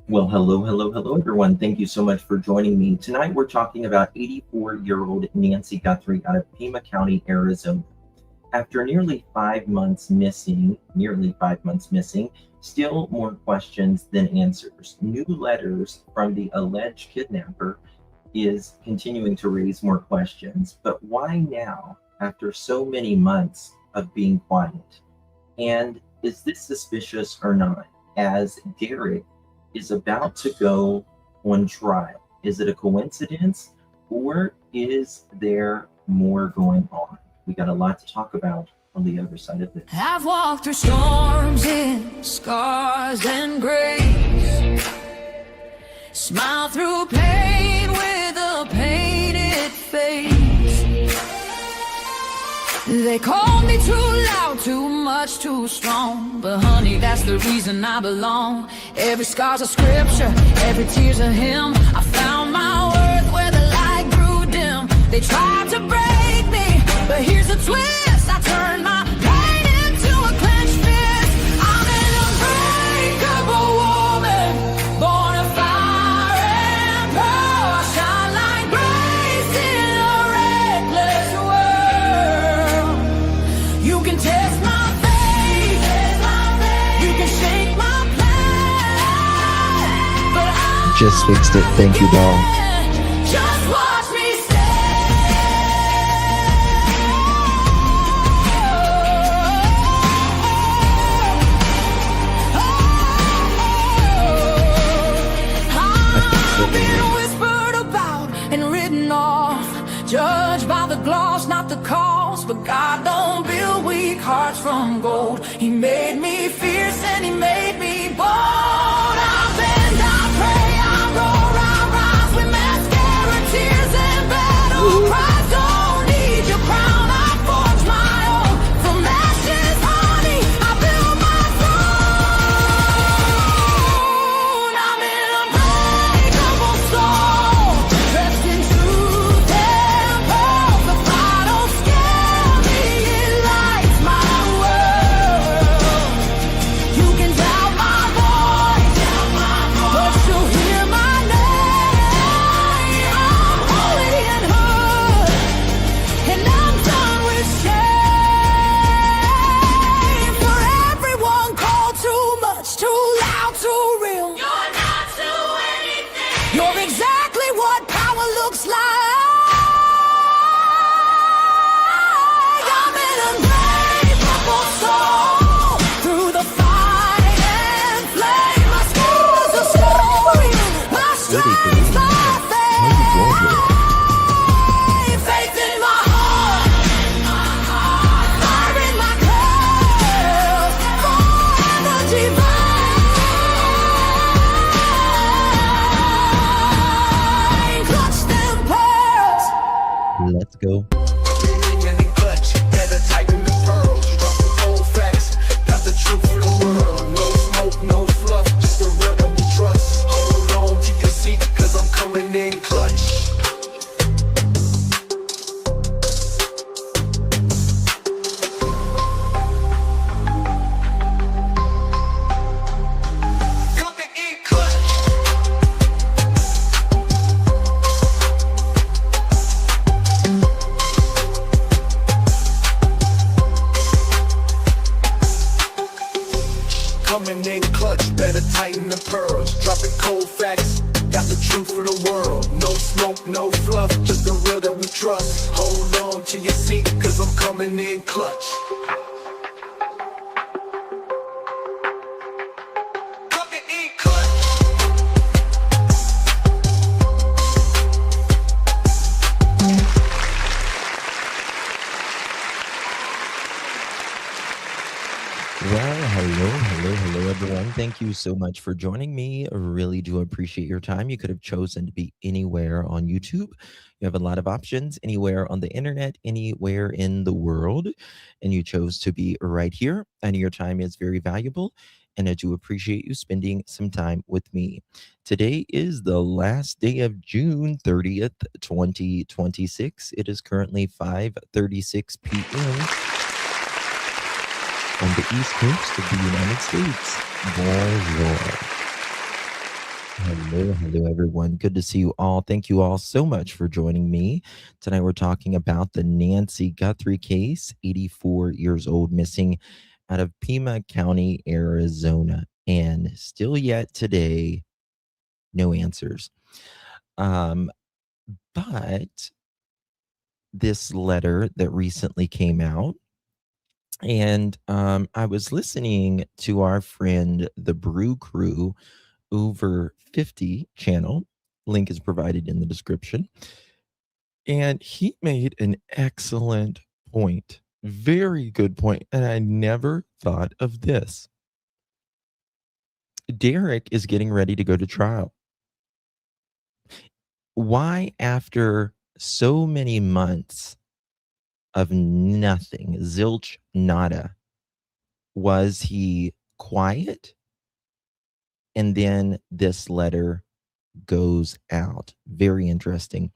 Well, hello, everyone. Thank you so much for joining me. Tonight, we're talking about 84-year-old Nancy Guthrie out of Pima County, Arizona. After nearly 5 months missing, still more questions than answers. New letters from the alleged kidnapper is continuing to raise more questions. But why now, after so many months of being quiet? And is this suspicious or not? As Derek is about to go on trial, is it a coincidence or is there more going on? We got a lot to talk about on the other side of this. I've walked through storms in scars and grace, smile through pain with a painted face. They called me too loud, too much, too strong, but honey, that's the reason I belong. Every scar's a scripture, every tear's a hymn. I found my worth where the light grew dim. They tried to break me, but here's a twist. I turned my pain into a clenched fist. I'm an unbreakable woman, born of fire and pearl. I shine like grace in a reckless world. You can test my faith, you can shake my plan, but I just fixed it. Thank you, doll. just watch me I've been whispered about and written off, judged by the gloss, not the cost. But God don't build weak hearts from gold. He made me fierce and he made me bold. I bend, I pray, I roar, I rise with mascara, tears and battle cries. Don't need your crown, I forge my own. From ashes, honey, I build my throne. I'm an unbreakable soul, dressed in truth and pearl. The fire don't scare me, it lights my world. You can doubt my voice, but you'll hear my name. I'm holy and hood, and I'm done with shame. For everyone called too much, too loud, too real. You're not to anything. You're exactly what power looks like. I'm an unbreakable soul, through the fight and flame. My skin is a story, my strength, my faith. Faith in my heart, fire in my curls, forever divine. Clutch them pearls. Let's go. Coming in clutch, better tighten the pearls. Dropping cold facts, got the truth for the world. No smoke, no fluff, just the real that we trust. Hold on to your seat, cause I'm coming in clutch. Coming in clutch. Well, hello, everyone. Thank you so much for joining me. I really do appreciate your time. You could have chosen to be anywhere on YouTube. You have a lot of options, anywhere on the internet, anywhere in the world, and you chose to be right here. And your time is very valuable, and I do appreciate you spending some time with me. Today is the last day of June 30th, 2026. It is currently 5:36 p.m. on the East Coast of the United States. Bonjour. Hello, everyone. Good to see you all. Thank you all so much for joining me. Tonight, we're talking about the Nancy Guthrie case, 84 years old, missing out of Pima County, Arizona. And still yet today, no answers. Um, but this letter that recently came out, and I was listening to our friend, the Brew Crew, over 50 channel. Link is provided in the description. And he made an excellent point, very good point. And I never thought of this. Derek is getting ready to go to trial. Why, after so many months of nothing, zilch, nada, was he quiet? And then this letter goes out. Very interesting.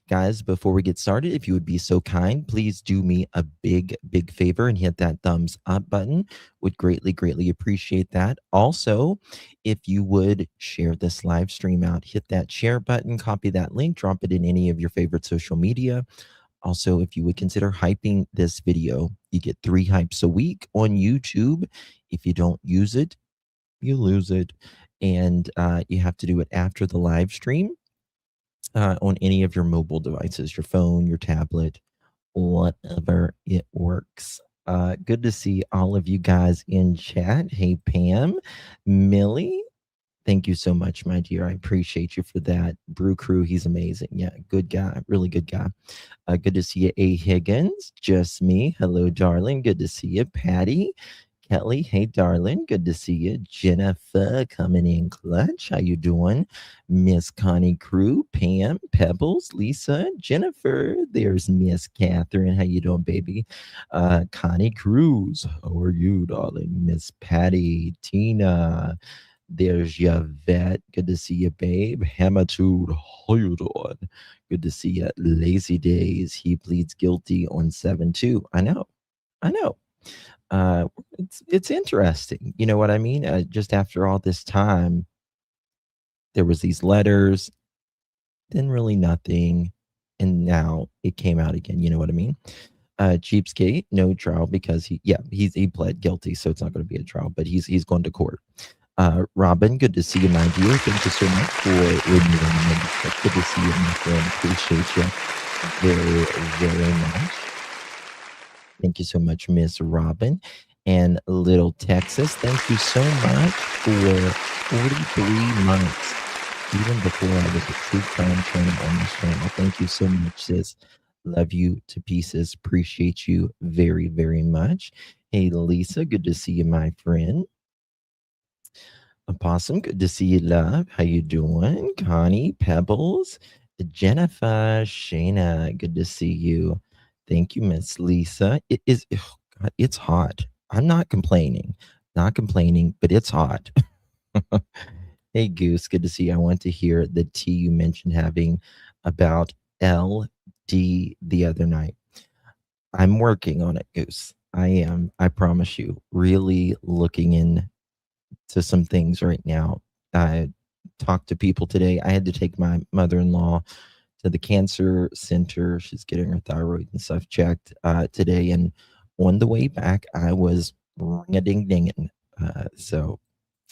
Guys, before we get started, if you would be so kind, please do me a big, big favor and hit that thumbs up button. Would greatly, greatly appreciate that. Also, if you would share this live stream out, hit that share button, copy that link, drop it in any of your favorite social media. Also, if you would consider hyping this video, you get 3 hypes a week on YouTube. If you don't use it, you lose it. And you have to do it after the live stream. On any of your mobile devices, your phone, your tablet, whatever it works. Good to see all of you guys in chat. Hey, Pam, Millie, thank you so much, my dear. I appreciate you for that. Brew Crew, he's amazing. Yeah, good guy, really good guy. Good to see you, A. Higgins. Just me. Hello, darling. Good to see you, Patty. Kelly, hey darling, good to see you. Jennifer coming in clutch. How you doing? Miss Connie Crew, Pam, Pebbles, Lisa, Jennifer. There's Miss Catherine. How you doing, baby? Connie Cruz, how are you, darling? Miss Patty, Tina. There's Yvette. Good to see you, babe. Hamatude, how you doing? Good to see you. Lazy Days. He pleads guilty on 7-2. I know. It's interesting. You know what I mean? Just after all this time, there was these letters, then really nothing, and now it came out again. You know what I mean? Cheapskate, no trial because he pled guilty, so it's not going to be a trial, but he's going to court. Robin, good to see you, my dear. Thank you so much for renewing. Good to see you, my friend. Appreciate you very, very much. Thank you so much, Miss Robin. And Little Texas, thank you so much for 43 months, even before I was a true crime channel on this channel. Thank you so much, sis. Love you to pieces. Appreciate you very, very much. Hey, Lisa, good to see you, my friend. Opossum, good to see you, love. How you doing? Connie, Pebbles, Jennifer, Shayna, good to see you. Thank you, Miss Lisa. It is, oh God, it's hot. I'm not complaining, but it's hot. Hey, Goose, good to see you. I want to hear the tea you mentioned having about LD the other night. I'm working on it, Goose. I am, I promise you, really looking into some things right now. I talked to people today. I had to take my mother-in-law to the cancer center. She's getting her thyroid and stuff checked today. And on the way back, I was ring-a-ding-dinging. So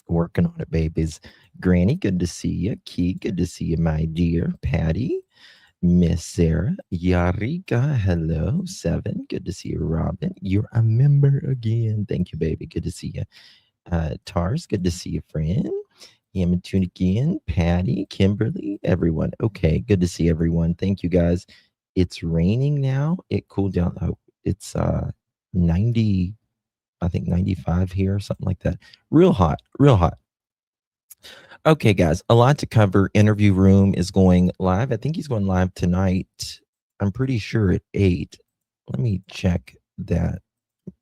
working on it, babies. Granny, good to see you. Key, good to see you, my dear. Patty, Miss Sarah, Yarika, hello. 7, good to see you. Robin, you're a member again. Thank you, baby. Good to see you. Tars, good to see you, friend. Tune again, Patty, Kimberly, everyone. Okay, good to see everyone. Thank you, guys. It's raining now. It cooled down. Oh, it's 90, I think 95 here or something like that. Real hot, real hot. Okay, guys, a lot to cover. Interview Room is going live. I think he's going live tonight. I'm pretty sure at 8. Let me check that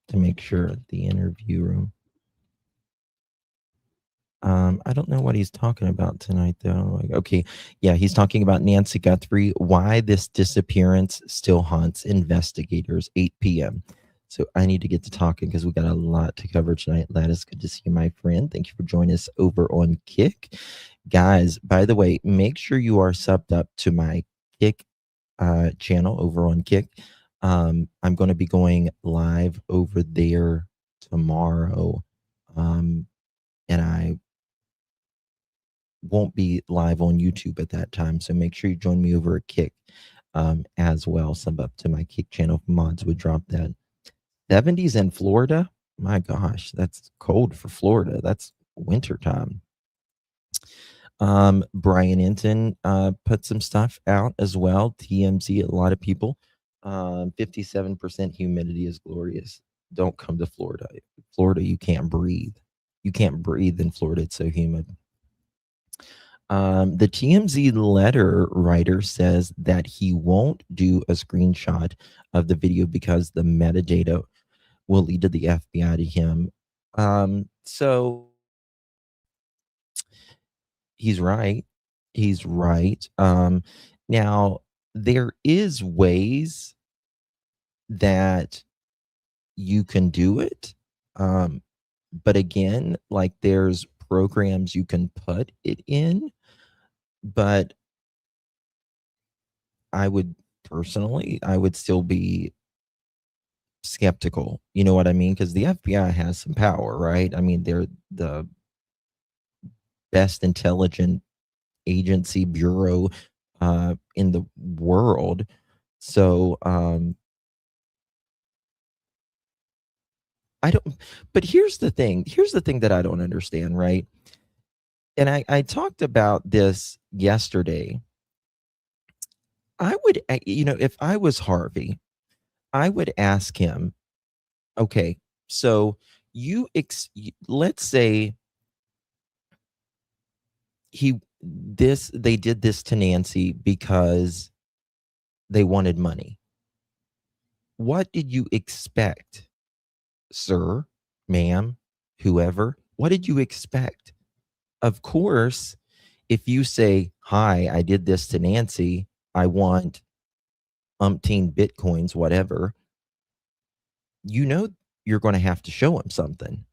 to make sure. The Interview Room. I don't know what he's talking about tonight, though. Okay, yeah, he's talking about Nancy Guthrie, why this disappearance still haunts investigators, 8 p.m. So I need to get to talking because we got a lot to cover tonight. Lattice, good to see you, my friend. Thank you for joining us over on Kick. Guys, by the way, make sure you are subbed up to my Kick channel over on Kick. I'm going to be going live over there tomorrow. And I won't be live on YouTube at that time. So make sure you join me over at Kick as well. Sub up to my Kick channel. Mods would drop that. 70s in Florida. My gosh, that's cold for Florida. That's winter time. Brian Hinton put some stuff out as well. TMZ, a lot of people. 57% humidity is glorious. Don't come to Florida. Florida, you can't breathe. You can't breathe in Florida. It's so humid. The TMZ letter writer says that he won't do a screenshot of the video because the metadata will lead to the FBI to him. So he's right. He's right. Now, there is ways that you can do it. But again, like there's programs you can put it in. But I would still be skeptical. You know what I mean? Because the FBI has some power, right? I mean, they're the best intelligent agency bureau in the world. So I don't, but here's the thing that I don't understand, right? And I talked about this yesterday. I would, if I was Harvey, I would ask him, okay, so let's say they did this to Nancy because they wanted money. What did you expect, sir, ma'am, whoever? What did you expect? Of course, if you say, hi, I did this to Nancy, I want umpteen Bitcoins, whatever, you're going to have to show him something.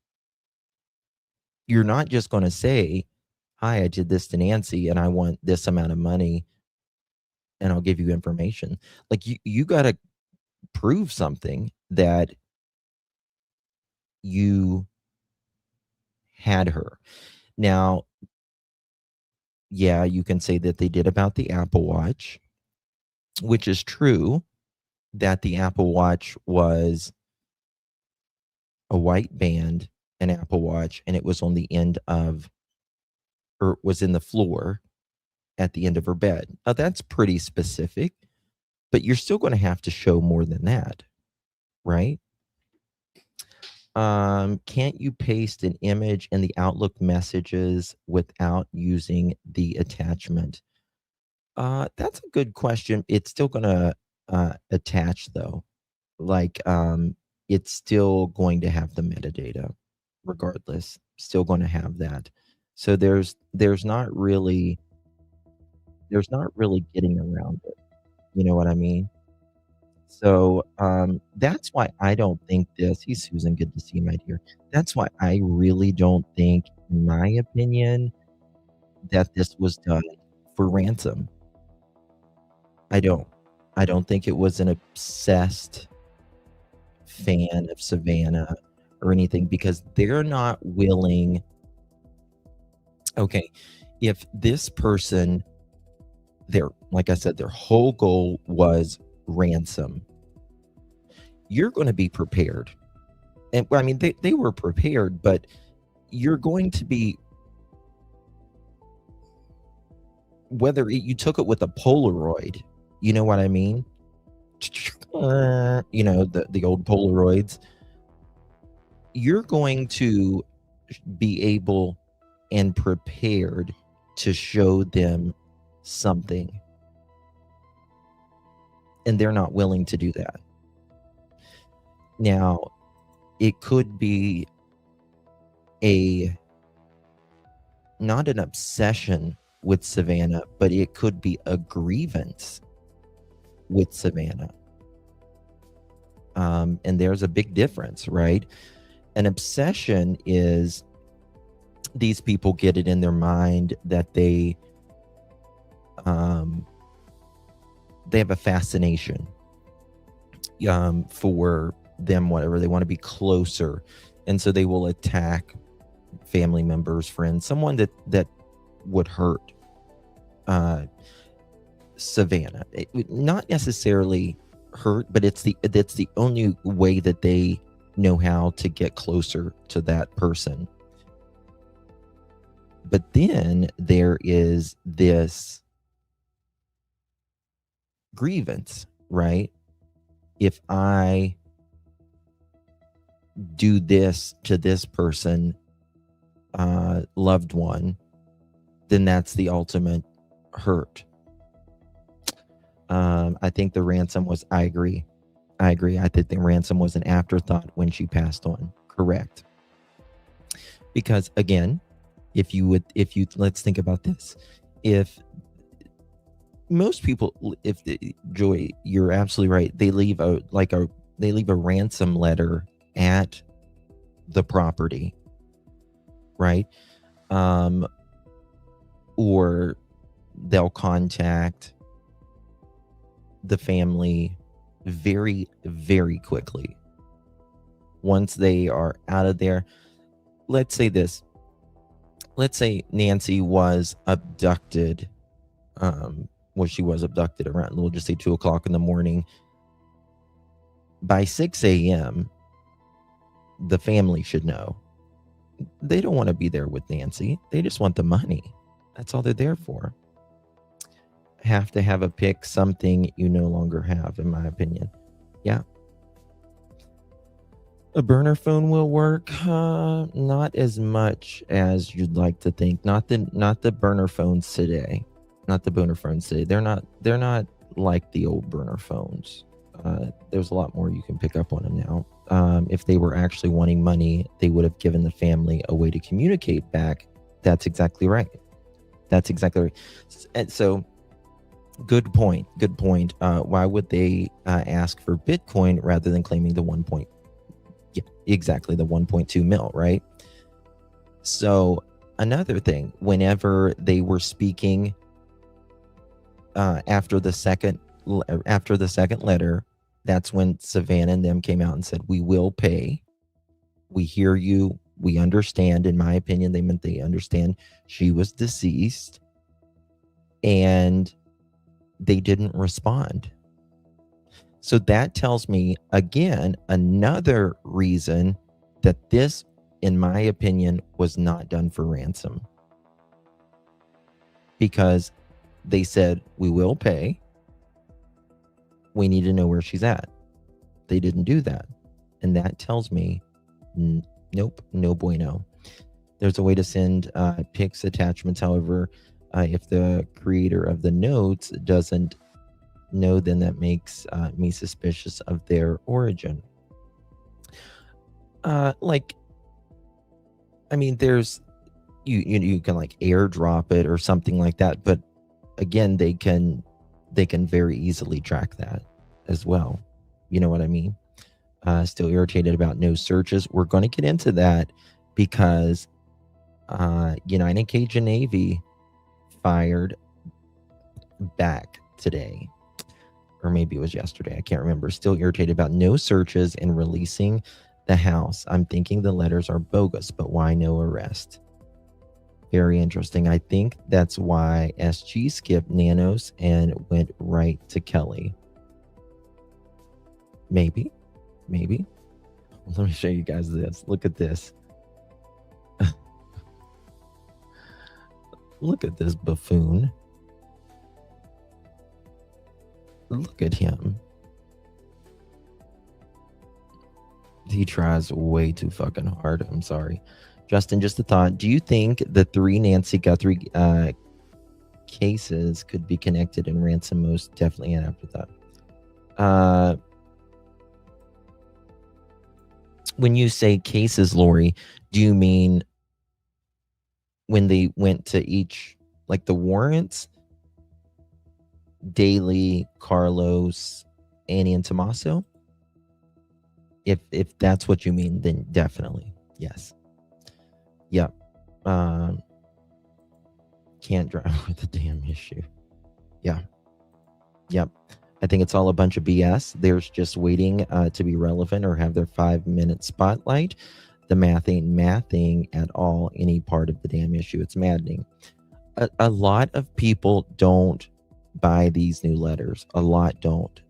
You're not just going to say, hi, I did this to Nancy and I want this amount of money and I'll give you information. Like you got to prove something that you had her. Now, yeah, you can say that they did about the Apple Watch, which is true, that the Apple Watch was a white band, an Apple Watch, and it was on the end of, or was in the floor at the end of her bed. Now, that's pretty specific, but you're still going to have to show more than that, right? Can't you paste an image in the Outlook messages without using the attachment? That's a good question. It's still going to attach though. Like, it's still going to have the metadata regardless, still going to have that. So there's not really getting around it. You know what I mean? So that's why I don't think this. He's Susan. Good to see you, my dear. That's why I really don't think, in my opinion, that this was done for ransom. I don't think it was an obsessed fan of Savannah or anything, because they're not willing. Okay, if this person, like I said, their whole goal was ransom, you're going to be prepared. And I mean, they were prepared, but you're going to be, whether you took it with a Polaroid, you know what I mean? You know, the old Polaroids, you're going to be able and prepared to show them something. And they're not willing to do that. Now, it could be not an obsession with Savannah, but it could be a grievance with Savannah. And there's a big difference, right? An obsession is these people get it in their mind that they have a fascination for them, whatever. They want to be closer. And so they will attack family members, friends, someone that would hurt Savannah. It would not necessarily hurt, but it's the only way that they know how to get closer to that person. But then there is this grievance, right? If I do this to this person, loved one, then that's the ultimate hurt. I think the ransom was, I agree. I think the ransom was an afterthought when she passed on. Correct. Because again, let's think about this. If most people, Joy, you're absolutely right. They leave a ransom letter at the property, right? Or they'll contact the family very, very quickly once they are out of there. Let's say Nancy was abducted. She was abducted around, we'll just say 2:00 in the morning. By 6 a.m., the family should know. They don't want to be there with Nancy. They just want the money. That's all they're there for. Have to have a pick, something you no longer have, in my opinion. Yeah. A burner phone will work. Not as much as you'd like to think. Not the burner phones today. Not the burner phones today. They're not like the old burner phones. There's a lot more you can pick up on them now. If they were actually wanting money, they would have given the family a way to communicate back. That's exactly right. And so, good point. Why would they ask for Bitcoin rather than claiming the 1.2 mil, right? So another thing, whenever they were speaking after the second letter, that's when Savannah and them came out and said, we will pay. We hear you. We understand. In my opinion, they meant they understand she was deceased. And they didn't respond. So that tells me, again, another reason that this, in my opinion, was not done for ransom. Because they said, we will pay. We need to know where she's at. They didn't do that. And that tells me, nope, no bueno. There's a way to send pics, attachments. However, if the creator of the notes doesn't know, then that makes me suspicious of their origin. There's you can like airdrop it or something like that, but again, they can very easily track that as well. You know what I mean? Still irritated about no searches. We're going to get into that because United Cajun Navy fired back today, or maybe it was yesterday. I can't remember. Still irritated about no searches and releasing the house. I'm thinking the letters are bogus, but why no arrest? Very interesting. I think that's why SG skipped Nanos and went right to Kelly. Maybe. Let me show you guys this. Look at this. Look at this buffoon. Look at him. He tries way too fucking hard. I'm sorry. Justin, just a thought. Do you think the 3 Nancy Guthrie cases could be connected in ransom? Most definitely an afterthought. When you say cases, Lori, do you mean when they went to each, like the warrants? Daly, Carlos, Annie, and Tommaso? If that's what you mean, then definitely yes. Yep. Can't drive with a damn issue. Yeah. Yep. I think it's all a bunch of BS. There's just waiting to be relevant or have their 5-minute spotlight. The math ain't mathing at all any part of the damn issue. It's maddening. A lot of people don't buy these new letters. A lot don't.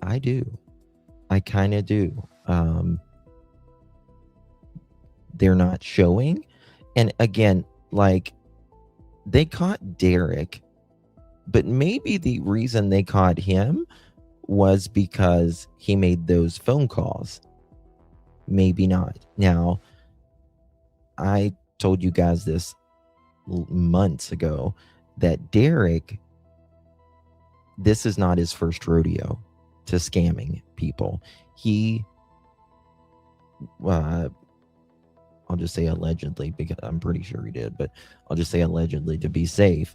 I do. I kind of do. They're not showing. And again, like, they caught Derek, but maybe the reason they caught him was because he made those phone calls. Maybe not. Now, I told you guys this months ago that Derek, this is not his first rodeo to scamming people. He, I'll just say allegedly, because I'm pretty sure he did, but I'll just say allegedly to be safe,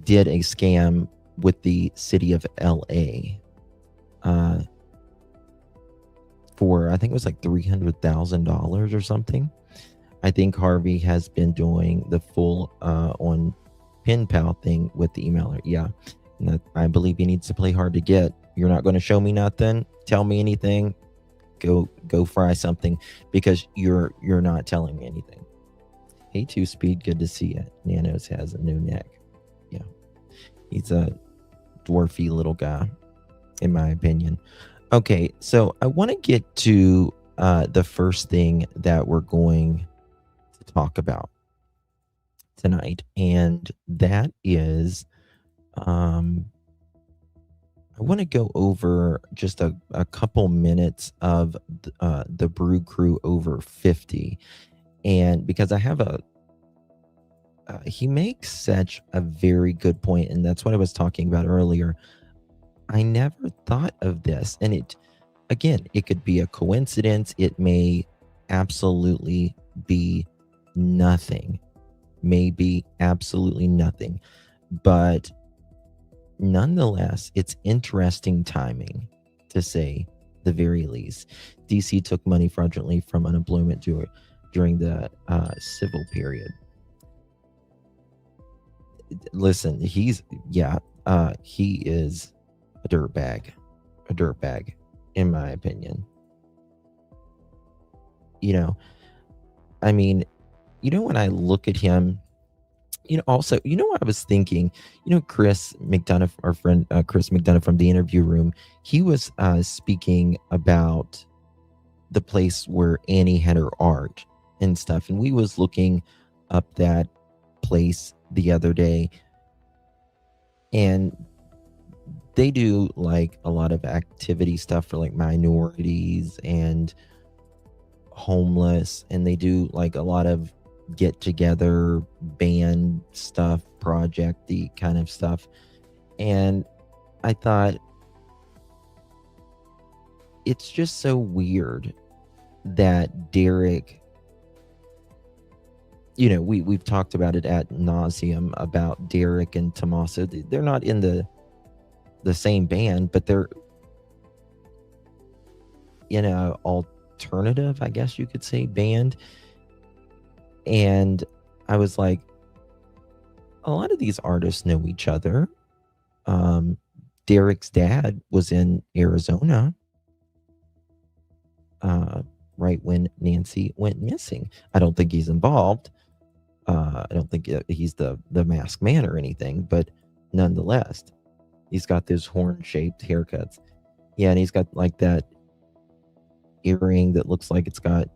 did a scam with the city of LA for, I think it was like $300,000 or something. I think Harvey has been doing the full on pen pal thing with the emailer. Yeah. And I believe he needs to play hard to get. You're not going to show me nothing, tell me anything, go fry something, because you're not telling me anything. Hey, 2Speed, good to see you. Nanos has a new neck. Yeah. He's a dwarfy little guy, in my opinion. Okay, so I want to get to the first thing that we're going to talk about tonight, and that is I want to go over just a couple minutes of the Brew Crew over 50, and because I have he makes such a very good point, and that's what I was talking about earlier. I never thought of this, and it could be a coincidence. It may absolutely be nothing, maybe absolutely nothing, but nonetheless, it's interesting timing, to say the very least. DC took money fraudulently from unemployment during the civil period. Listen, he is a dirtbag, in my opinion. I mean, when I look at him, also, what I was thinking, Chris McDonough, our friend Chris McDonough from the Interview Room, he was speaking about the place where Annie had her art and stuff, and we was looking up that place the other day, and they do like a lot of activity stuff for like minorities and homeless, and they do like a lot of get together band stuff, project-y kind of stuff. And I thought, it's just so weird that Derek, we've talked about it ad nauseum about Derek and Tommaso. They're not in the same band, but they're in a alternative, I guess you could say, band. And I was like, a lot of these artists know each other. Derek's dad was in Arizona right when Nancy went missing. I don't think he's involved. I don't think he's the masked man or anything, but nonetheless, he's got those horn-shaped haircuts. Yeah, and he's got like that earring that looks like it's got,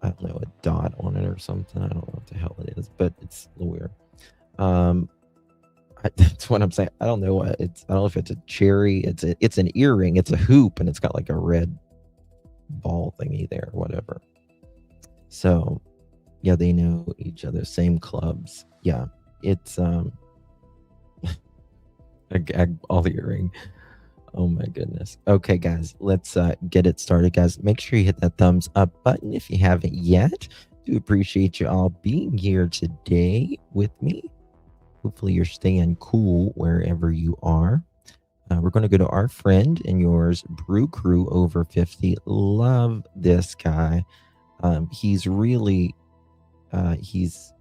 I don't know, a dot on it or something. I don't know what the hell it is, but it's weird. That's what I'm saying. I don't know what it's. I don't know if it's a cherry. It's an earring. It's a hoop, and it's got like a red ball thingy there, whatever. So, yeah, they know each other. Same clubs. Yeah, it's a gag ball earring. Oh my goodness. Okay, guys, let's get it started, guys. Make sure you hit that thumbs up button if you haven't yet. Do appreciate you all being here today with me. Hopefully you're staying cool wherever you are. We're going to go to our friend and yours, Brew Crew over 50. Love this guy. He's really, he's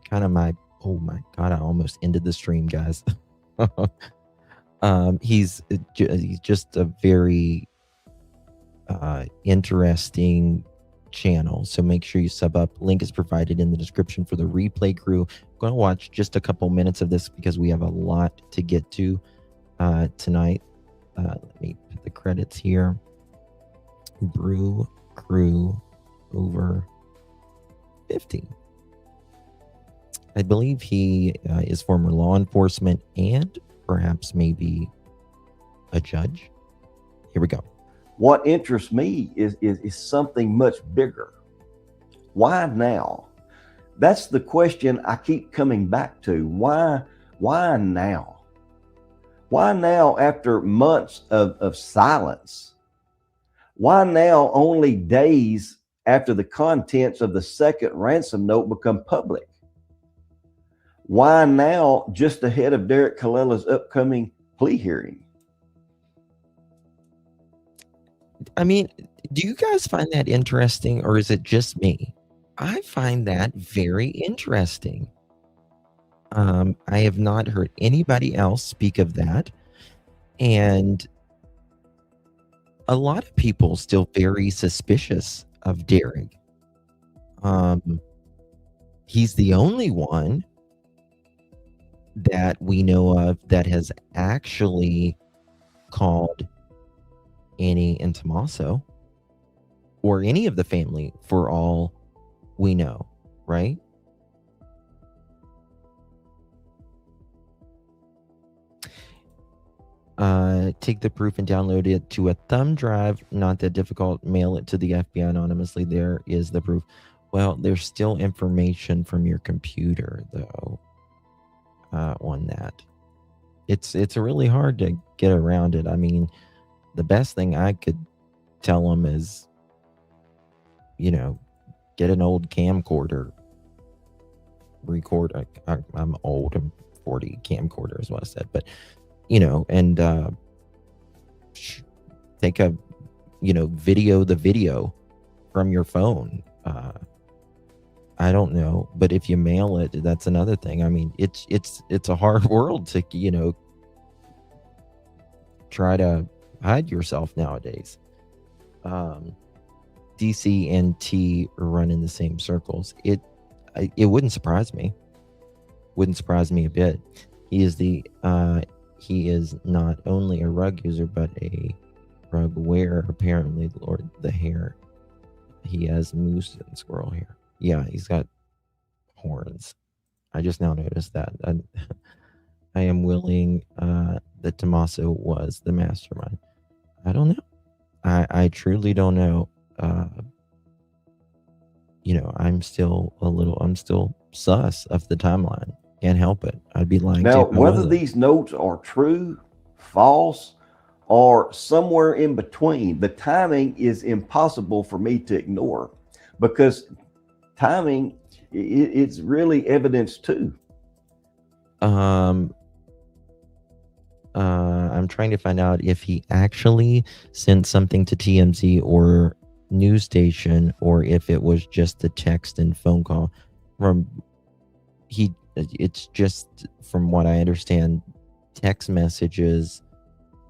kind of oh my God, I almost ended the stream, guys. He's just a very interesting channel. So make sure you sub up. Link is provided in the description for the replay crew. I'm going to watch just a couple minutes of this because we have a lot to get to tonight. Let me put the credits here. Brew Crew over 50. I believe he is former law enforcement and perhaps maybe a judge. Here we go. What interests me is something much bigger. Why now? That's the question I keep coming back to. Why now? Why now after months of silence? Why now only days after the contents of the second ransom note become public? Why now just ahead of Derek Collella's upcoming plea hearing? I mean, do you guys find that interesting, or is it just me? I find that very interesting. I have not heard anybody else speak of that. And a lot of people still very suspicious of Derek. He's the only one that we know of that has actually called Annie and Tommaso, or any of the family, for all we know, right? Take the proof and download it to a thumb drive. Not that difficult. Mail it to the FBI anonymously. There is the proof. Well, there's still information from your computer, though, on that. It's really hard to get around it. I mean, the best thing I could tell them is, get an old camcorder, record. I'm old. I'm 40. Camcorder is what I said, but and take a video from your phone. I don't know, but if you mail it, that's another thing. I mean, it's a hard world to try to hide yourself nowadays. DC and T run in the same circles. It wouldn't surprise me. Wouldn't surprise me a bit. He is not only a rug user, but a rug wearer, apparently. Lord, the hair. He has moose and squirrel hair. Yeah, he's got horns. I just now noticed that. I am willing that Tommaso was the mastermind. I don't know. I truly don't know. I'm still sus of the timeline. Can't help it. I'd be lying. Now, whether these notes are true, false, or somewhere in between, the timing is impossible for me to ignore, because timing, it's really evidence too. I'm trying to find out if he actually sent something to TMZ or news station, or if it was just a text and phone call. It's just, from what I understand, text messages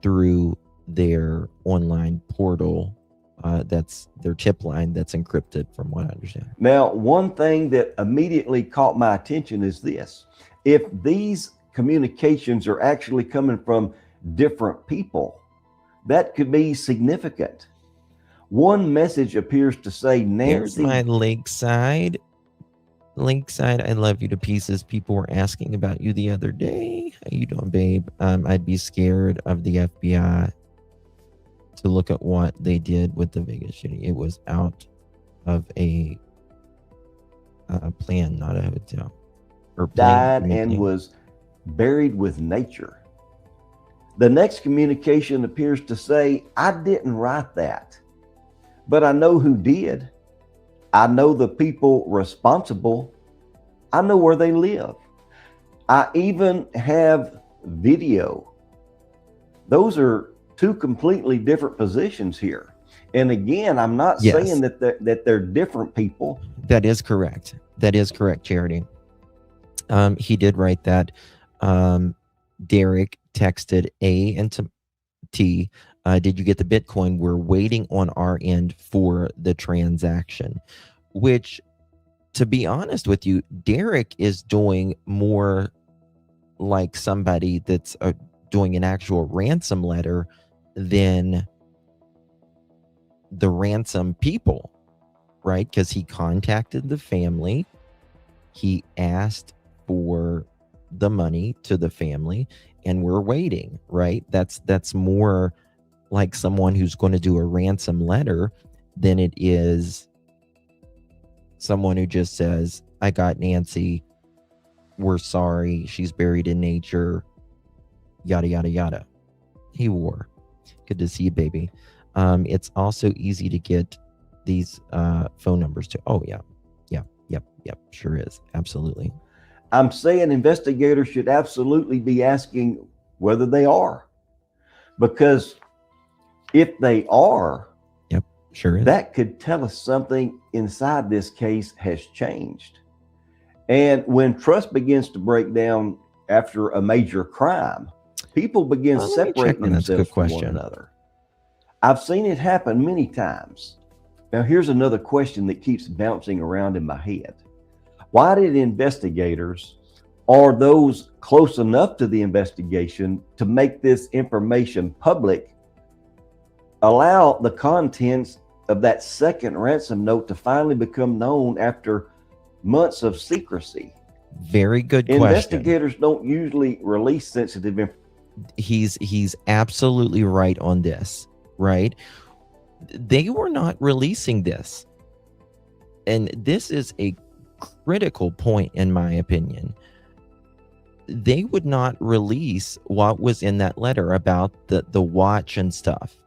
through their online portal. That's their tip line that's encrypted, from what I understand. Now, one thing that immediately caught my attention is this. If these communications are actually coming from different people, that could be significant. One message appears to say, Nancy. Here's my Lakeside. I love you to pieces. People were asking about you the other day. How you doing, babe? I'd be scared of the FBI to look at what they did with the Vegas shooting. It was out of a plan, not a hotel. Or died and was buried with nature. The next communication appears to say, I didn't write that, but I know who did. I know the people responsible. I know where they live. I even have video Those are two completely different positions here. And again, I'm not Yes. saying that they're different people. That is correct. That is correct, Charity. He did write that. Derek texted A and T. Did you get the Bitcoin? We're waiting on our end for the transaction. Which, to be honest with you, Derek is doing more like somebody that's doing an actual ransom letter than the ransom people, right? Because he contacted the family. He asked for the money to the family, and we're waiting, right? That's more like someone who's going to do a ransom letter than it is someone who just says, I got Nancy, we're sorry, she's buried in nature, yada yada yada. Hey War, good to see you, baby. It's also easy to get these phone numbers to. Oh yeah, yep, sure is, absolutely. I'm saying investigators should absolutely be asking whether they are, because if they are, sure is, that could tell us something inside this case has changed. And when trust begins to break down after a major crime, people begin separating themselves from one another. I've seen it happen many times. Now, here's another question that keeps bouncing around in my head. Why did investigators, or those close enough to the investigation to make this information public, allow the contents of that second ransom note to finally become known after months of secrecy? Very good question. Investigators don't usually release sensitive information. He's absolutely right on this, right? They were not releasing this. And this is a critical point, in my opinion. They would not release what was in that letter about the watch and stuff.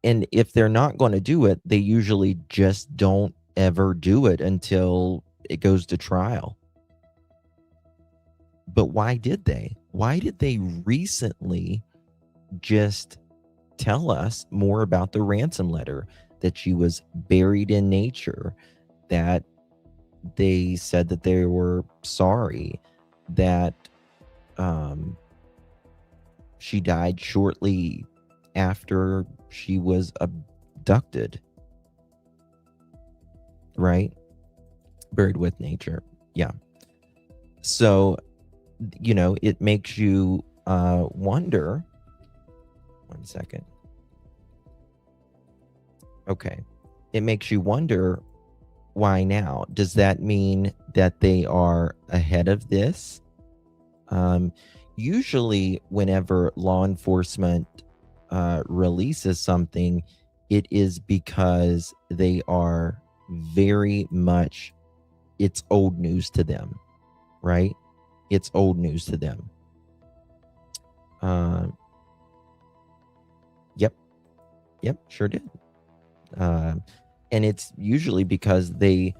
And if they're not going to do it, they usually just don't ever do it until it goes to trial. But why did they? Why did they recently just tell us more about the ransom letter, that she was buried in nature, that they said that they were sorry, that she died shortly after she was abducted, right? Buried with nature. Yeah. So, it makes you wonder. One second. Okay. It makes you wonder, why now? Does that mean that they are ahead of this? Usually whenever law enforcement releases something, it is because they are very much, it's old news to them, right? It's old news to them. Yep, sure did. And it's usually because they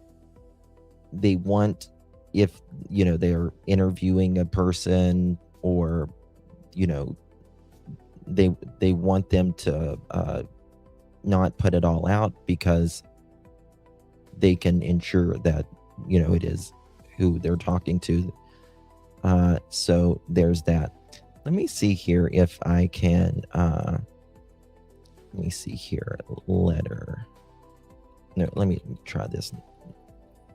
want, if they're interviewing a person, or they want them to not put it all out, because they can ensure that it is who they're talking to. So there's that. Let me see here if I can let me see here. Letter. No, let me try this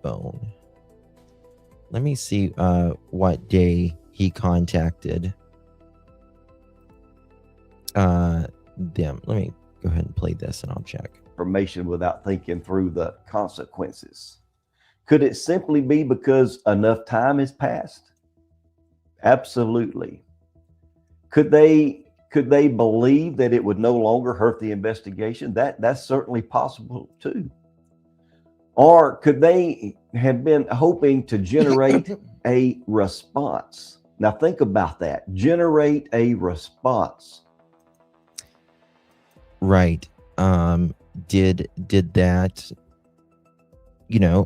phone. Let me see what day he contacted them. Let me go ahead and play this and I'll check. Information without thinking through the consequences. Could it simply be because enough time has passed? Absolutely. Could they believe that it would no longer hurt the investigation? That's certainly possible too. Or could they have been hoping to generate a response? Now think about that. Generate a response. Right. Did that,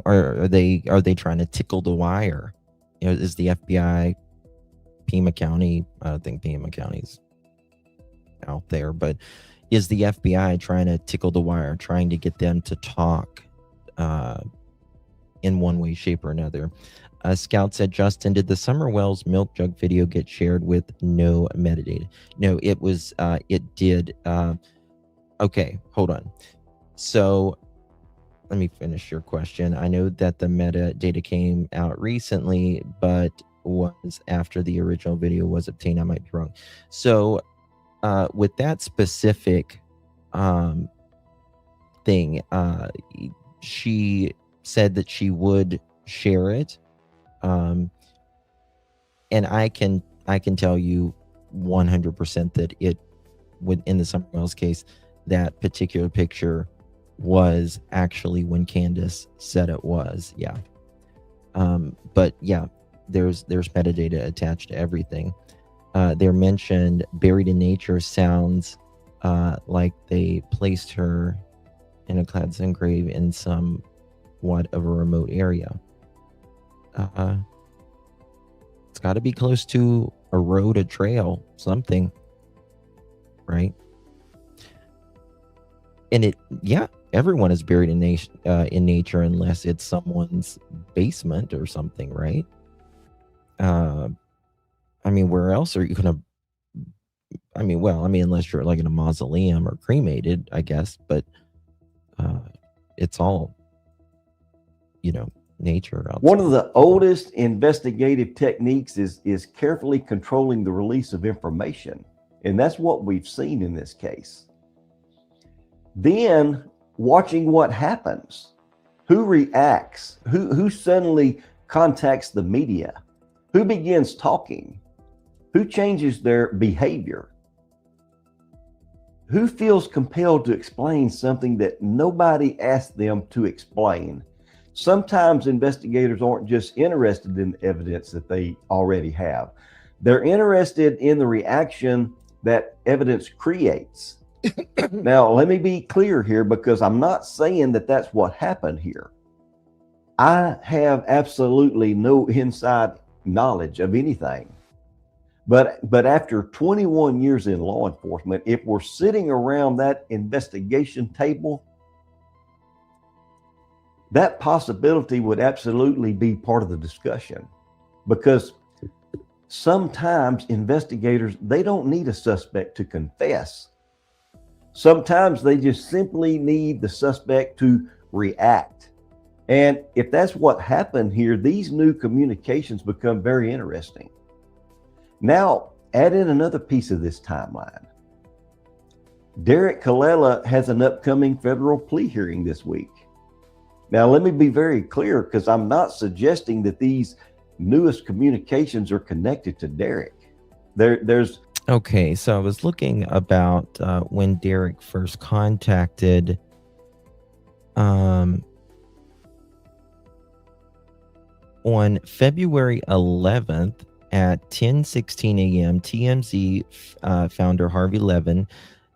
are they trying to tickle the wire? Is the FBI Pima County. I don't think Pima County's out there, but is the FBI trying to tickle the wire, trying to get them to talk in one way, shape, or another? Scout said, Justin, did the Summer Wells milk jug video get shared with no metadata? No, it did. Okay, hold on. So let me finish your question. I know that the metadata came out recently, but was after the original video was obtained. I might be wrong. So with that specific thing, she said that she would share it. And I can tell you 100% that it would, in the Summer Wells case, that particular picture was actually when Candace said it was. Yeah. But yeah, there's metadata attached to everything. They're mentioned buried in nature sounds like they placed her in a clandestine grave in somewhat of a remote area. It's got to be close to a road, a trail, something, right? And everyone is buried in nature unless it's someone's basement or something, right? I mean, where else are you gonna? Unless you're like in a mausoleum or cremated, I guess. But it's all, nature. Outside. One of the oldest investigative techniques is carefully controlling the release of information, and that's what we've seen in this case. Then watching what happens, who reacts, who suddenly contacts the media, who begins talking, who changes their behavior, who feels compelled to explain something that nobody asked them to explain. Sometimes investigators aren't just interested in the evidence that they already have. They're interested in the reaction that evidence creates. Now, let me be clear here, because I'm not saying that that's what happened here. I have absolutely no inside knowledge of anything. But after 21 years in law enforcement, if we're sitting around that investigation table, that possibility would absolutely be part of the discussion, because sometimes investigators, they don't need a suspect to confess. Sometimes they just simply need the suspect to react. And if that's what happened here, these new communications become very interesting. Now, add in another piece of this timeline. Derek Colella has an upcoming federal plea hearing this week. Now, let me be very clear, because I'm not suggesting that these newest communications are connected to Derek. There's Okay, so I was looking about when Derek first contacted on February 11th at 10:16 a.m. TMZ founder Harvey Levin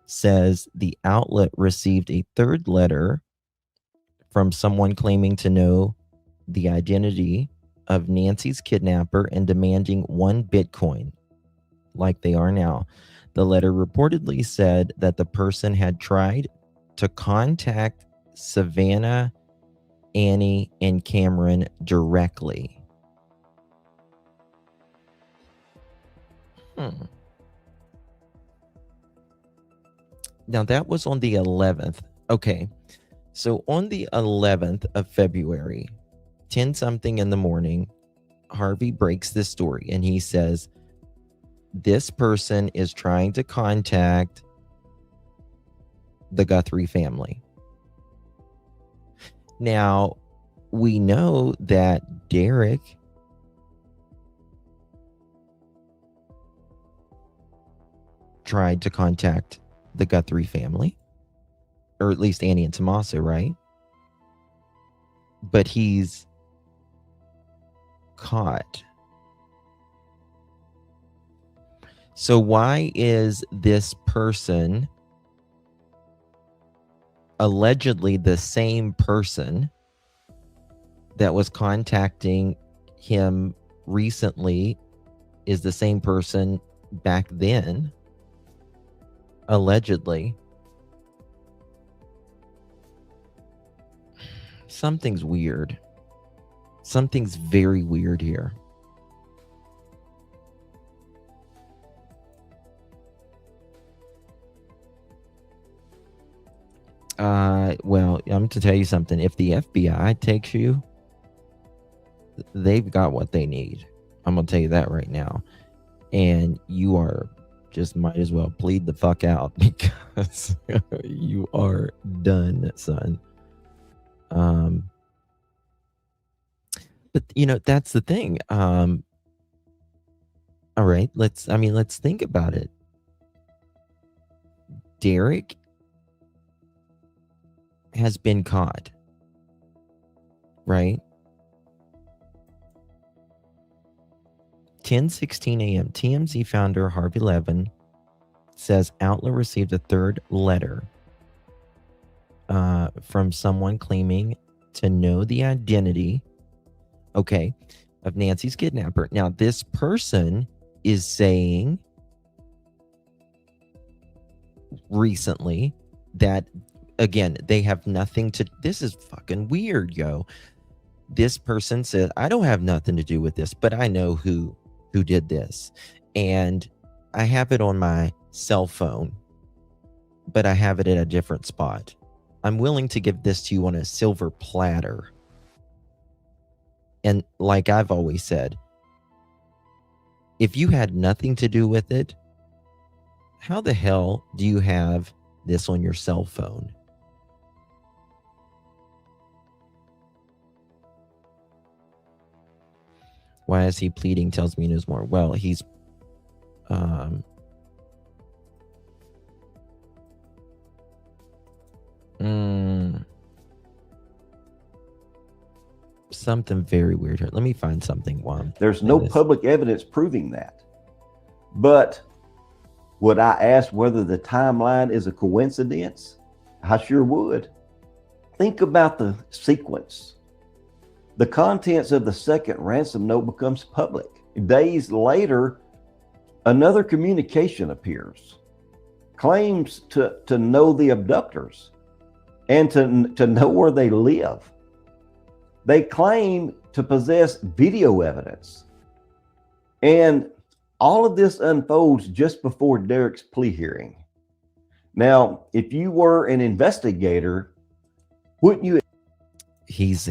says the outlet received a third letter from someone claiming to know the identity of Nancy's kidnapper and demanding 1 Bitcoin, like they are now. The letter reportedly said that the person had tried to contact Savannah, Annie, and Cameron directly. Now that was on the 11th. Okay. So on the 11th of February, 10 something in the morning, Harvey breaks this story and he says, this person is trying to contact the Guthrie family. Now, we know that Derek tried to contact the Guthrie family, or at least Annie and Tommaso, right? But he's caught. So why is this person allegedly the same person that was contacting him recently is the same person back then, allegedly. Something's weird. Something's very weird here. Well, I'm to tell you something. If the FBI takes you, they've got what they need. I'm gonna tell you that right now. And you are just might as well plead the fuck out because you are done, son. But that's the thing. All right, let's think about it. Derek has been caught, right? 10:16 a.m. TMZ founder Harvey Levin says outlet received a third letter from someone claiming to know the identity, of Nancy's kidnapper. Now, this person is saying recently that, again, they have nothing to... This is fucking weird, yo. This person said, I don't have nothing to do with this, but I know who did this. And I have it on my cell phone, but I have it at a different spot. I'm willing to give this to you on a silver platter. And like I've always said, if you had nothing to do with it, how the hell do you have this on your cell phone? Why is he pleading? Tells me he knows more. Well, he's something very weird here. Let me find something. There's no public evidence proving that. But would I ask whether the timeline is a coincidence? I sure would. Think about the sequence. The contents of the second ransom note becomes public. Days later, another communication appears, claims to know the abductors and to know where they live. They claim to possess video evidence. And all of this unfolds just before Derek's plea hearing. Now, if you were an investigator, wouldn't you? He's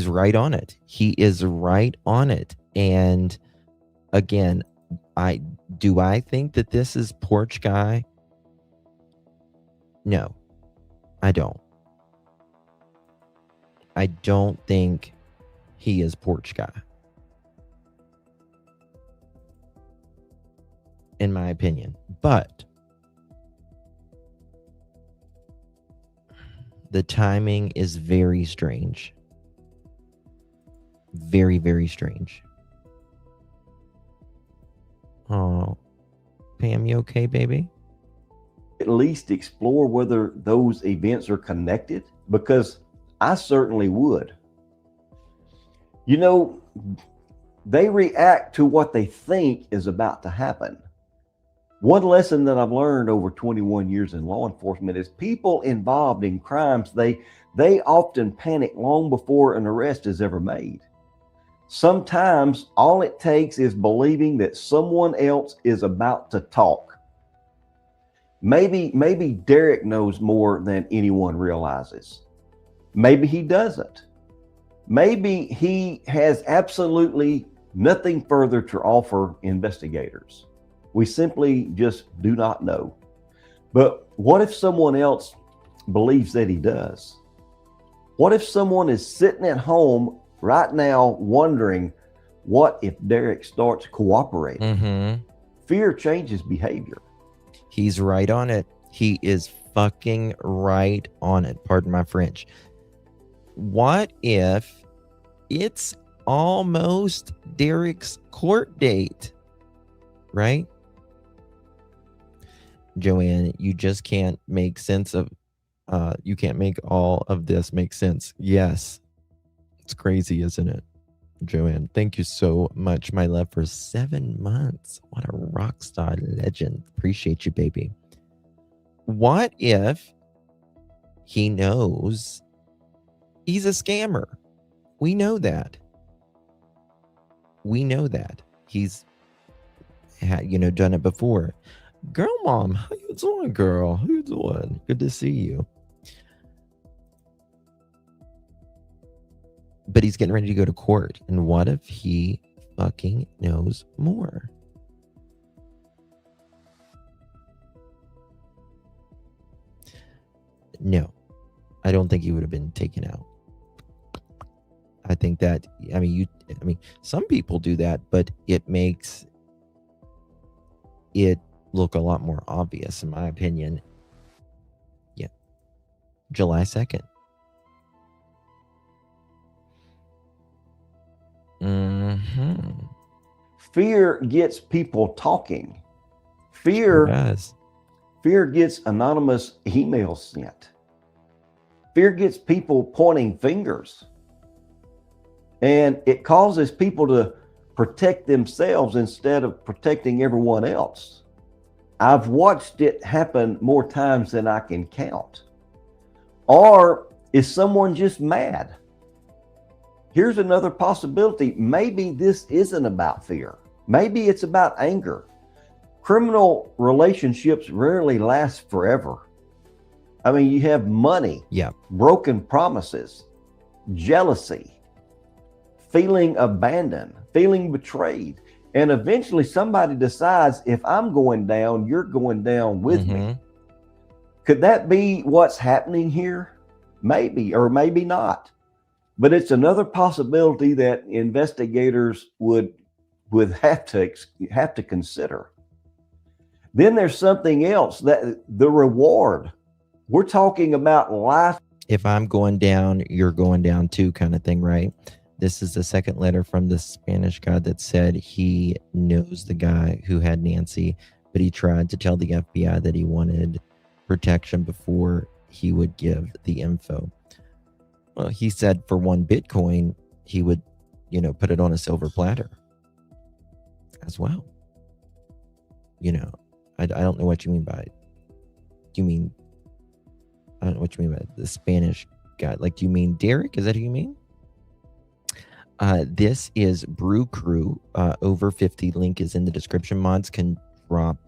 right on it. He is right on it. And again, I think that this is porch guy? No, I don't. I don't think he is porch guy, in my opinion. But the timing is very strange. Very, very strange. Oh, Pam, you okay, baby? At least explore whether those events are connected? Because I certainly would. You know, they react to what they think is about to happen. One lesson that I've learned over 21 years in law enforcement is people involved in crimes, they often panic long before an arrest is ever made. Sometimes all it takes is believing that someone else is about to talk. Maybe Derek knows more than anyone realizes. Maybe he doesn't. Maybe he has absolutely nothing further to offer investigators. We simply just do not know. But what if someone else believes that he does? What if someone is sitting at home right now wondering, what if Derek starts cooperating? Mm-hmm. Fear changes behavior. He's right on it. He is fucking right on it. Pardon my French. What if it's almost Derek's court date, right? Joanne, you just can't make sense of, you can't make all of this make sense. Yes. It's crazy, isn't it? Joanne, thank you so much, my love, for 7 months. What a rock star legend. Appreciate you, baby. What if he knows he's a scammer? We know that. We know that. He's done it before. Girl, mom, how you doing, girl? How you doing? Good to see you. But he's getting ready to go to court. And what if he fucking knows more? No, I don't think he would have been taken out. I think that, some people do that, but it makes it look a lot more obvious, in my opinion. Yeah. July 2nd. Fear gets people talking. Sure does. Fear gets anonymous emails sent. Fear gets people pointing fingers. And it causes people to protect themselves instead of protecting everyone else. I've watched it happen more times than I can count. Or is someone just mad? Here's another possibility. Maybe this isn't about fear. Maybe it's about anger. Criminal relationships rarely last forever. I mean, you have money, broken promises, jealousy, feeling abandoned, feeling betrayed. And eventually somebody decides, if I'm going down, you're going down with me. Could that be what's happening here? Maybe, or maybe not. But it's another possibility that investigators would have to consider. Then there's something else, that the reward. We're talking about life. If I'm going down, you're going down too, kind of thing, right? This is the second letter from the Spanish guy that said he knows the guy who had Nancy, but he tried to tell the FBI that he wanted protection before he would give the info. Well, he said for 1 Bitcoin, he would, put it on a silver platter as well. I don't know what you mean by it. I don't know what you mean by the Spanish guy. Like, do you mean Derek? Is that who you mean? This is Brew Crew over 50. Link is in the description. Mods can drop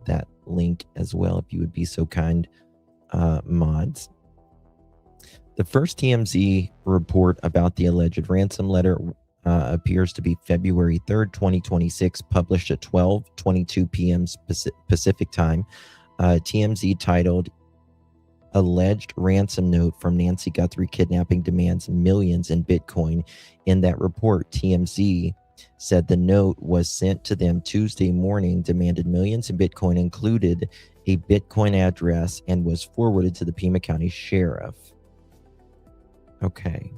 that link as well if you would be so kind, mods. The first TMZ report about the alleged ransom letter appears to be February 3rd, 2026, published at 12:22 p.m. Pacific time. TMZ titled, "Alleged ransom note from Nancy Guthrie kidnapping demands millions in Bitcoin." In that report, TMZ said the note was sent to them Tuesday morning, demanded millions in Bitcoin, included a Bitcoin address, and was forwarded to the Pima County Sheriff. Okay.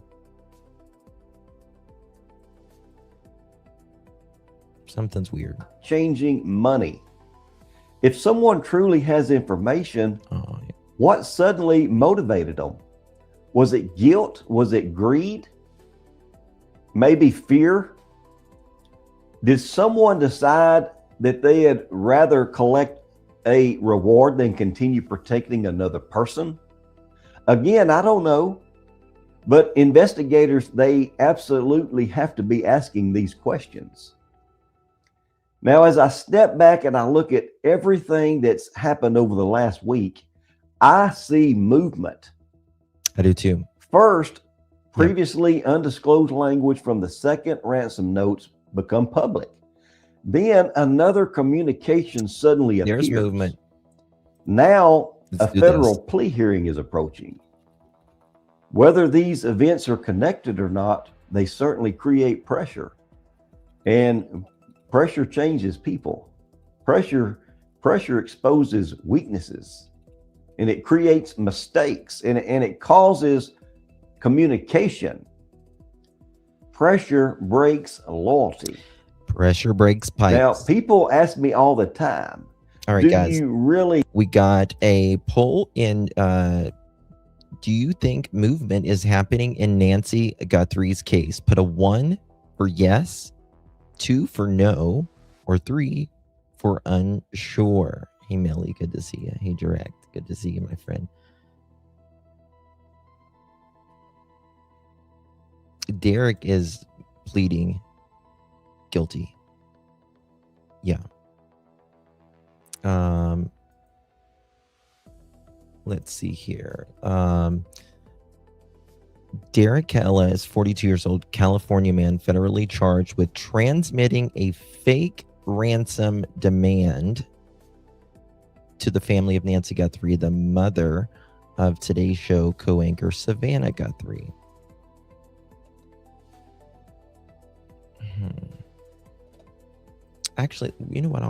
Something's weird. Changing money. If someone truly has information, what suddenly motivated them? Was it guilt? Was it greed? Maybe fear? Did someone decide that they had rather collect a reward than continue protecting another person? Again, I don't know. But investigators, they absolutely have to be asking these questions. Now, as I step back and I look at everything that's happened over the last week, I see movement. I do too. First, previously undisclosed language from the second ransom notes become public. Then another communication suddenly appears. There's movement. Now a federal plea hearing is approaching. Whether these events are connected or not, they certainly create pressure. And pressure changes people. Pressure exposes weaknesses, and it creates mistakes, and it causes communication. Pressure breaks loyalty. Pressure breaks pipes. Now, people ask me all the time, all right, guys, you really? We got a poll in, do you think movement is happening in Nancy Guthrie's case? Put a 1 for yes, 2 for no, or 3 for unsure. Hey, Millie, good to see you. Hey, Direct, good to see you, my friend. Derek is pleading guilty. Yeah. Let's see here. Derek Kella is 42 years old, California man, federally charged with transmitting a fake ransom demand to the family of Nancy Guthrie, the mother of Today's Show co-anchor Savannah Guthrie. Actually, you know what?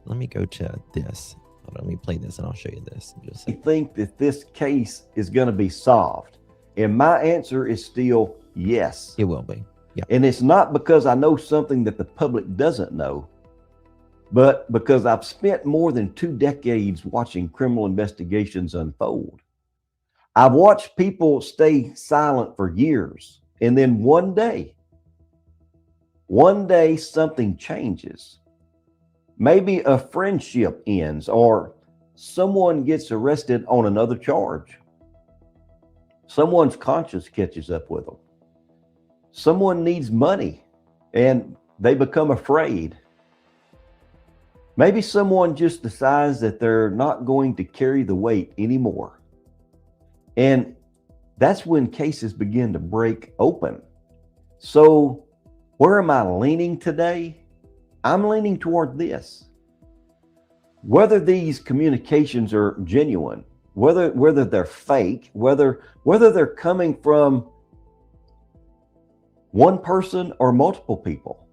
Let me go to this. Hold on, let me play this and I'll show you this. I think that this case is going to be solved. And my answer is still yes. It will be. Yeah. And it's not because I know something that the public doesn't know, but because I've spent more than 2 decades watching criminal investigations unfold. I've watched people stay silent for years. And then one day something changes. Maybe a friendship ends or someone gets arrested on another charge. Someone's conscience catches up with them. Someone needs money and they become afraid. Maybe someone just decides that they're not going to carry the weight anymore. And that's when cases begin to break open. So where am I leaning today? I'm leaning toward this. Whether these communications are genuine, whether they're fake, whether they're coming from one person or multiple people,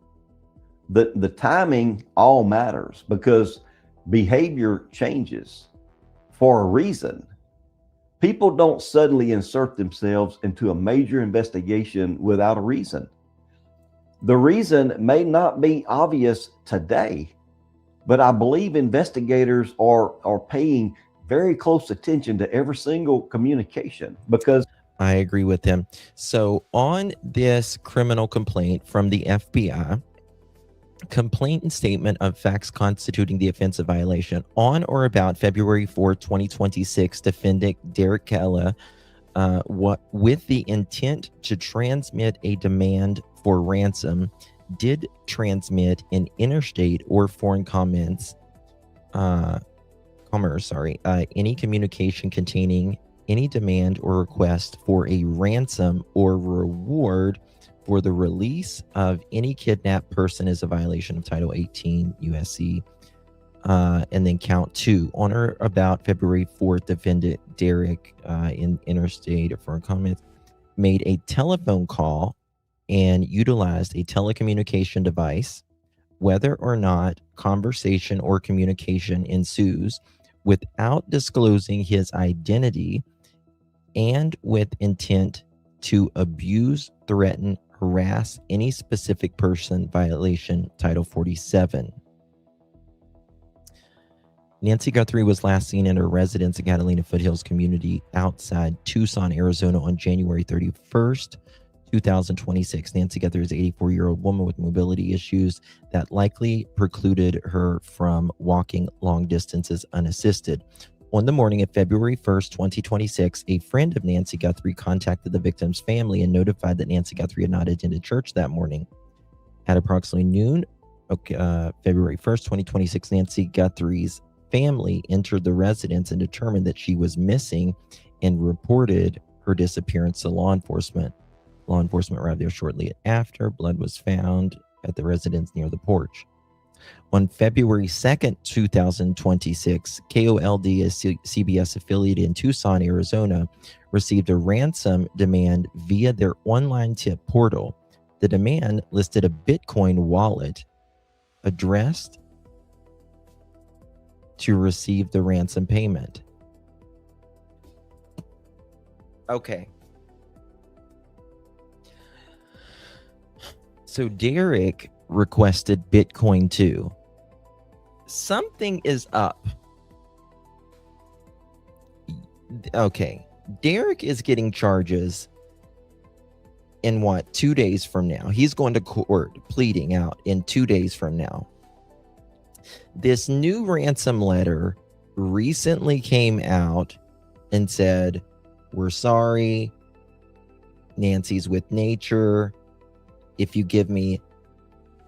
the timing all matters because behavior changes for a reason. People don't suddenly insert themselves into a major investigation without a reason. The reason may not be obvious today, but I believe investigators are paying very close attention to every single communication because I agree with him. So on this criminal complaint from the FBI, complaint and statement of facts constituting the offensive violation on or about February 4, 2026, defendant Derek Kella, with the intent to transmit a demand for ransom, did transmit in interstate or foreign commerce, any communication containing any demand or request for a ransom or reward for the release of any kidnapped person is a violation of Title 18 USC. And then count 2, on or about February 4th, defendant Derek in interstate or foreign commerce made a telephone call and utilized a telecommunication device, whether or not conversation or communication ensues, without disclosing his identity and with intent to abuse, threaten, harass any specific person, violation Title 47. Nancy Guthrie was last seen in her residence at Catalina Foothills community outside Tucson, Arizona on January 31st, 2026. Nancy Guthrie is an 84-year-old woman with mobility issues that likely precluded her from walking long distances unassisted. On the morning of February 1st, 2026, a friend of Nancy Guthrie contacted the victim's family and notified that Nancy Guthrie had not attended church that morning. At approximately noon, February 1st, 2026, Nancy Guthrie's family entered the residence and determined that she was missing and reported her disappearance to law enforcement. Law enforcement arrived there shortly after. Blood was found at the residence near the porch. On February 2nd, 2026, KOLD, a CBS affiliate in Tucson, Arizona, received a ransom demand via their online tip portal. The demand listed a Bitcoin wallet addressed to receive the ransom payment. Okay. So Derek requested Bitcoin too. Something is up. Okay. Derek is getting charges in what, 2 days from now. He's going to court pleading out in 2 days from now. This new ransom letter recently came out and said, we're sorry, Nancy's with nature. If you give me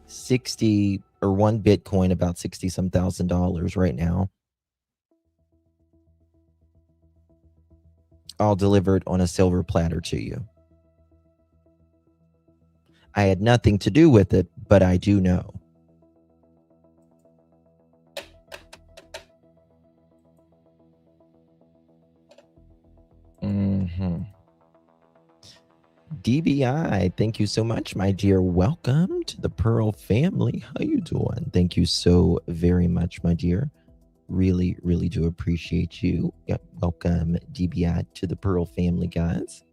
60 or 1 Bitcoin, about 60 some $1,000 right now, I'll deliver it on a silver platter to you. I had nothing to do with it, but I do know. DBI, thank you so much, my dear. Welcome to the Pearl family. How you doing? Thank you so very much, my dear. Really, really do appreciate you. Yep, welcome, DBI, to the Pearl family, guys.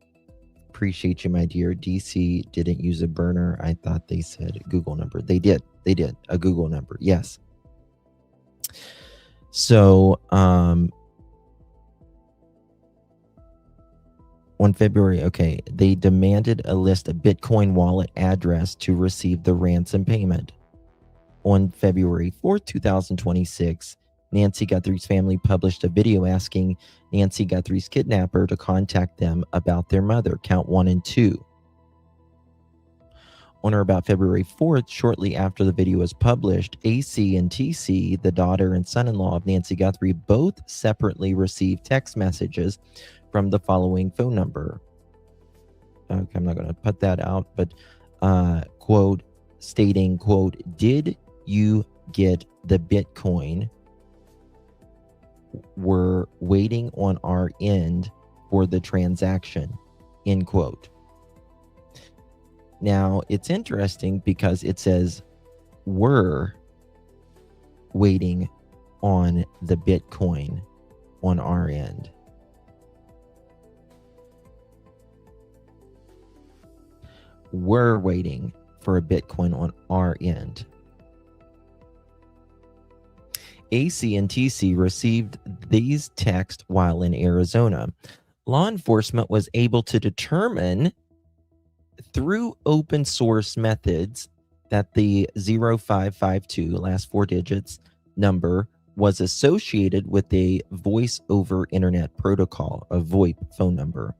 Appreciate you, my dear. DC didn't use a burner. I thought they said Google number. They did. They did. A Google number. Yes. So, on February, okay, they demanded a list of Bitcoin wallet address to receive the ransom payment. On February 4th, 2026, Nancy Guthrie's family published a video asking Nancy Guthrie's kidnapper to contact them about their mother, count 1 and 2. On or about February 4th, shortly after the video was published, AC and TC, the daughter and son-in-law of Nancy Guthrie, both separately received text messages from the following phone number. Okay, I'm not going to put that out, but quote, stating, quote, did you get the Bitcoin? We're waiting on our end for the transaction, end quote. Now, it's interesting because it says we're waiting on the Bitcoin on our end. We're waiting for a Bitcoin on our end. AC and TC received these texts while in Arizona. Law enforcement was able to determine through open source methods that the 0552, last 4 digits, number was associated with a voice over internet protocol, a VoIP phone number,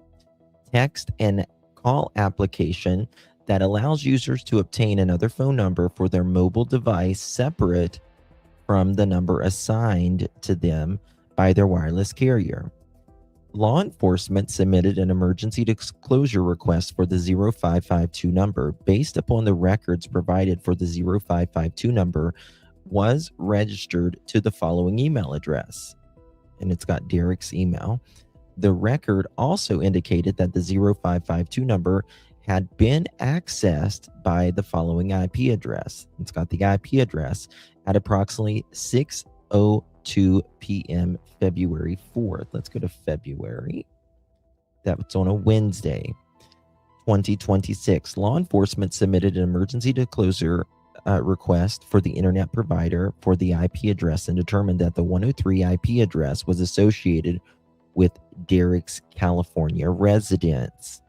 text and call application that allows users to obtain another phone number for their mobile device separate from the number assigned to them by their wireless carrier. Law enforcement submitted an emergency disclosure request for the 0552 number based upon the records provided for the 0552 number was registered to the following email address. And it's got Derek's email. The record also indicated that the 0552 number had been accessed by the following IP address. It's got the IP address at approximately 6:02 p.m. February 4th. Let's go to February. That's on a Wednesday, 2026. Law enforcement submitted an emergency disclosure request for the internet provider for the IP address and determined that the 103 IP address was associated with Derek's California residence.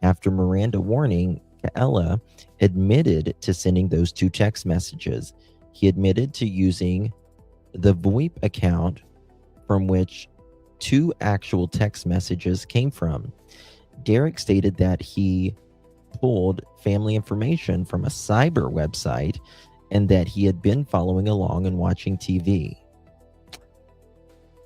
After Miranda warning, Kaela admitted to sending those 2 text messages. He admitted to using the VoIP account from which 2 actual text messages came from. Derek stated that he pulled family information from a cyber website and that he had been following along and watching TV.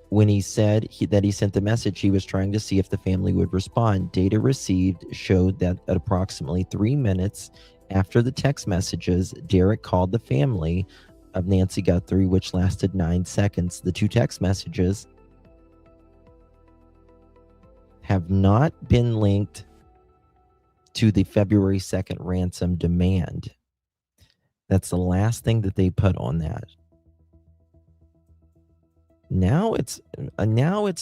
When he said that he sent the message, he was trying to see if the family would respond. Data received showed that at approximately 3 minutes after the text messages, Derek called the family of Nancy Guthrie, which lasted 9 seconds. The 2 text messages have not been linked to the February 2nd ransom demand. That's the last thing that they put on that. Now it's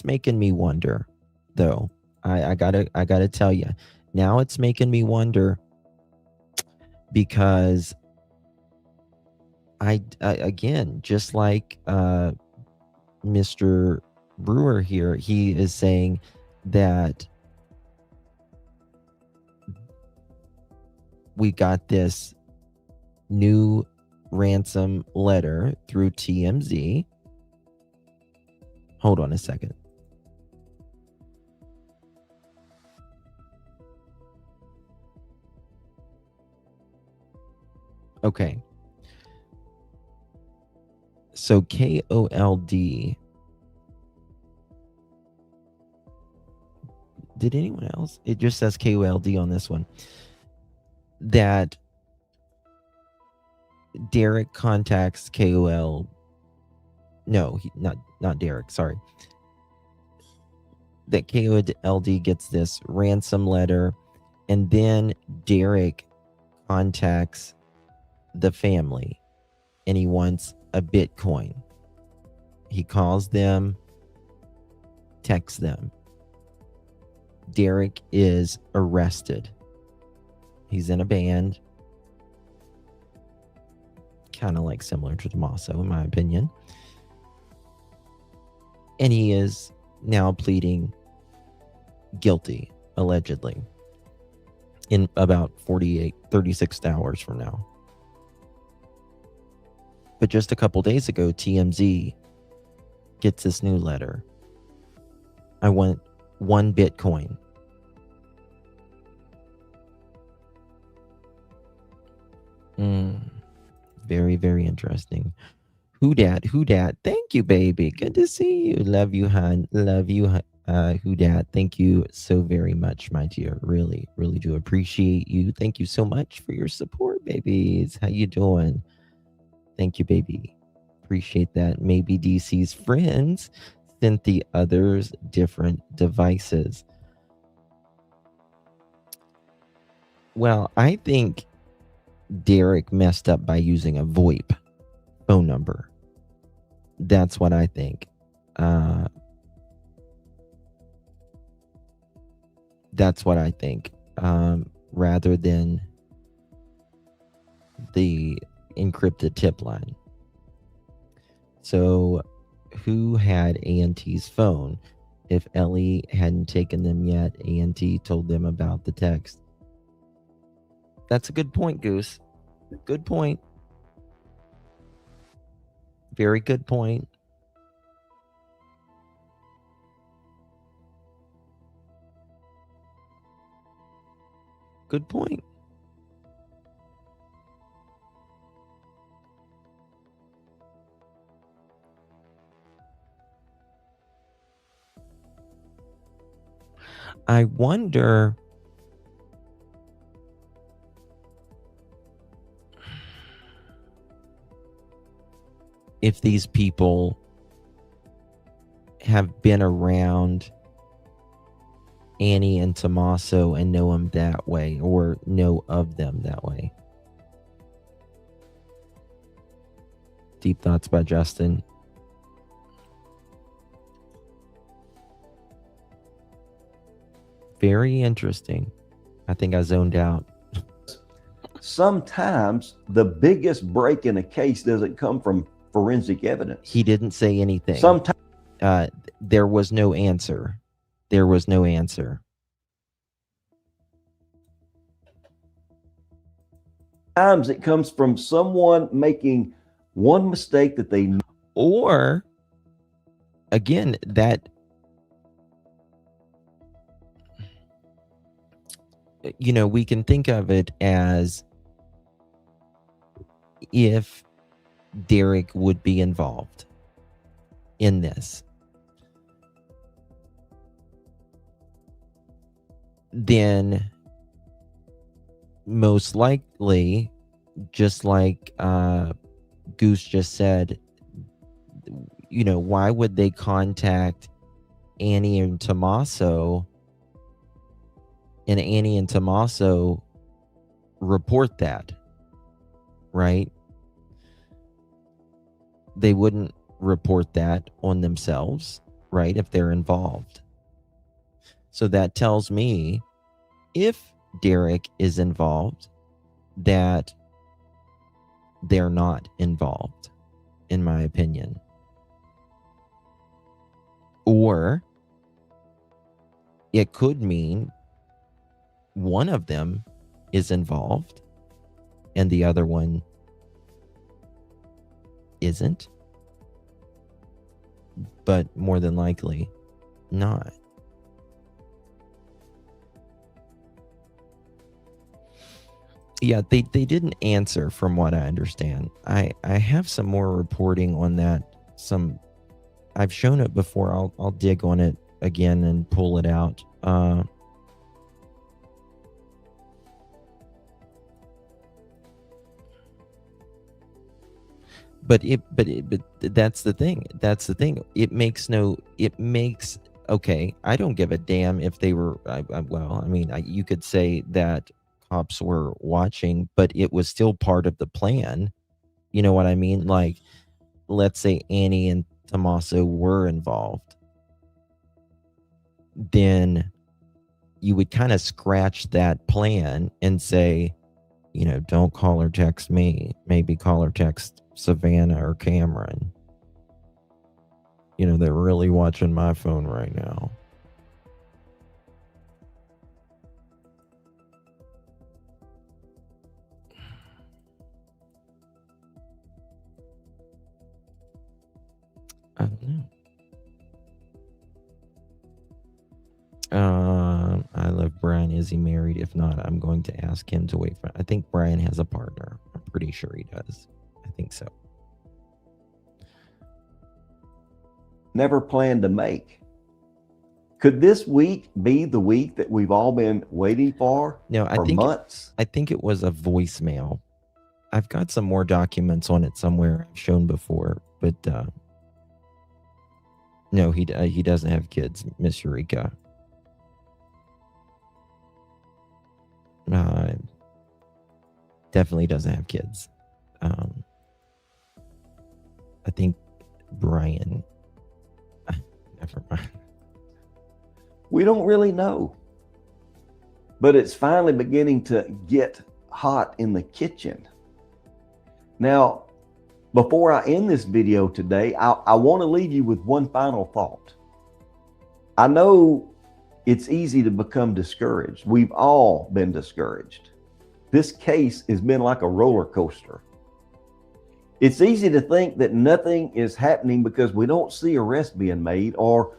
making me wonder, though. I gotta tell you, now it's making me wonder because I again, just like Mr. Brewer here, he is saying that we got this new ransom letter through TMZ. Hold on a second. Okay. So KOLD. Did anyone else? It just says KOLD on this one. That Derek contacts KOL. No, not Derek. Sorry. That KOLD gets this ransom letter, and then Derek contacts the family, and he wants a Bitcoin. He calls them, texts them. Derek is arrested. He's in a band, kind of like similar to Tommaso, in my opinion. And he is now pleading guilty, allegedly, in about 36 hours from now. But just a couple days ago, TMZ gets this new letter. I want 1 Bitcoin. Very, very interesting. Who dat? Thank you, baby. Good to see you. Love you, hon. Love you, who dat. Thank you so very much, my dear. Really, really do appreciate you. Thank you so much for your support, babies. How you doing? Thank you, baby. Appreciate that. Maybe DC's friends sent the others different devices. Well, I think Derek messed up by using a VoIP phone number. That's what I think. That's what I think. Rather than the encrypted tip line. So who had A&T's phone? If Ellie hadn't taken them yet, A&T told them about the text. That's a good point, Goose. Good point. Very good point. Good point. I wonder if these people have been around Annie and Tommaso and know them that way, or know of them that way. Deep thoughts by Justin. Very interesting. I think I zoned out. Sometimes the biggest break in a case doesn't come from forensic evidence. He didn't say anything. Sometimes there was no answer. There was no answer. Sometimes it comes from someone making one mistake that they... Or, again, that... You know, we can think of it as if Derek would be involved in this, then most likely, just like Goose just said, you know, why would they contact Annie and Tommaso, and Annie and Tommaso report that, right? They wouldn't report that on themselves, right, if they're involved. So that tells me, if Derek is involved, that they're not involved, in my opinion. Or it could mean one of them is involved and the other one isn't, but more than likely not. Yeah, they didn't answer from what I understand. I have some more reporting on that. I've shown it before. I'll dig on it again and pull it out. But that's the thing. It makes okay. I don't give a damn if they were. You could say that cops were watching, but it was still part of the plan. You know what I mean? Like, let's say Annie and Tommaso were involved, then you would kind of scratch that plan and say, don't call or text me. Maybe call or text Savannah or Cameron. They're really watching my phone right now. I don't know. I love Brian. Is he married? If not, I'm going to ask him to wait for. I think Brian has a partner. I'm pretty sure he does. I think so. Never planned to make. Could this week be the week that we've all been waiting for? No, for months? I think it was a voicemail. I've got some more documents on it somewhere I've shown before, but no, he doesn't have kids, Miss Eureka. Definitely doesn't have kids. I think Brian. Never mind. We don't really know. But it's finally beginning to get hot in the kitchen. Now, before I end this video today, I want to leave you with one final thought. I know it's easy to become discouraged. We've all been discouraged. This case has been like a roller coaster. It's easy to think that nothing is happening because we don't see arrests being made or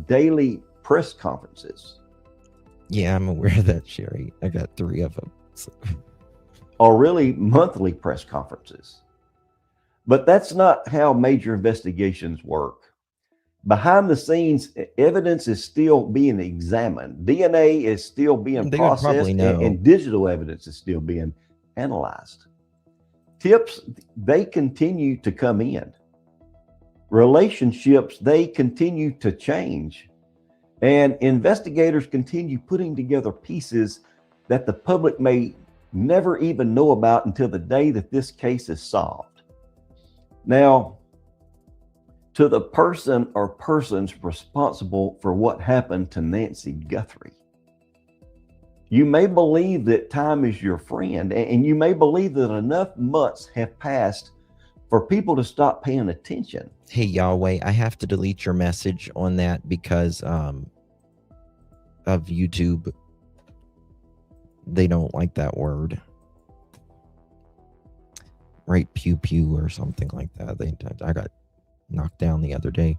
daily press conferences. Yeah, I'm aware of that, Sherry. I got 3 of them. So. Or really monthly press conferences. But that's not how major investigations work. Behind the scenes, evidence is still being examined. DNA is still being processed, and digital evidence is still being analyzed. Tips, they continue to come in. Relationships, they continue to change. And investigators continue putting together pieces that the public may never even know about until the day that this case is solved. Now, to the person or persons responsible for what happened to Nancy Guthrie, you may believe that time is your friend, and you may believe that enough months have passed for people to stop paying attention. Hey, Yahweh, I have to delete your message on that because of YouTube. They don't like that word. Right, pew pew or something like that. I got knocked down the other day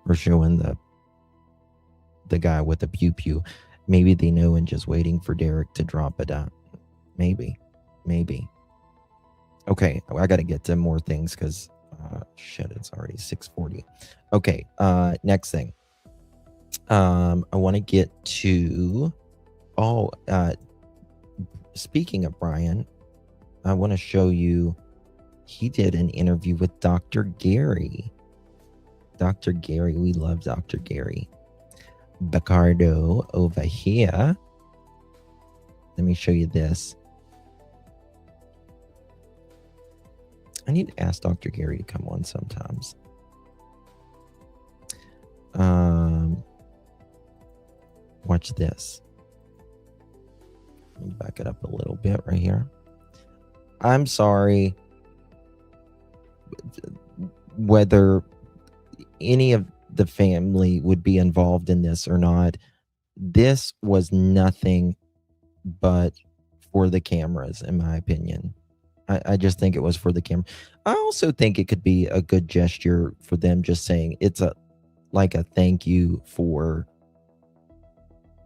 for showing the guy with the pew pew. Maybe they know and just waiting for Derek to drop it out. Maybe. Okay, I got to get to more things because shit, it's already 6:40. Okay, next thing. I want to get to. Speaking of Brian, I want to show you. He did an interview with Dr. Gary. Dr. Gary, we love Dr. Gary. Bacardo over here. Let me show you this. I need to ask Dr. Gary to come on sometimes. Watch this. Let me back it up a little bit right here. I'm sorry whether any of the family would be involved in this or not. This was nothing but for the cameras, in my opinion. I just think it was for the camera. I also think it could be a good gesture for them just saying it's a thank you for,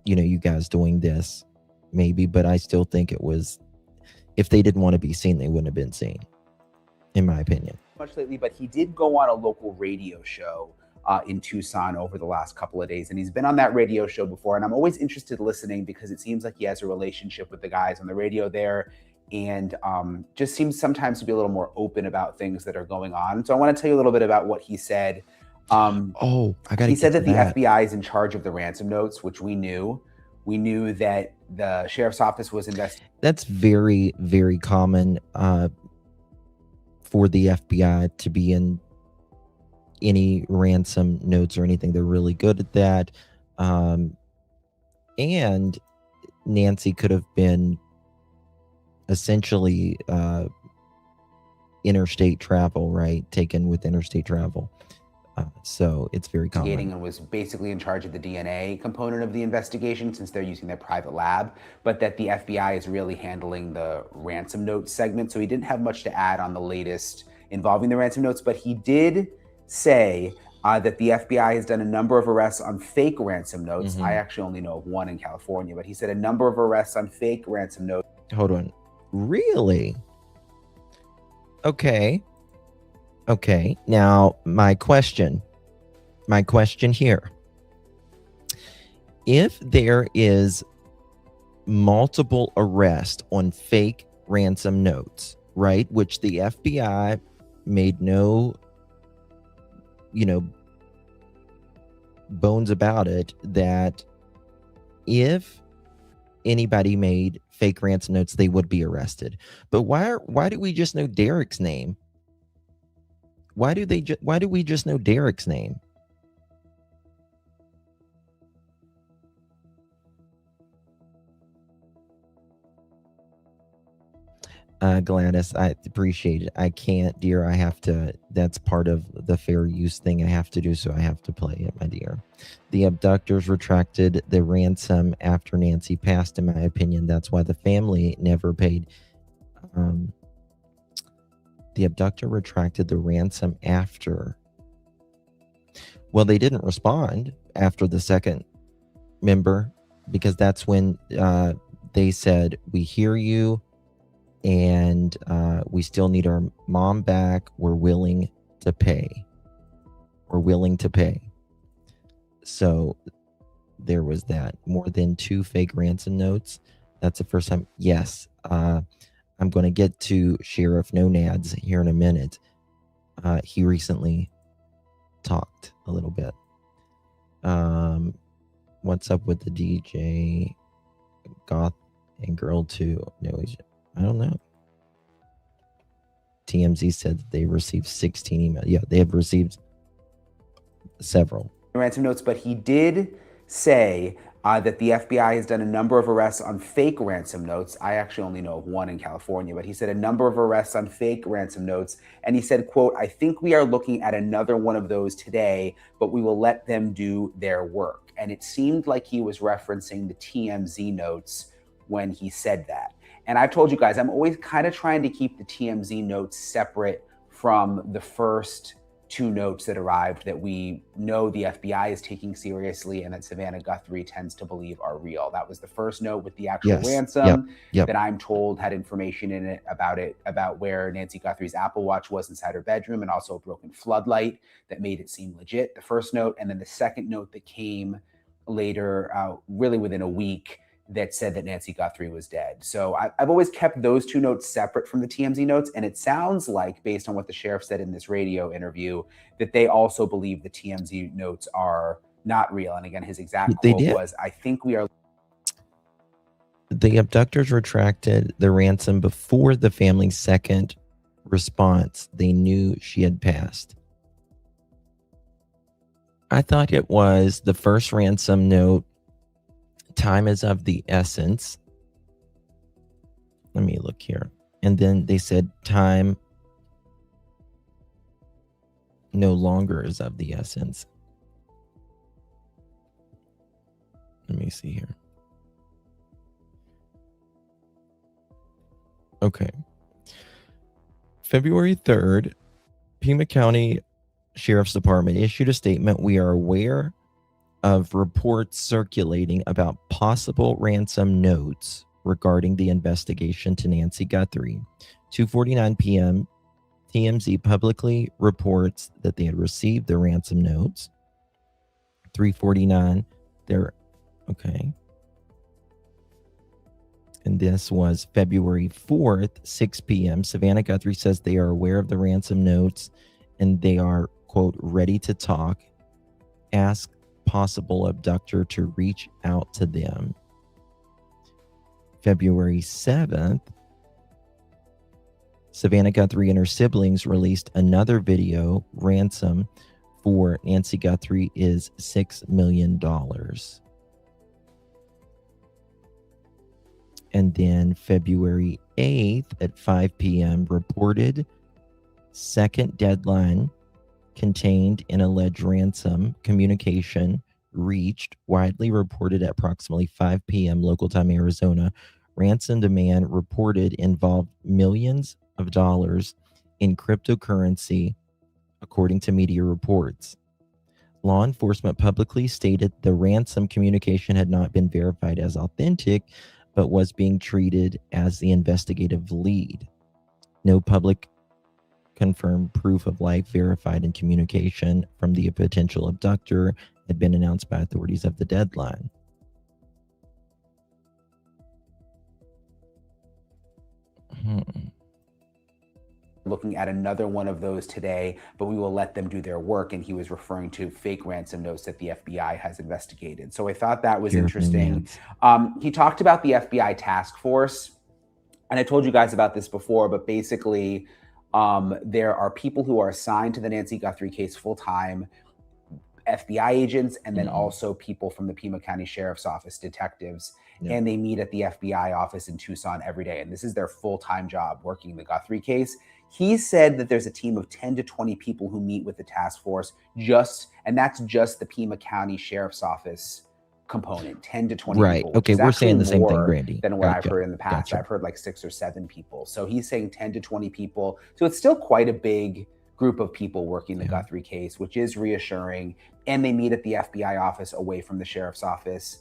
you guys doing this, maybe. But I still think it was, if they didn't want to be seen, they wouldn't have been seen, in my opinion. Much lately, but he did go on a local radio show in Tucson over the last couple of days. And he's been on that radio show before. And I'm always interested listening because it seems like he has a relationship with the guys on the radio there, and just seems sometimes to be a little more open about things that are going on. So I want to tell you a little bit about what he said. He said that the FBI is in charge of the ransom notes, which we knew. We knew that the sheriff's office was investigating. That's very, very common for the FBI to be in any ransom notes or anything. They're really good at that. And Nancy could have been essentially interstate travel, right? Taken with interstate travel. So it's very common. And was basically in charge of the DNA component of the investigation, since they're using their private lab, but that the FBI is really handling the ransom note segment. So he didn't have much to add on the latest involving the ransom notes, but he did say that the FBI has done a number of arrests on fake ransom notes. I actually only know of one in California, but he said a number of arrests on fake ransom notes. Hold on. Really? Okay. Now, my question here. If there is multiple arrests on fake ransom notes, right, which the FBI made no, bones about it, that if anybody made fake ransom notes, they would be arrested. But why do we just know Derek's name? Why do we just know Derek's name? Gladys, I appreciate it. I can't, dear. I have to. That's part of the fair use thing I have to do, so I have to play it, my dear. The abductors retracted the ransom after Nancy passed, in my opinion. That's why the family never paid. The abductor retracted the ransom after. Well, they didn't respond after the second member, because that's when they said, we hear you, and we still need our mom back. We're willing to pay. So there was that. More than 2 fake ransom notes. That's the first time. Yes. I'm going to get to Sheriff Nanos here in a minute. He recently talked a little bit. What's up with the DJ Goth and Girl 2? No, I don't know. TMZ said that they received 16 emails. Yeah, they have received several ransom notes, but he did say that the FBI has done a number of arrests on fake ransom notes. I actually only know of one in California, but he said a number of arrests on fake ransom notes. And he said, quote, I think we are looking at another one of those today, but we will let them do their work. And it seemed like he was referencing the TMZ notes when he said that. And I've told you guys, I'm always kind of trying to keep the TMZ notes separate from the first 2 notes that arrived that we know the FBI is taking seriously and that Savannah Guthrie tends to believe are real. That was the first note with the actual ransom that I'm told had information in it about where Nancy Guthrie's Apple Watch was inside her bedroom, and also a broken floodlight that made it seem legit, the first note. And then the second note that came later, really within a week, that said that Nancy Guthrie was dead. So I've always kept those 2 notes separate from the TMZ notes. And it sounds like, based on what the sheriff said in this radio interview, that they also believe the TMZ notes are not real. And again, his exact quote was, I think we are. The abductors retracted the ransom before the family's second response. They knew she had passed. I thought it was the first ransom note. Time is of the essence. Let me look here. And then they said time no longer is of the essence. Let me see here. Okay. February 3rd, Pima County Sheriff's Department issued a statement. We are aware of reports circulating about possible ransom notes regarding the investigation to Nancy Guthrie. 2:49 p.m., TMZ publicly reports that they had received the ransom notes. 3:49, okay. And this was February 4th, 6 p.m. Savannah Guthrie says they are aware of the ransom notes and they are, quote, ready to talk. Ask possible abductor to reach out to them. February 7th, Savannah Guthrie and her siblings released another video. Ransom for Nancy Guthrie is $6 million. And then February 8th at 5 p.m. reported second deadline contained in alleged ransom communication reached, widely reported at approximately 5 p.m. local time Arizona. Ransom demand reported involved millions of dollars in cryptocurrency, according to media reports. Law enforcement publicly stated the ransom communication had not been verified as authentic, but was being treated as the investigative lead. No public confirmed proof of life verified in communication from the potential abductor had been announced by authorities of the deadline. Looking at another one of those today, but we will let them do their work. And he was referring to fake ransom notes that the FBI has investigated. So I thought that was interesting. He talked about the FBI task force. And I told you guys about this before, but basically there are people who are assigned to the Nancy Guthrie case full-time, FBI agents, and then also people from the Pima County Sheriff's Office, detectives. Yeah. And they meet at the FBI office in Tucson every day. And this is their full-time job, working the Guthrie case. He said that there's a team of 10 to 20 people who meet with the task force, and that's just the Pima County Sheriff's Office component, 10 to 20 right. people. Right. Okay, we're saying the same thing, Randy. Than what I've heard in the past. I've heard like 6 or 7 people. So he's saying 10 to 20 people. So it's still quite a big group of people working the Guthrie case, which is reassuring. And they meet at the FBI office away from the sheriff's office.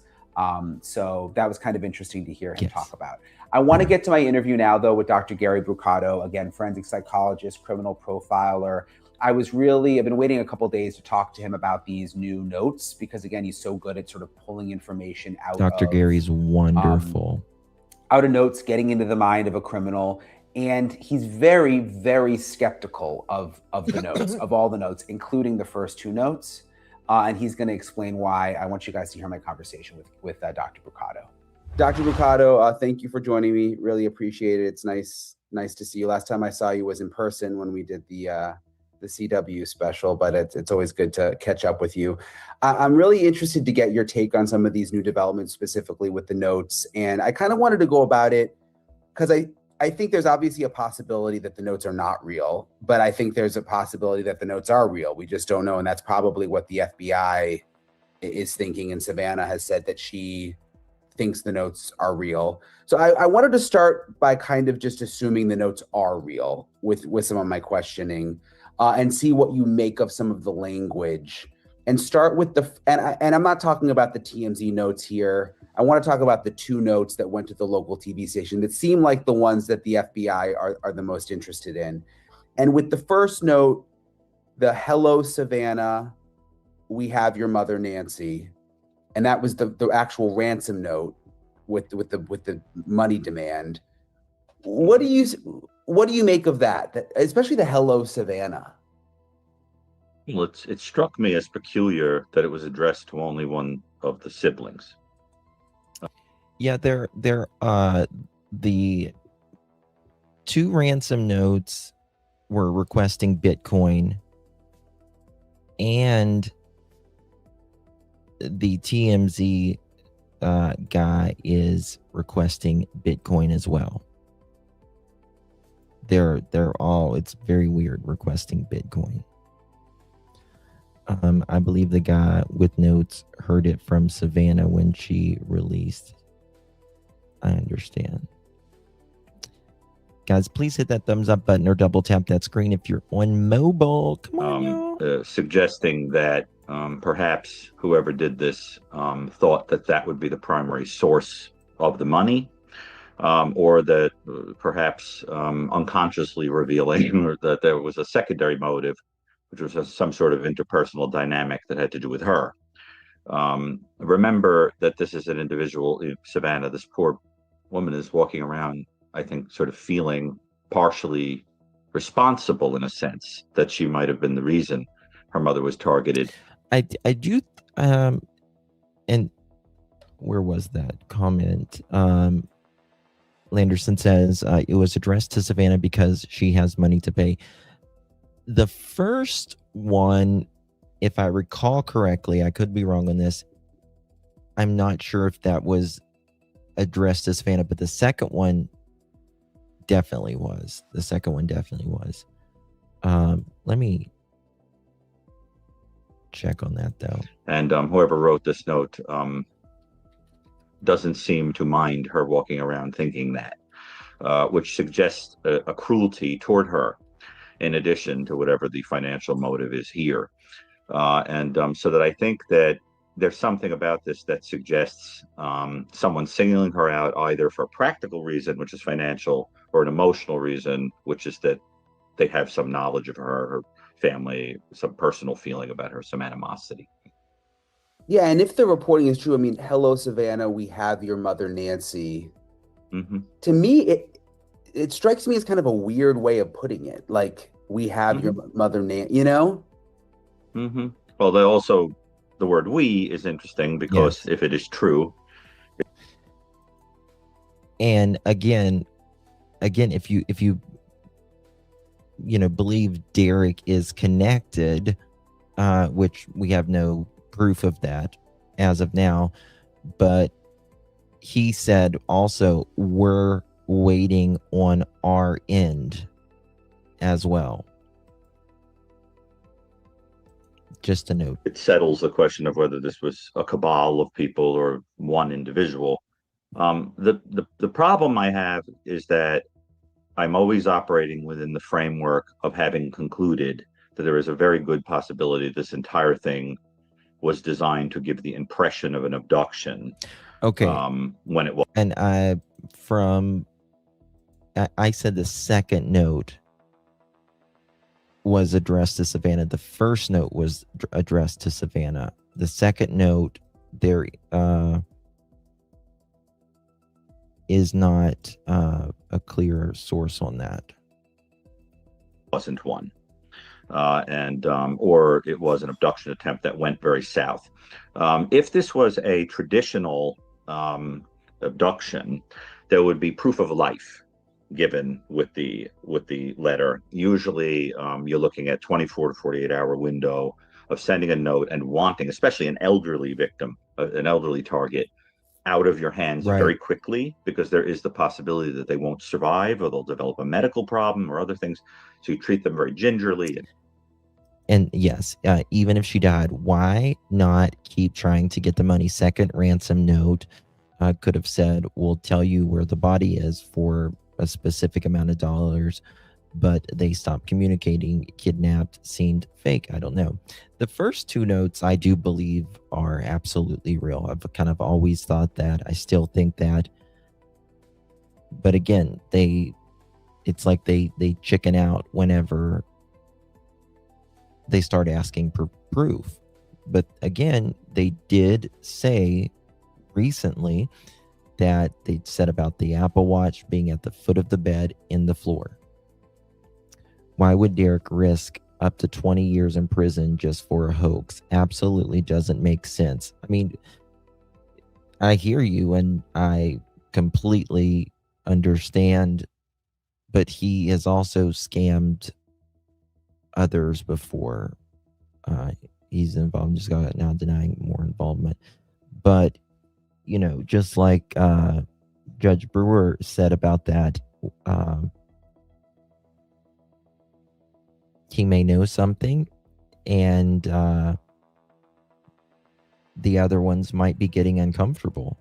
So that was kind of interesting to hear him talk about. I want to get to my interview now, though, with Dr. Gary Brucato, again, forensic psychologist, criminal profiler. I've been waiting a couple of days to talk to him about these new notes because, again, he's so good at sort of pulling information out. Dr. Gary's wonderful. Out of notes, getting into the mind of a criminal. And he's very, very skeptical of the notes, of all the notes, including the first 2 notes. And he's going to explain why. I want you guys to hear my conversation with Dr. Brucato. Dr. Brucato, thank you for joining me. Really appreciate it. It's nice to see you. Last time I saw you was in person when we did the CW special, but it's always good to catch up with you. I'm really interested to get your take on some of these new developments, specifically with the notes. And I kind of wanted to go about it because I think there's obviously a possibility that the notes are not real, but I think there's a possibility that the notes are real. We just don't know. And that's probably what the FBI is thinking. And Savannah has said that she thinks the notes are real. So I wanted to start by kind of just assuming the notes are real with some of my questioning and see what you make of some of the language and start with and I'm not talking about the TMZ notes here. I want to talk about the 2 notes that went to the local TV station that seem like the ones that the FBI are the most interested in. And with the first note, the "Hello, Savannah, we have your mother, Nancy." And that was the actual ransom note with the money demand. What do you make of that, especially the "Hello, Savannah"? Well, it struck me as peculiar that it was addressed to only one of the siblings. Yeah, the 2 ransom notes were requesting Bitcoin, and the TMZ guy is requesting Bitcoin as well. They're all, it's very weird, requesting Bitcoin. I believe the guy with notes heard it from Savannah when she released. I understand. guys, please hit that thumbs up button or double tap that screen if you're on mobile. Come on, y'all. Suggesting that perhaps whoever did this thought that that would be the primary source of the money, or that perhaps unconsciously revealing that there was a secondary motive, which was some sort of interpersonal dynamic that had to do with her. Remember that this is an individual, Savannah, this poor woman is walking around, I think, sort of feeling partially responsible in a sense that she might have been the reason her mother was targeted. I do, and where was that comment? Landerson says it was addressed to Savannah because she has money to pay. The first one, if I recall correctly, I could be wrong on this. I'm not sure if that was addressed to Savannah, but the second one definitely was. Let me check on that though. And whoever wrote this note doesn't seem to mind her walking around thinking that, which suggests a cruelty toward her, in addition to whatever the financial motive is here. So that I think that there's something about this that suggests someone singling her out either for a practical reason, which is financial, or an emotional reason, which is that they have some knowledge of her family, some personal feeling about her, some animosity. Yeah, and if the reporting is true, I mean, hello, Savannah, we have your mother, Nancy. Mm-hmm. To me, it strikes me as kind of a weird way of putting it. Like, we have your mother, Nancy, you know? Mm-hmm. Well, the word "we" is interesting because if it is true, and again, if you believe Derek is connected, which we have no proof of that as of now, but he said also we're waiting on our end as well. Just a note. It settles the question of whether this was a cabal of people or one individual. The problem I have is that I'm always operating within the framework of having concluded that there is a very good possibility this entire thing was designed to give the impression of an abduction. Okay. When it was. And I said the second note was addressed to Savannah. The first note was addressed to Savannah. The second note, there is not a clear source on that. Wasn't one. Or it was an abduction attempt that went very south. If this was a traditional abduction, there would be proof of life given with the letter. Usually, you're looking at 24 to 48-hour window of sending a note and wanting, especially an elderly victim, an elderly target, out of your hands very quickly, because there is the possibility that they won't survive or they'll develop a medical problem or other things. So you treat them very gingerly. And yes, even if she died, why not keep trying to get the money? Second ransom note could have said, we'll tell you where the body is for a specific amount of dollars, but they stopped communicating. Kidnapped seemed fake. I don't know. The first two notes I do believe are absolutely real. I've kind of always thought that. I still think that. But again, it's like they chicken out whenever they start asking for proof. But again, they did say recently that they said about the Apple Watch being at the foot of the bed in the floor. Why would Derek risk up to 20 years in prison just for a hoax? Absolutely doesn't make sense. I mean, I hear you and I completely understand, but he has also scammed others before. He's involved, just got now denying more involvement. But just like Judge Brewer said about that, he may know something, and the other ones might be getting uncomfortable.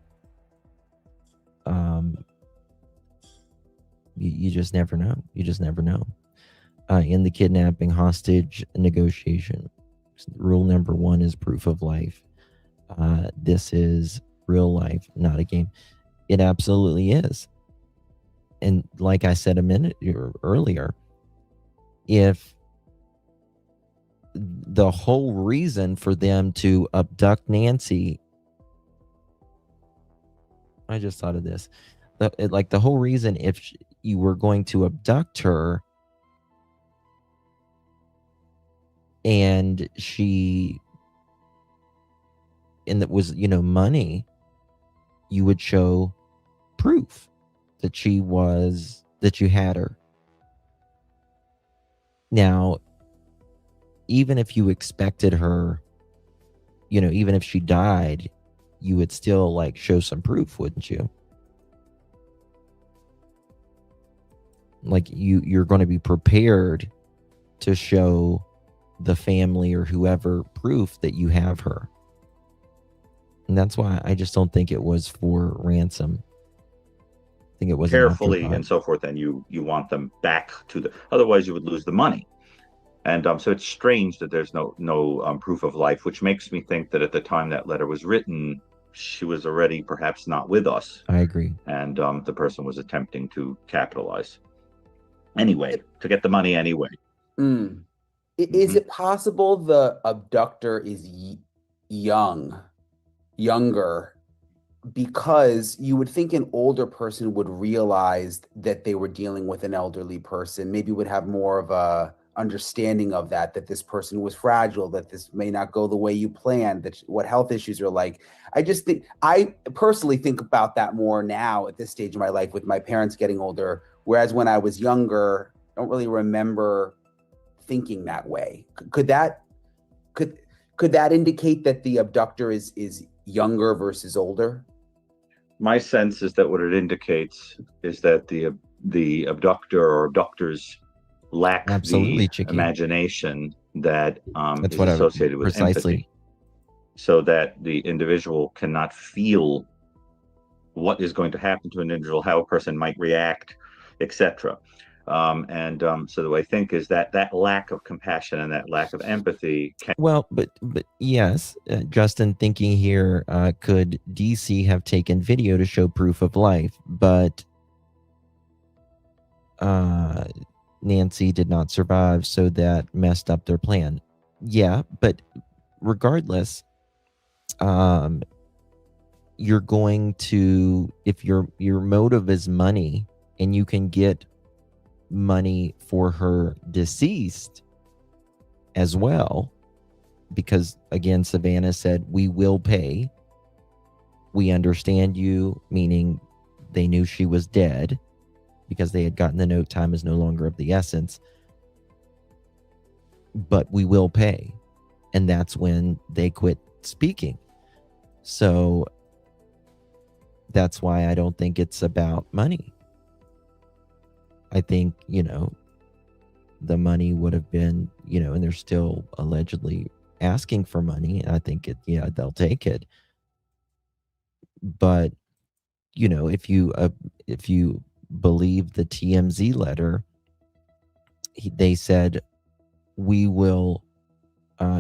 You just never know. You just never know. In the kidnapping hostage negotiation, rule number 1 is proof of life. This is real life, not a game. It absolutely is. And like I said a minute earlier, if the whole reason for them to abduct Nancy, I just thought of this, the whole reason, if you were going to abduct her and that was, money, you would show proof that you had her. Now, even if you expected her, even if she died, you would still show some proof, wouldn't you? You're going to be prepared to show the family or whoever proof that you have her. And that's why I just don't think it was for ransom. I think it was carefully and so forth, and you want them back otherwise you would lose the money. And so it's strange that there's no proof of life, which makes me think that at the time that letter was written, she was already perhaps not with us. I agree. And the person was attempting to capitalize anyway, to get the money anyway. Is it possible the abductor is younger? Because you would think an older person would realize that they were dealing with an elderly person, maybe would have more of a understanding of that this person was fragile, that this may not go the way you planned, that what health issues are like. I personally think about that more now at this stage of my life with my parents getting older, whereas when I was younger, I don't really remember thinking that way. Could that indicate that the abductor is younger versus older? My sense is that what it indicates is that the abductor or abductors lack the imagination that is associated with empathy, so that the individual cannot feel what is going to happen to an individual, how a person might react, etc. So I think is that lack of compassion and that lack of empathy but yes, Justin, thinking here, could DC have taken video to show proof of life, but Nancy did not survive, so that messed up their plan. Yeah, but regardless, you're going to, if your motive is money and you can get money for her deceased as well, because again, Savannah said, we will pay, we understand you, meaning they knew she was dead because they had gotten the note, time is no longer of the essence, but we will pay. And that's when they quit speaking. So that's why I don't think it's about money. I think, the money would have been, and they're still allegedly asking for money. I think they'll take it. But, if you believe the TMZ letter, they said, we will,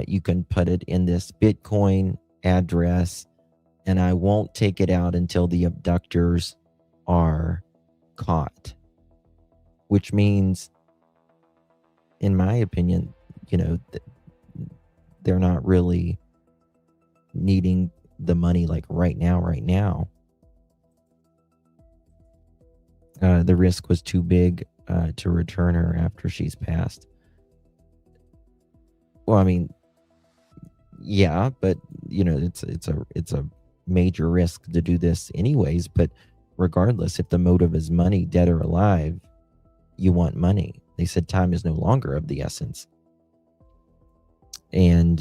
you can put it in this Bitcoin address and I won't take it out until the abductors are caught. Which means, in my opinion, they're not really needing the money right now. The risk was too big to return her after she's passed. Well, I mean, yeah, but it's a major risk to do this anyways. But regardless, if the motive is money, dead or alive, you want money. They said time is no longer of the essence. And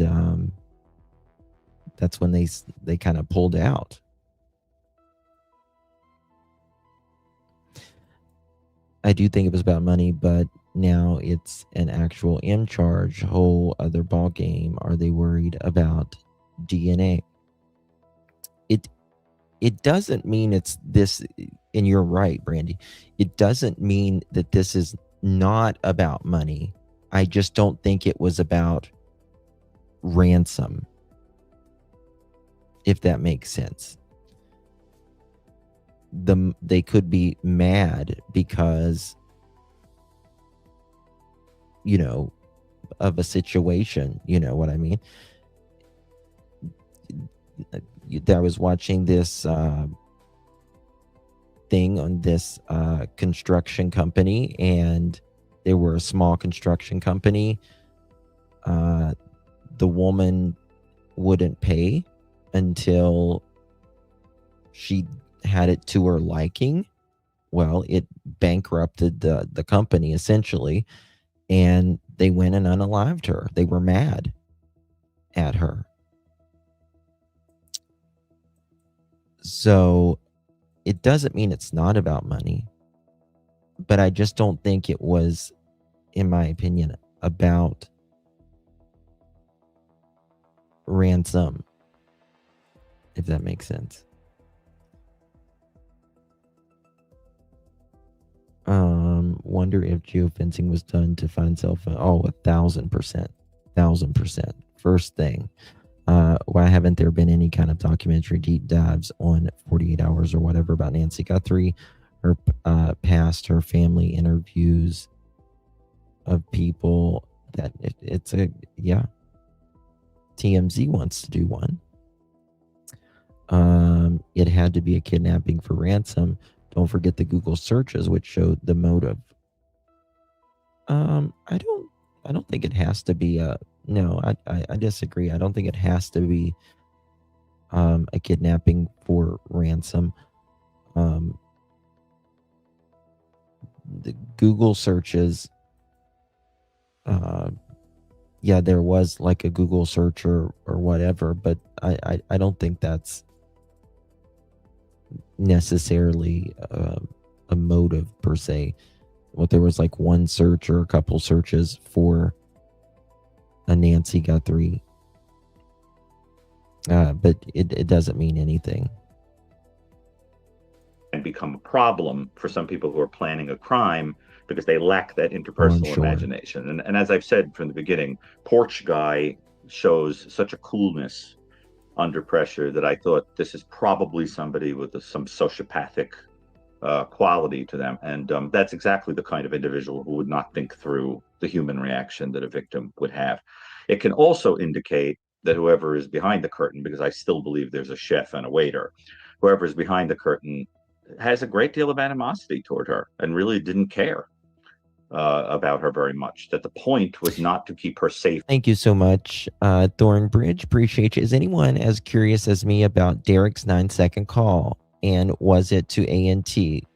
that's when they kind of pulled out. I do think it was about money, but now it's an actual M charge, whole other ball game. Are they worried about DNA? It doesn't mean it's this. and you're right, Brandy, it doesn't mean that this is not about money. I just don't think it was about ransom, if that makes sense. They could be mad because, you know, of a situation, you know what I mean? I was watching this thing on this construction company, and they were a small construction company. The woman wouldn't pay until she had it to her liking. Well, it bankrupted the company essentially, and they went and unalived her. They were mad at her. So it doesn't mean it's not about money, but I just don't think it was, in my opinion, about ransom, if that makes sense. Wonder if geofencing was done to find cell phone. Oh, 1,000%. First thing. Why haven't there been any kind of documentary deep dives on 48 Hours or whatever about Nancy Guthrie, her past, her family interviews of people that TMZ wants to do one. It had to be a kidnapping for ransom. Don't forget the Google searches, which showed the motive. I don't think it has to be no, I disagree. I don't think it has to be a kidnapping for ransom. The Google searches, there was like a Google search or whatever, but I don't think that's necessarily a motive per se. Well, there was like one search or a couple searches for a Nancy Guthrie, but it doesn't mean anything. And become a problem for some people who are planning a crime because they lack that interpersonal imagination. And as I've said from the beginning, Porch Guy shows such a coolness under pressure that I thought this is probably somebody with some sociopathic quality to them. And that's exactly the kind of individual who would not think through the human reaction that a victim would have. It can also indicate that whoever is behind the curtain, because I still believe there's a chef and a waiter, whoever is behind the curtain has a great deal of animosity toward her and really didn't care about her very much, that the point was not to keep her safe. Thank you so much, Thornbridge. Appreciate you. Is anyone as curious as me about Derek's 9-second call? And was it to A&T?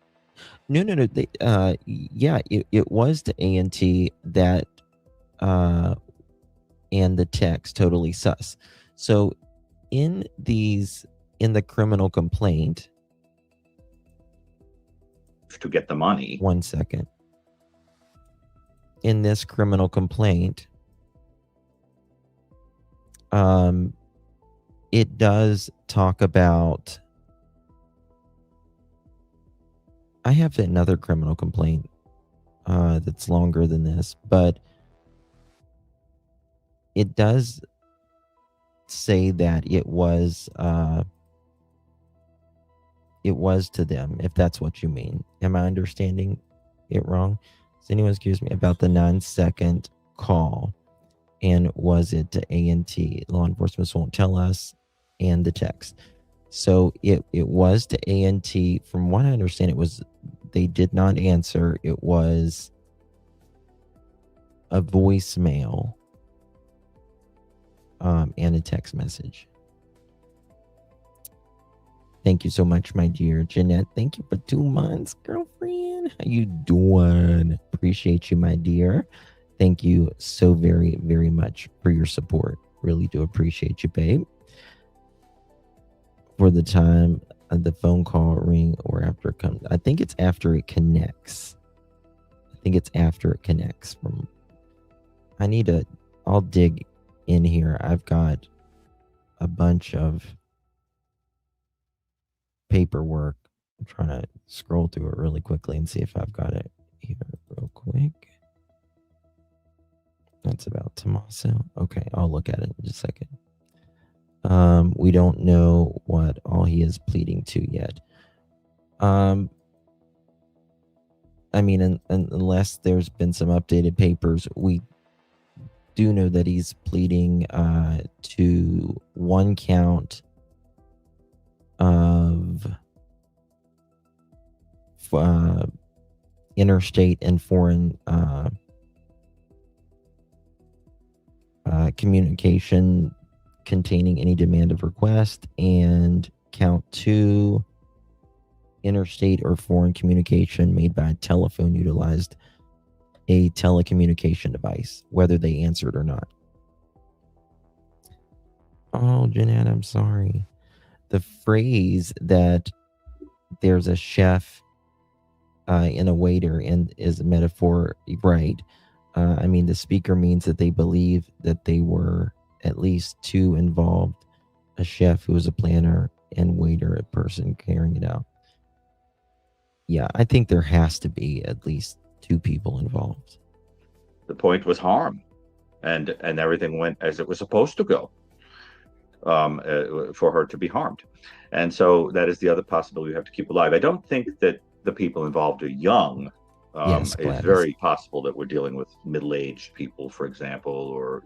No. It was to A&T that, and the text totally sus. So in the criminal complaint, to get the money. 1 second. In this criminal complaint, it does talk about, I have another criminal complaint that's longer than this, but it does say that it was to them, if that's what you mean. Am I understanding it wrong? Does anyone excuse me about the 9-second call? And was it to A&T? Law enforcement won't tell us, and the text. So it was to A&T. From what I understand, it was, they did not answer. It was a voicemail and a text message. Thank you so much, my dear Jeanette. Thank you for 2 months, girlfriend. How you doing? Appreciate you, my dear. Thank you so very, very much for your support. Really do appreciate you, babe. For the time the phone call ring or after it comes, I think it's after it connects. I'll dig in here. I've got a bunch of paperwork I'm trying to scroll through it really quickly and see if I've got it here real quick. That's about Tommaso. Okay, I'll look at it in just a second. We don't know what all he is pleading to yet. I mean, unless there's been some updated papers, we do know that he's pleading to one count of interstate and foreign communication containing any demand of request, and count 2, interstate or foreign communication made by a telephone utilized a telecommunication device, whether they answered or not. Oh, Jeanette, I'm sorry. The phrase that there's a chef and a waiter and is a metaphor, right? I mean, the speaker means that they believe that they were at least 2 involved, a chef who was a planner and waiter, a person carrying it out. Yeah, I think there has to be at least 2 people involved. The point was harm, and everything went as it was supposed to go, for her to be harmed. And so that is the other possibility we have to keep alive. I don't think that the people involved are young. Yes, it's very possible that we're dealing with middle-aged people, for example, or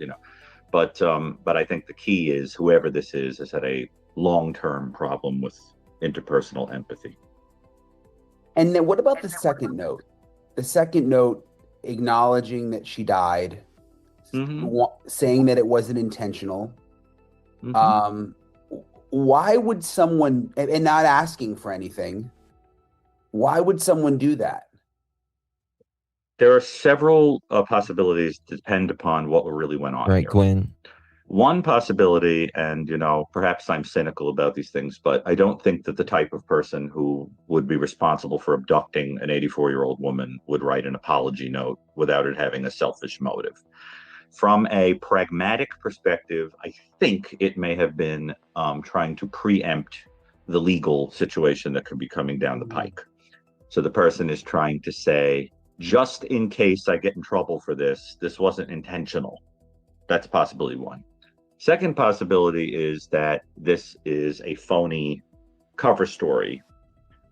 but I think the key is whoever this is has had a long-term problem with interpersonal empathy. And then what about the second note? The second note acknowledging that she died, saying that it wasn't intentional. Why would someone, and not asking for anything, why would someone do that? There are several possibilities to depend upon what really went on. Right, here. Gwen? One possibility, and perhaps I'm cynical about these things, but I don't think that the type of person who would be responsible for abducting an 84-year-old woman would write an apology note without it having a selfish motive. From a pragmatic perspective, I think it may have been trying to preempt the legal situation that could be coming down the pike. So the person is trying to say, just in case I get in trouble for this wasn't intentional. That's possibility one. Second possibility is that this is a phony cover story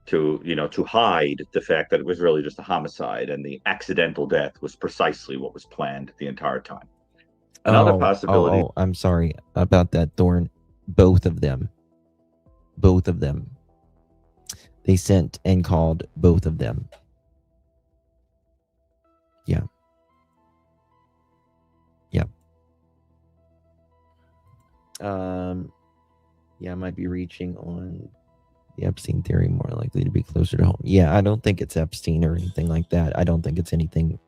to hide the fact that it was really just a homicide and the accidental death was precisely what was planned the entire time. Another possibility. Oh, I'm sorry about that, Thorne. Both of them. They sent and called both of them. Yeah. Yeah, I might be reaching on the Epstein theory, more likely to be closer to home. Yeah, I don't think it's Epstein or anything like that. I don't think it's anything,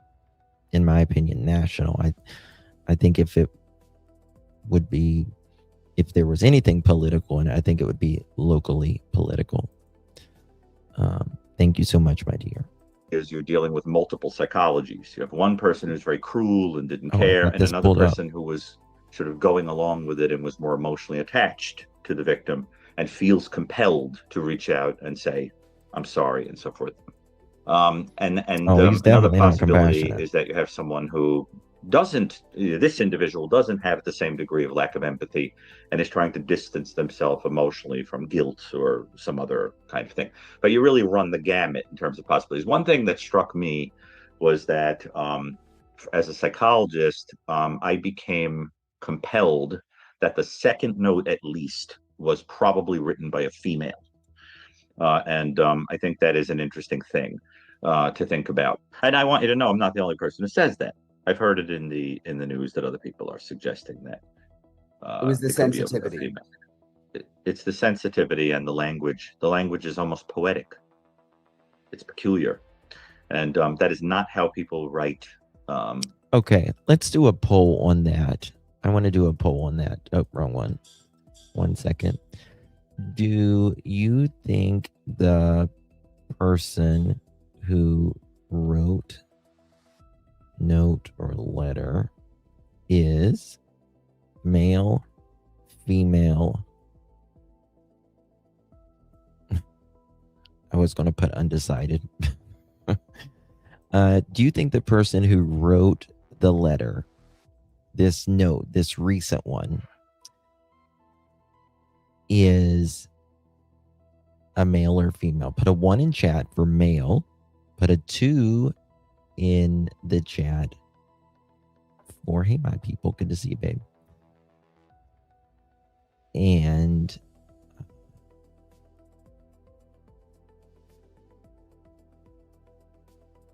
in my opinion, national. I think if there was anything political, and I think it would be locally political. Thank you so much, my dear. Is you're dealing with multiple psychologies. You have one person who's very cruel and didn't care, and another person who was sort of going along with it and was more emotionally attached to the victim and feels compelled to reach out and say, I'm sorry, and so forth. Another possibility is that you have someone who this individual doesn't have the same degree of lack of empathy and is trying to distance themselves emotionally from guilt or some other kind of thing. But you really run the gamut in terms of possibilities. One thing that struck me was that as a psychologist, I became compelled that the second note at least was probably written by a female. And I think that is an interesting thing to think about. And I want you to know I'm not the only person who says that. I've heard it in the news that other people are suggesting that. It was the sensitivity. It's the sensitivity and the language. The language is almost poetic. It's peculiar. And that is not how people write. Okay, let's do a poll on that. I want to do a poll on that. Oh, wrong one. 1 second. Do you think the person who wrote note or letter is male, female? I was going to put undecided. Do you think the person who wrote the letter, this note, this recent one, is a male or female? Put a 1 in chat for male. Put a 2 in the chat for, hey, my people, good to see you, babe. And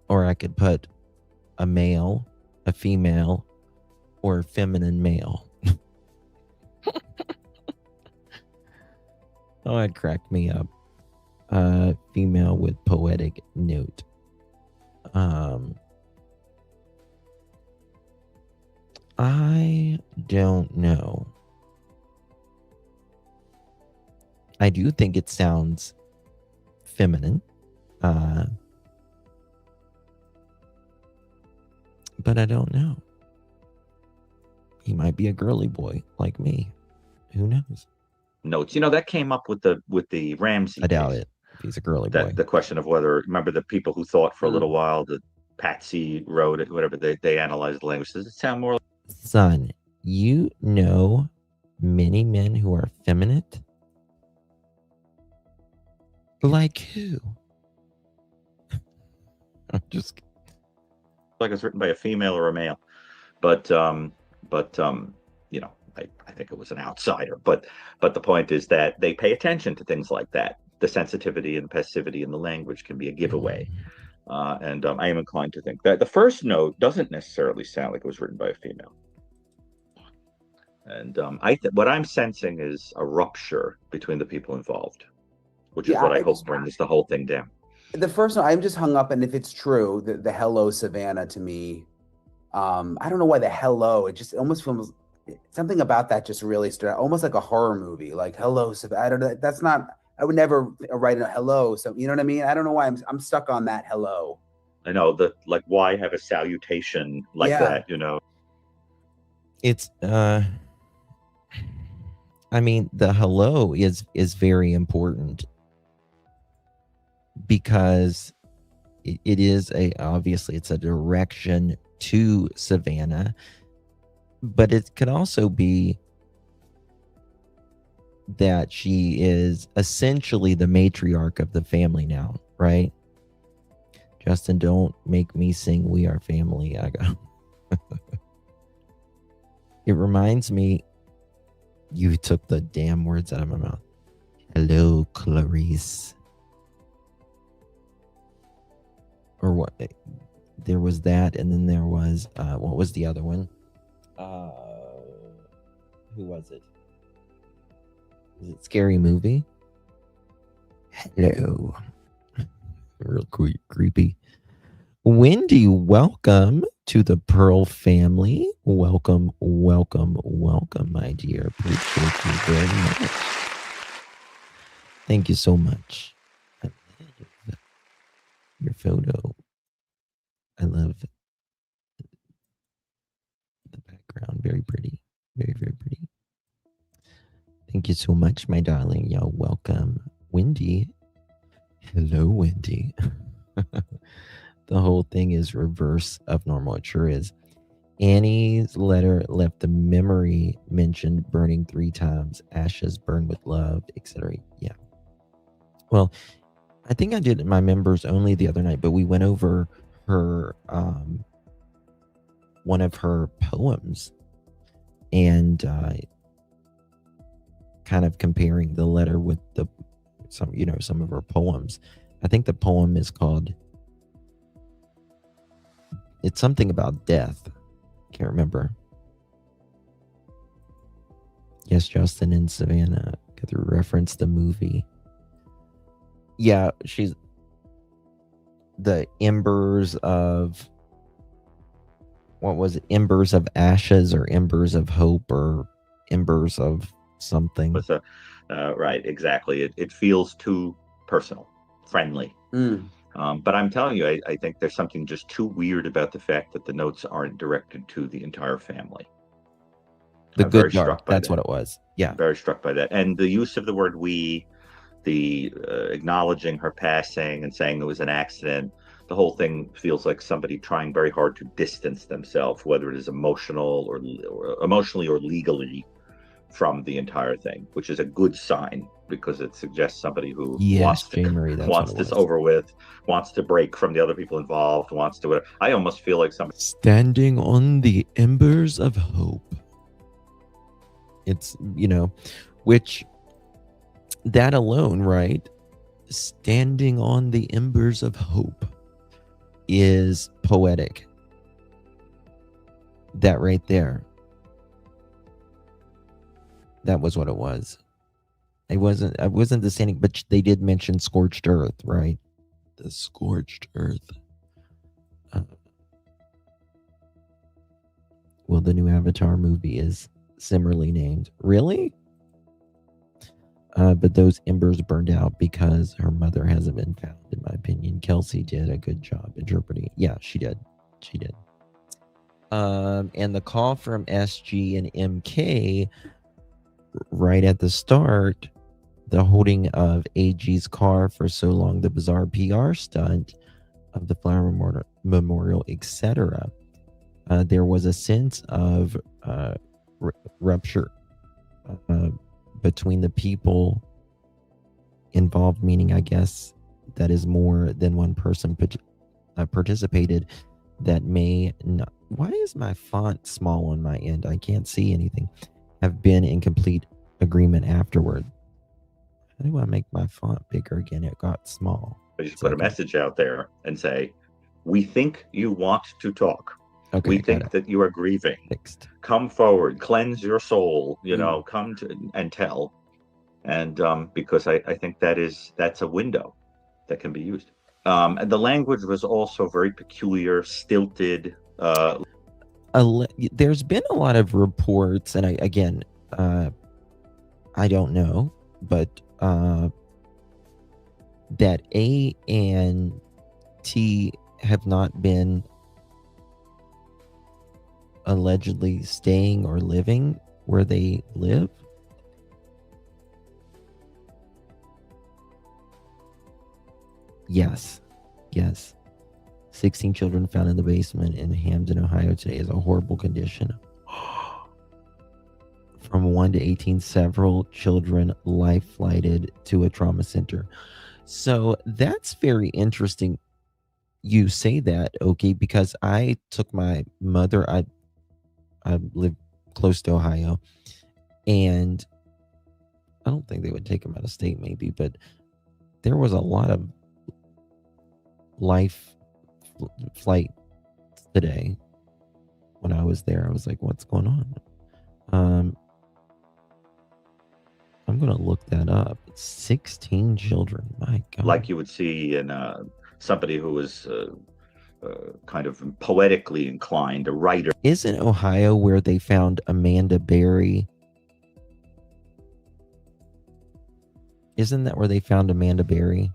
or I could put a male, a female, or a feminine male. Oh, it cracked me up. Female with poetic note. I don't know. I do think it sounds feminine. But I don't know. He might be a girly boy like me. Who knows? Notes. That came up with the Ramsey I doubt case. it. If he's a girly boy. The question of whether, remember the people who thought for a little while that Patsy wrote it, whatever, they analyzed the language. Does it sound more like... Son, you know many men who are effeminate? Like who? I'm just like it's written by a female or a male, but I think it was an outsider. But the point is that they pay attention to things like that. The sensitivity and passivity in the language can be a giveaway, and I am inclined to think that the first note doesn't necessarily sound like it was written by a female. And what I'm sensing is a rupture between the people involved, which is what I hope brings the whole thing down. The first one, I'm just hung up, and if it's true, the hello Savannah to me, I don't know why the hello, it just almost feels, something about that just really stood out, almost like a horror movie, like hello Savannah. I don't know, that's not, I would never write a hello, so you know what I mean? I don't know why I'm stuck on that hello. I know, like, why have a salutation like that, It's, I mean, the hello is very important, because it is obviously it's a direction to Savannah, but it could also be that she is essentially the matriarch of the family now, right? Justin, don't make me sing "We Are Family." I go. It reminds me, you took the damn words out of my mouth. Hello, Clarice. Or what? There was that, and then there was what was the other one? Who was it? Is it Scary Movie? Hello. Real creepy. Wendy, welcome to the Pearl family. Welcome, my dear. Appreciate you very much. Thank you so much. I love your photo. I love the background. Very pretty. Very, very pretty. Thank you so much, my darling. Y'all welcome. Wendy. Hello, Wendy. The whole thing is reverse of normal. It sure is. Annie's letter left the memory mentioned burning 3 times. Ashes burn with love, etc. Yeah. Well, I think I did my members only the other night, but we went over her one of her poems and kind of comparing the letter with some of her poems. I think the poem is called, it's something about death. Can't remember. Yes, Justin and Savannah could reference the movie. Yeah, she's the embers of, what was it? Embers of ashes, or embers of hope, or embers of something. Right, exactly. It feels too personal, friendly. But I'm telling you, I think there's something just too weird about the fact that the notes aren't directed to the entire family. The good dark, that's what it was. Yeah. Very struck by that. And the use of the word we, the acknowledging her passing and saying it was an accident. The whole thing feels like somebody trying very hard to distance themselves, whether it is emotionally or legally, from the entire thing, which is a good sign because it suggests somebody who Yes, Jane Marie, that's wants what it this was. over with, wants to break from the other people involved, wants to whatever. I almost feel like somebody Standing on the embers of hope. It's, which that alone, right? Standing on the embers of hope is poetic. That right there. That was what it was. I wasn't the standing, but they did mention scorched earth, right? The scorched earth. Well, the new Avatar movie is similarly named. Really? But those embers burned out because her mother hasn't been found, in my opinion. Kelsey did a good job interpreting it. Yeah, she did. She did. And the call from SG and MK right at the start, the holding of AG's car for so long, the bizarre PR stunt of the Flower Memorial, etc. There was a sense of rupture between the people involved, meaning I guess that is more than one person participated that may not. Why is my font small on my end? I can't see anything. Have been in complete agreement afterward. How do I make my font bigger again? It got small. just put a message out there and say, we think you want to talk. Okay, we think that you are grieving. Fixed. Come forward, cleanse your soul, come to and tell. And because I think that's a window that can be used. And the language was also very peculiar, stilted. There's been a lot of reports, and I don't know, but that A and T have not been allegedly staying or living where they live. Yes. 16 children found in the basement in Hamden, Ohio today is a horrible condition. From 1 to 18, several children life flighted to a trauma center. So that's very interesting. You say that, okay, because I took my mother, I live close to Ohio, and I don't think they would take them out of state maybe, but there was a lot of flight today. When I was there, I was like, what's going on? I'm going to look that up. 16 children. My God. Like you would see in somebody who was kind of poetically inclined, a writer. Isn't Ohio where they found Amanda Berry? Isn't that where they found Amanda Berry?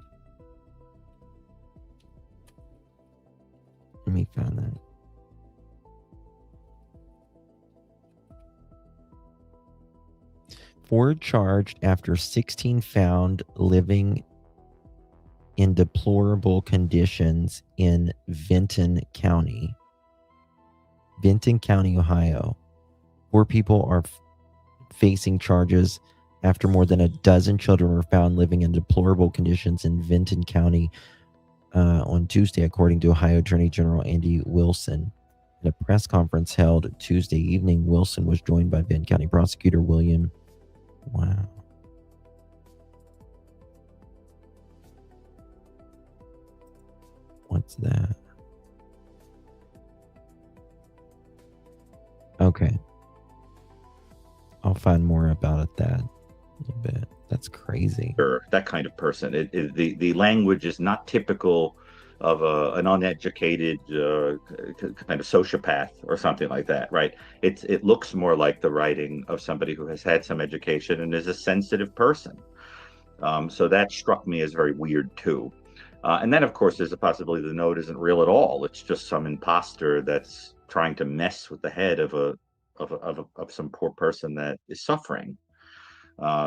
Let me find that. Ford charged after 16 found living in deplorable conditions in Vinton County, Ohio. 4 people are facing charges after more than a dozen children were found living in deplorable conditions in Vinton County on Tuesday, according to Ohio Attorney General Andy Wilson. In a press conference held Tuesday evening, Wilson was joined by Vinton County Prosecutor William. Wow. What's that? Okay. I'll find more about it a little bit. That's crazy. That kind of person. The language is not typical of an uneducated kind of sociopath or something like that, right? It looks more like the writing of somebody who has had some education and is a sensitive person. So that struck me as very weird too. And then, of course, there's a possibility the note isn't real at all. It's just some imposter that's trying to mess with the head of some poor person that is suffering.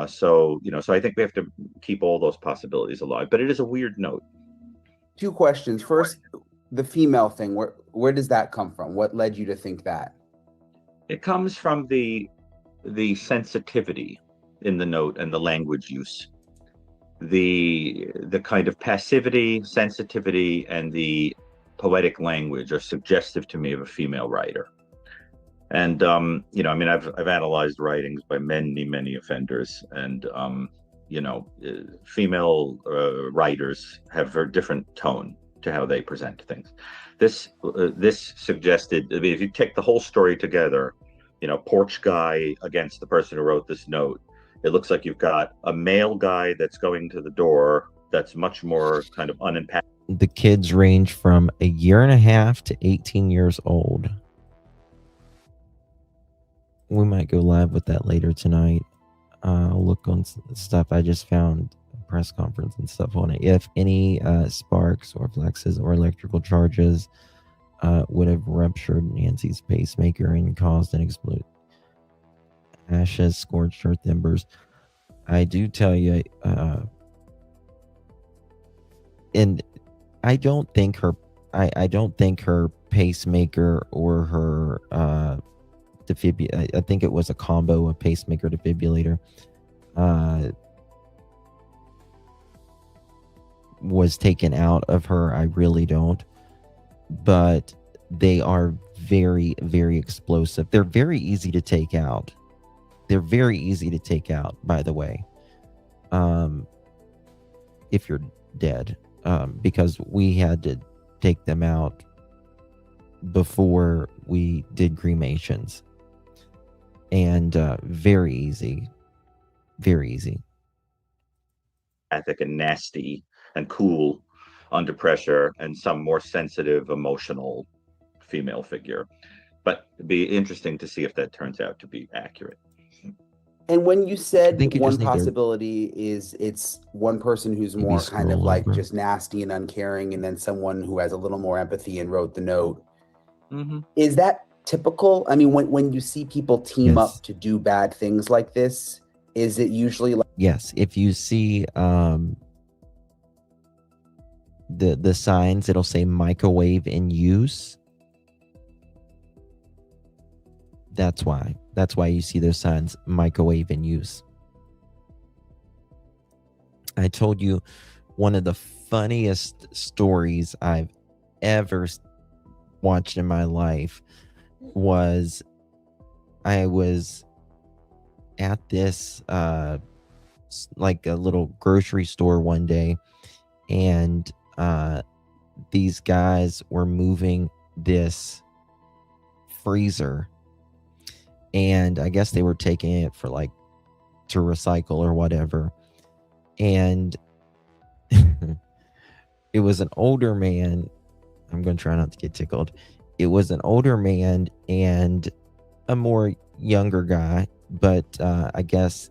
So I think we have to keep all those possibilities alive. But it is a weird note. Two questions. First, the female thing. Where does that come from? What led you to think that? It comes from the sensitivity in the note and the language use. The kind of passivity, sensitivity, and the poetic language are suggestive to me of a female writer. And I've analyzed writings by many offenders, and female writers have a very different tone to how they present things. This suggested, I mean, if you take the whole story together, porch guy against the person who wrote this note, it looks like you've got a male guy that's going to the door that's much more kind of unimpacted. The kids range from 1.5 years to 18 years old. We might go live with that later tonight. I'll look on stuff. I just found a press conference and stuff on it. If any sparks or fluxes or electrical charges would have ruptured Nancy's pacemaker and caused an explosion. Ashes, scorched earth embers. I do tell you, and I don't think her pacemaker or her defibrillator. I think it was a combo of pacemaker defibrillator. Was taken out of her. I really don't. But they are very, very explosive. They're very easy to take out. By the way. If you're dead. Because we had to take them out before we did cremations. And very easy. Ethic and nasty and cool under pressure, and some more sensitive, emotional female figure. But it'd be interesting to see if that turns out to be accurate. And when you said think you one just need to- possibility is it's one person who's more kind of scroll like over. just nasty and uncaring, and then someone who has a little more empathy and wrote the note. Mm-hmm. Is that typical? I mean, when you see people team Yes. up to do bad things like this, is it usually like Yes, if you see the signs, it'll say microwave in use. That's why you see those signs, microwave in use. I told you one of the funniest stories I've ever watched in my life was I was at this like a little grocery store one day, and these guys were moving this freezer, and I guess they were taking it for like to recycle or whatever, and it was an older man. I'm going to try not to get tickled. It was an older man and a more younger guy, but I guess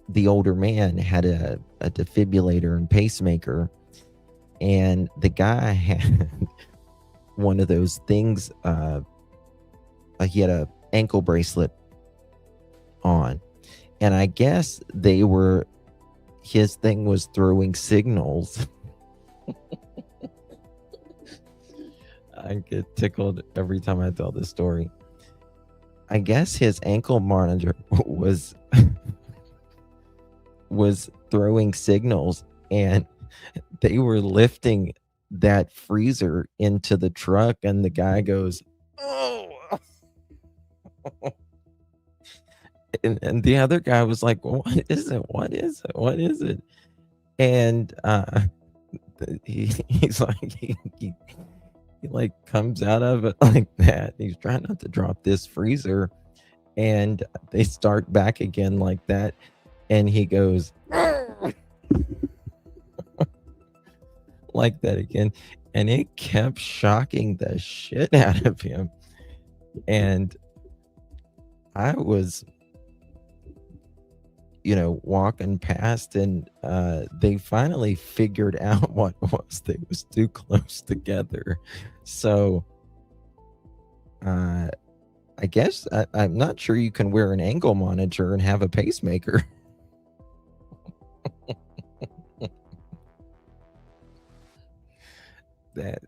the older man had a defibrillator and pacemaker, and the guy had one of those things. He had a ankle bracelet on, and I guess his thing was throwing signals. I get tickled every time I tell this story. I guess his ankle monitor was throwing signals, and they were lifting that freezer into the truck, and the guy goes, "Oh." And the other guy was like, "What is it?" And he's like, he like comes out of it like that. He's trying not to drop this freezer, and they start back again like that, and he goes like that again, and it kept shocking the shit out of him. And I was walking past, and they finally figured out what was. They was too close together. So I I guess I'm not sure you can wear an ankle monitor and have a pacemaker. That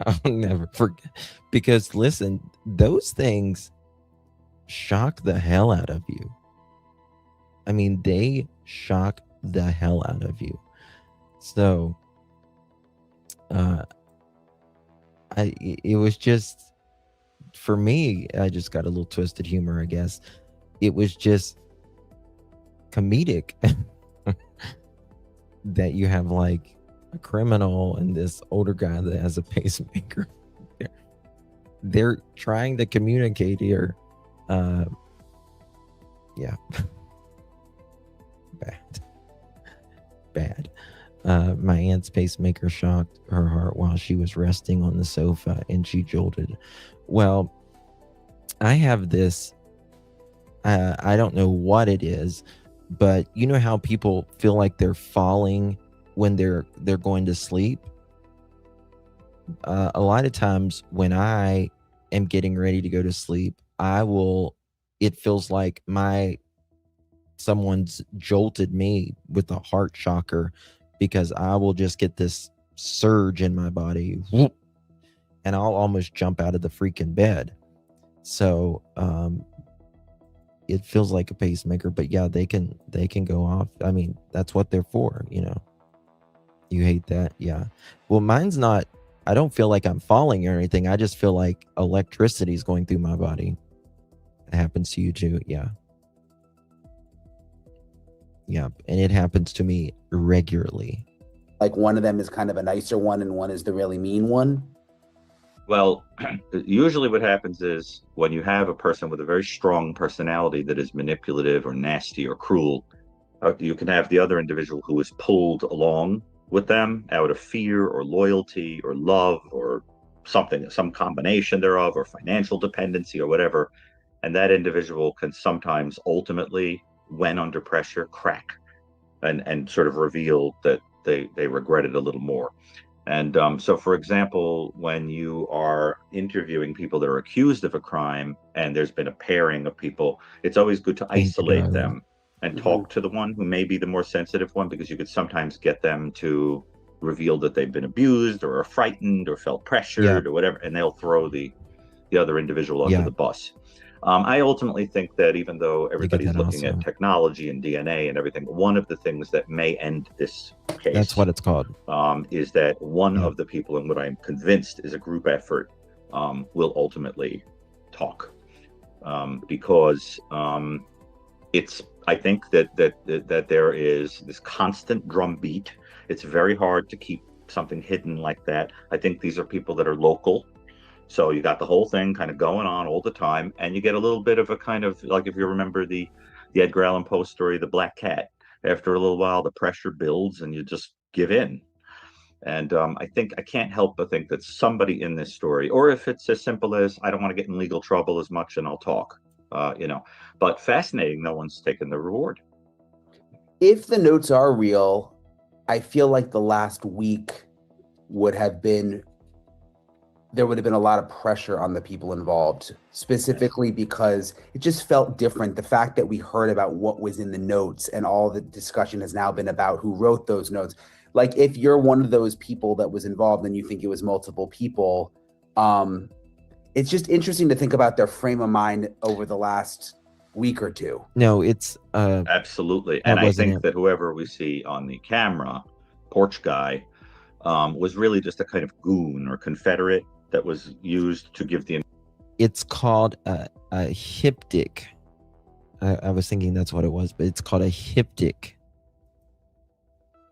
I'll never forget. Because listen, those things shock the hell out of you. I mean, they shock the hell out of you. So, it was just, for me, I just got a little twisted humor, I guess. It was just comedic that you have like a criminal and this older guy that has a pacemaker. They're trying to communicate here. Yeah. Bad. My aunt's pacemaker shocked her heart while she was resting on the sofa and she jolted. Well, I have this, I don't know what it is, but you know how people feel like they're falling when they're going to sleep? A lot of times when I am getting ready to go to sleep, it feels like someone's jolted me with a heart shocker, because I will just get this surge in my body, whoop, and I'll almost jump out of the freaking bed. So it feels like a pacemaker, but yeah, they can go off. I mean, that's what they're for, you know. You hate that? Yeah. Well, mine's not, I don't feel like I'm falling or anything. I just feel like electricity is going through my body. It happens to you too. Yeah. Yeah. And it happens to me regularly. Like one of them is kind of a nicer one and one is the really mean one? Well, usually what happens is when you have a person with a very strong personality that is manipulative or nasty or cruel, you can have the other individual who is pulled along with them out of fear or loyalty or love or something, some combination thereof, or financial dependency or whatever. And that individual can sometimes ultimately, when under pressure, crack and sort of reveal that they regret it a little more. And so, for example, when you are interviewing people that are accused of a crime and there's been a pairing of people, it's always good to isolate them and talk to the one who may be the more sensitive one, because you could sometimes get them to reveal that they've been abused or are frightened or felt pressured or whatever, and they'll throw the other individual under the bus. I ultimately think that even though everybody's looking at technology and DNA and everything, one of the things that may end this case, that's what it's called, is that one of the people, and what I'm convinced is a group effort, will ultimately talk, because I think that there is this constant drumbeat. It's very hard to keep something hidden like that. I think these are people that are local. So you got the whole thing kind of going on all the time, and you get a little bit of a kind of, like, if you remember the Edgar Allan Poe story, The Black Cat, after a little while, the pressure builds and you just give in. And I can't help but think that somebody in this story, or if it's as simple as, I don't want to get in legal trouble as much and I'll talk, but fascinating, no one's taken the reward. If the notes are real, I feel like the last week there would have been a lot of pressure on the people involved, specifically because it just felt different. The fact that we heard about what was in the notes and all the discussion has now been about who wrote those notes. Like, if you're one of those people that was involved and you think it was multiple people, it's just interesting to think about their frame of mind over the last week or two. No, it's absolutely. And I think that whoever we see on the camera, porch guy, was really just a kind of goon or confederate that was used to give the... It's called a hyptic. I was thinking that's what it was, but it's called a hyptic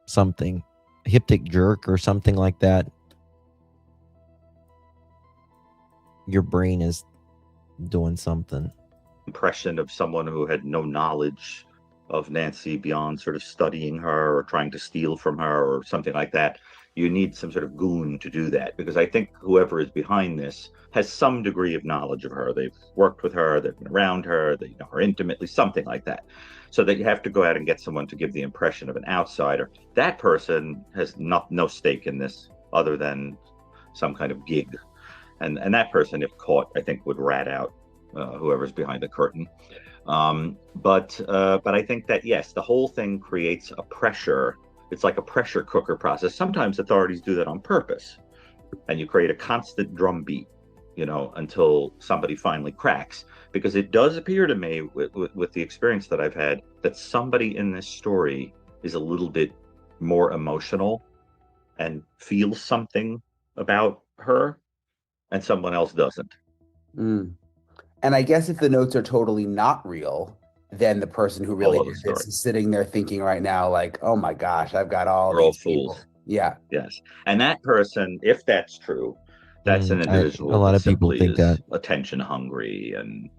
something. Hyptic jerk or something like that. Your brain is doing something. Impression of someone who had no knowledge of Nancy beyond sort of studying her or trying to steal from her or something like that. You need some sort of goon to do that, because I think whoever is behind this has some degree of knowledge of her. They've worked with her, they've been around her, they know her intimately, something like that. So that you have to go out and get someone to give the impression of an outsider. That person has no stake in this other than some kind of gig. And that person, if caught, I think would rat out whoever's behind the curtain. But I think that, yes, the whole thing creates a pressure. It's like a pressure cooker process. Sometimes authorities do that on purpose, and you create a constant drumbeat, until somebody finally cracks. Because it does appear to me, with the experience that I've had, that somebody in this story is a little bit more emotional and feels something about her, and someone else doesn't. And I guess if the notes are totally not real, then the person who really did this is sitting there thinking right now, like, oh my gosh, I've got all these people. Fools. Yeah. Yes. And that person, if that's true, that's an individual a lot of people think that attention hungry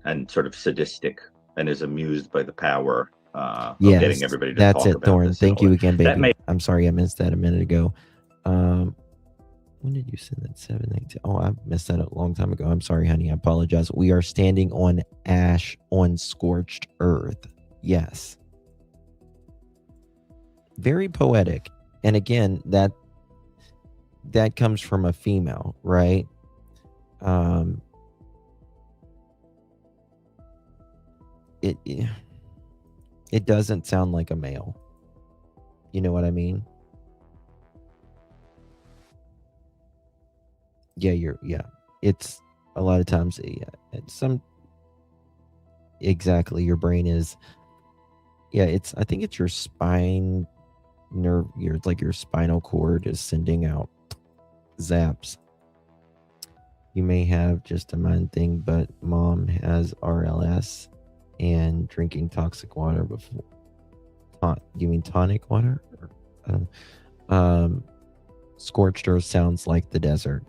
and sort of sadistic, and is amused by the power of getting everybody to that's talk it, about Thorne. this. Thank you again, baby. I'm sorry I missed that a minute ago. When did you send that? 7-8? Oh, I missed that a long time ago. I'm sorry, honey. I apologize. We are standing on ash on scorched earth. Yes. Very poetic. And again, that comes from a female, right? It doesn't sound like a male. You know what I mean? Yeah. It's a lot of times, exactly. Your brain is, I think it's your spine nerve, your spinal cord is sending out zaps. You may have just a mind thing, but mom has RLS and drinking toxic water before. You mean tonic water? I don't know. Scorched earth sounds like the desert.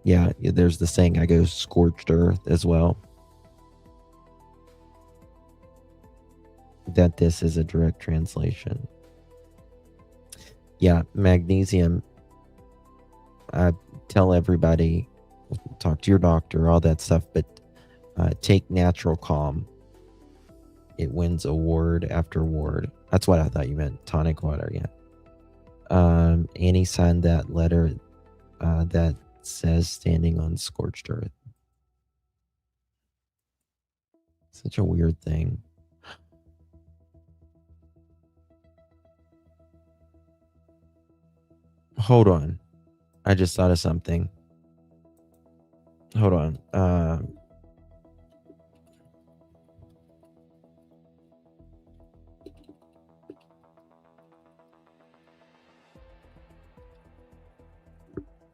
Yeah, there's the saying, I go scorched earth as well. That this is a direct translation. Yeah, magnesium. I tell everybody, talk to your doctor, all that stuff, but take Natural Calm. It wins award after award. That's what I thought you meant, tonic water, yeah. Annie signed that letter that says standing on scorched earth. Such a weird thing. Hold on. I just thought of something. Hold on.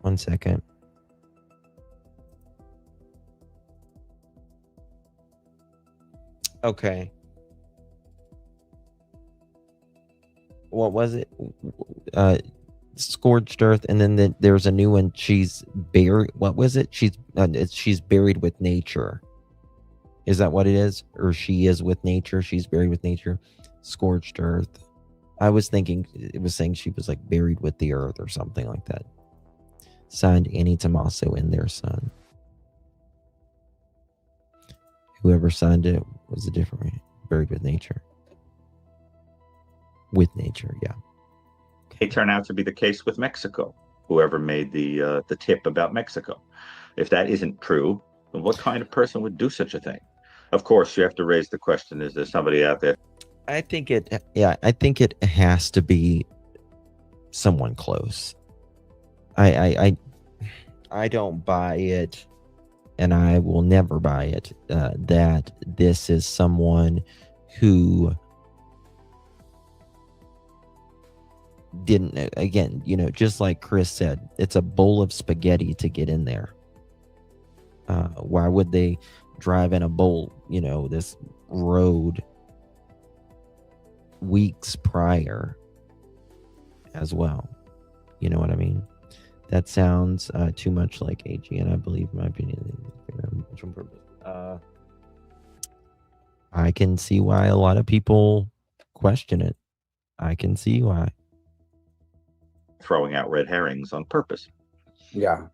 One second. Okay. What was it? Scorched earth, and then there's a new one. She's buried. What was it? She's buried with nature. Is that what it is? Or she is with nature? She's buried with nature. Scorched earth. I was thinking it was saying she was like buried with the earth or something like that. Signed Annie Tommaso and their son. Whoever signed it was a different buried with nature. With nature, yeah. May turn out to be the case with Mexico. Whoever made the tip about Mexico. If that isn't true, then what kind of person would do such a thing? Of course, you have to raise the question: is there somebody out there? I think it has to be someone close. I don't buy it, and I will never buy it, that this is someone who didn't, again, just like Chris said, it's a bowl of spaghetti to get in there. Why would they drive in a bowl, this road weeks prior as well? You know what I mean? That sounds too much like AG, and I believe, in my opinion, I can see why a lot of people question it. I can see why. Throwing out red herrings on purpose. Yeah.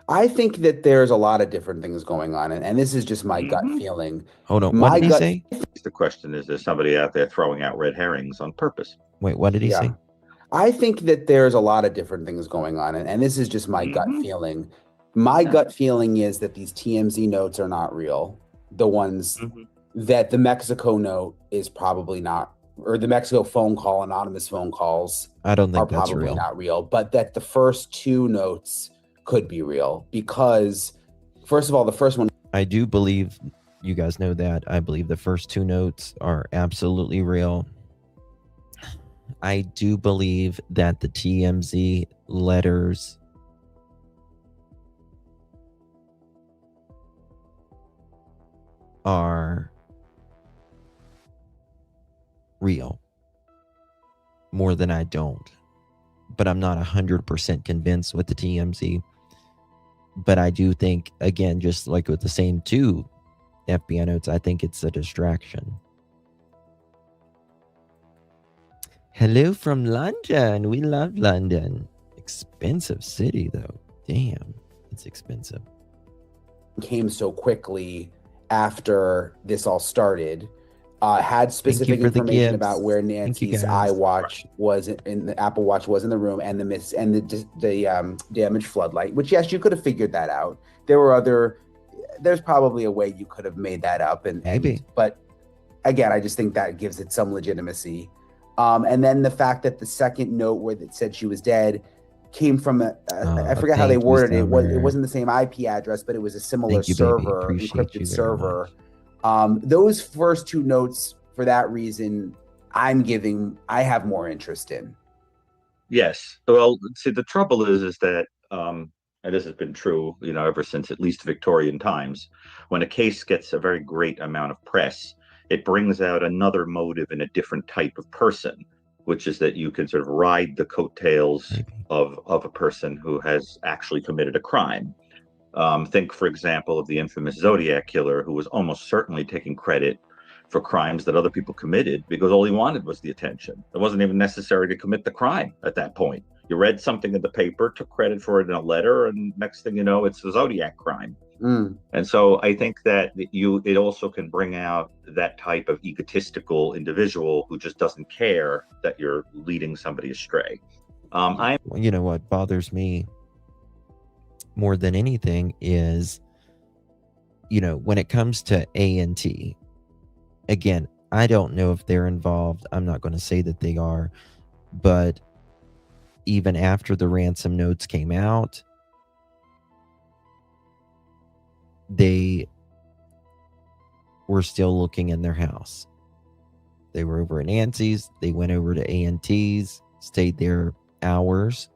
I think that there's a lot of different things going on, and this is just my gut feeling. Hold on, what did he say? The question is, there's somebody out there throwing out red herrings on purpose. Wait, what did he say? I think that there's a lot of different things going on, and this is just my gut feeling. My gut feeling is that these TMZ notes are not real. The ones that the Mexico note is probably not, or the Mexico phone call, anonymous phone calls I don't are think that's probably real. not real, but that the first two notes could be real because, first of all, the first one. I do believe, you guys know that, I believe the first two notes are absolutely real. I do believe that the TMZ letters are real more than I don't. But I'm not 100% convinced with the TMZ. But I do think, again, just like with the same two FBI notes, I think it's a distraction. Hello from London. We love London. Expensive city, though. Damn, it's expensive. Came so quickly after this all started. Had specific for the information gifts. about where Thank you, Nancy's guys. iWatch was in the Apple Watch was in the room, and the damaged floodlight. Which, yes, you could have figured that out. There's probably a way you could have made that up, Maybe. But again, I just think that gives it some legitimacy. And then the fact that the second note where it said she was dead came from I forget how they worded it. It wasn't the same IP address, but it was a similar server, encrypted server. Those first two notes, for that reason, I have more interest in. Yes. Well, see, the trouble is that, and this has been true, ever since at least Victorian times, when a case gets a very great amount of press, it brings out another motive in a different type of person, which is that you can sort of ride the coattails of a person who has actually committed a crime. Think, for example, of the infamous Zodiac killer, who was almost certainly taking credit for crimes that other people committed because all he wanted was the attention. It wasn't even necessary to commit the crime at that point. You read something in the paper, took credit for it in a letter, and next thing you know, it's a Zodiac crime. And so I think that it also can bring out that type of egotistical individual who just doesn't care that you're leading somebody astray. What bothers me more than anything is, when it comes to A&T, again, I don't know if they're involved. I'm not going to say that they are, but even after the ransom notes came out, they were still looking in their house. They were over at Nancy's. They went over to A&T's, stayed there hours,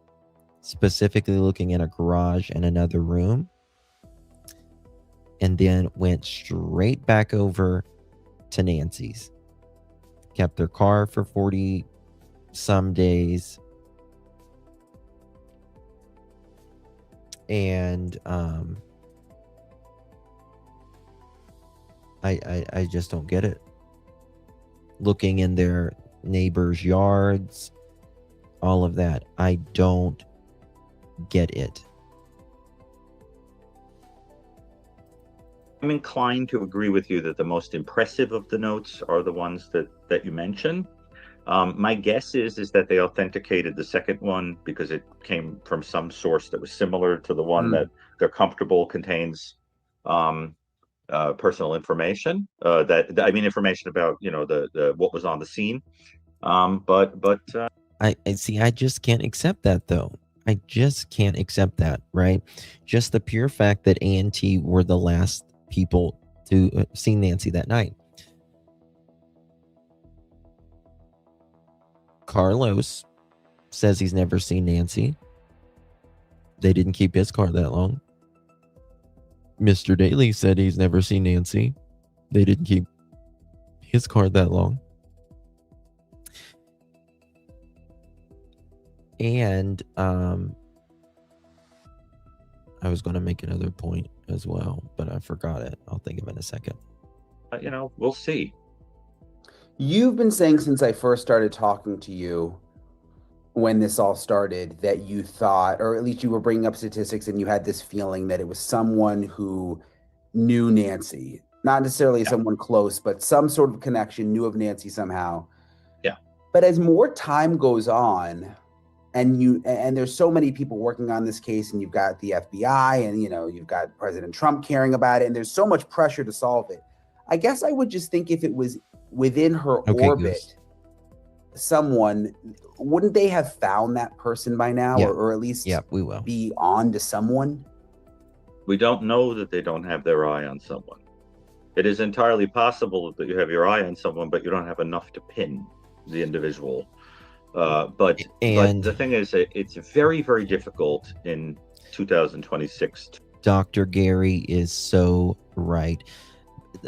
specifically looking in a garage and another room, and then went straight back over to Nancy's. Kept their car for 40 some days. And I just don't get it. Looking in their neighbors' yards, all of that. I don't get it. I'm inclined to agree with you that the most impressive of the notes are the ones that you mentioned. My guess is that they authenticated the second one because it came from some source that was similar to the one that they're comfortable contains personal information. Information about the what was on the scene. I see. I just can't accept that, though. I just can't accept that, right? Just the pure fact that A&T were the last people to see Nancy that night. Carlos says he's never seen Nancy. They didn't keep his car that long. Mr. Daly said he's never seen Nancy. They didn't keep his car that long. And I was going to make another point as well, but I forgot it. I'll think of it in a second. We'll see. You've been saying since I first started talking to you, when this all started, that you thought, or at least you were bringing up statistics, and you had this feeling that it was someone who knew Nancy, not necessarily someone close, but some sort of connection, knew of Nancy somehow. Yeah. But as more time goes on, and there's so many people working on this case, and you've got the FBI, and you've got President Trump caring about it, and there's so much pressure to solve it. I guess I would just think if it was within her orbit, someone, wouldn't they have found that person by now, or at least we will be on to someone? We don't know that they don't have their eye on someone. It is entirely possible that you have your eye on someone, but you don't have enough to pin the individual. But the thing is, it's very, very difficult in 2026. Dr. Gary is so right.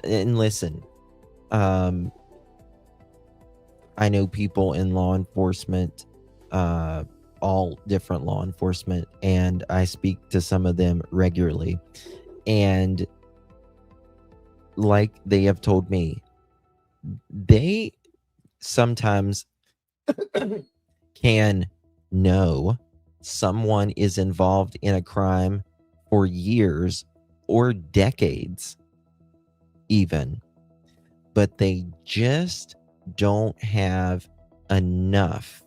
And listen, I know people in law enforcement, all different law enforcement, and I speak to some of them regularly. And like they have told me, they sometimes can know someone is involved in a crime for years or decades even, but they just don't have enough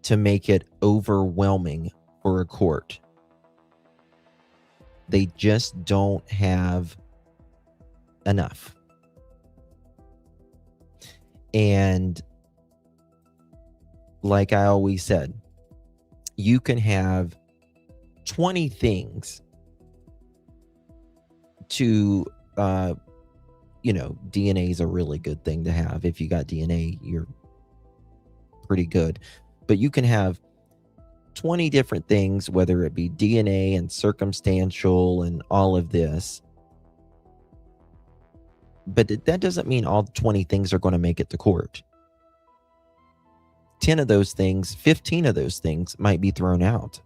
to make it overwhelming for a court. They just don't have enough. And like I always said, you can have 20 things to, DNA is a really good thing to have. If you got DNA, you're pretty good. But you can have 20 different things, whether it be DNA and circumstantial and all of this. But that doesn't mean all 20 things are going to make it to court. 10 of those things, 15 of those things might be thrown out.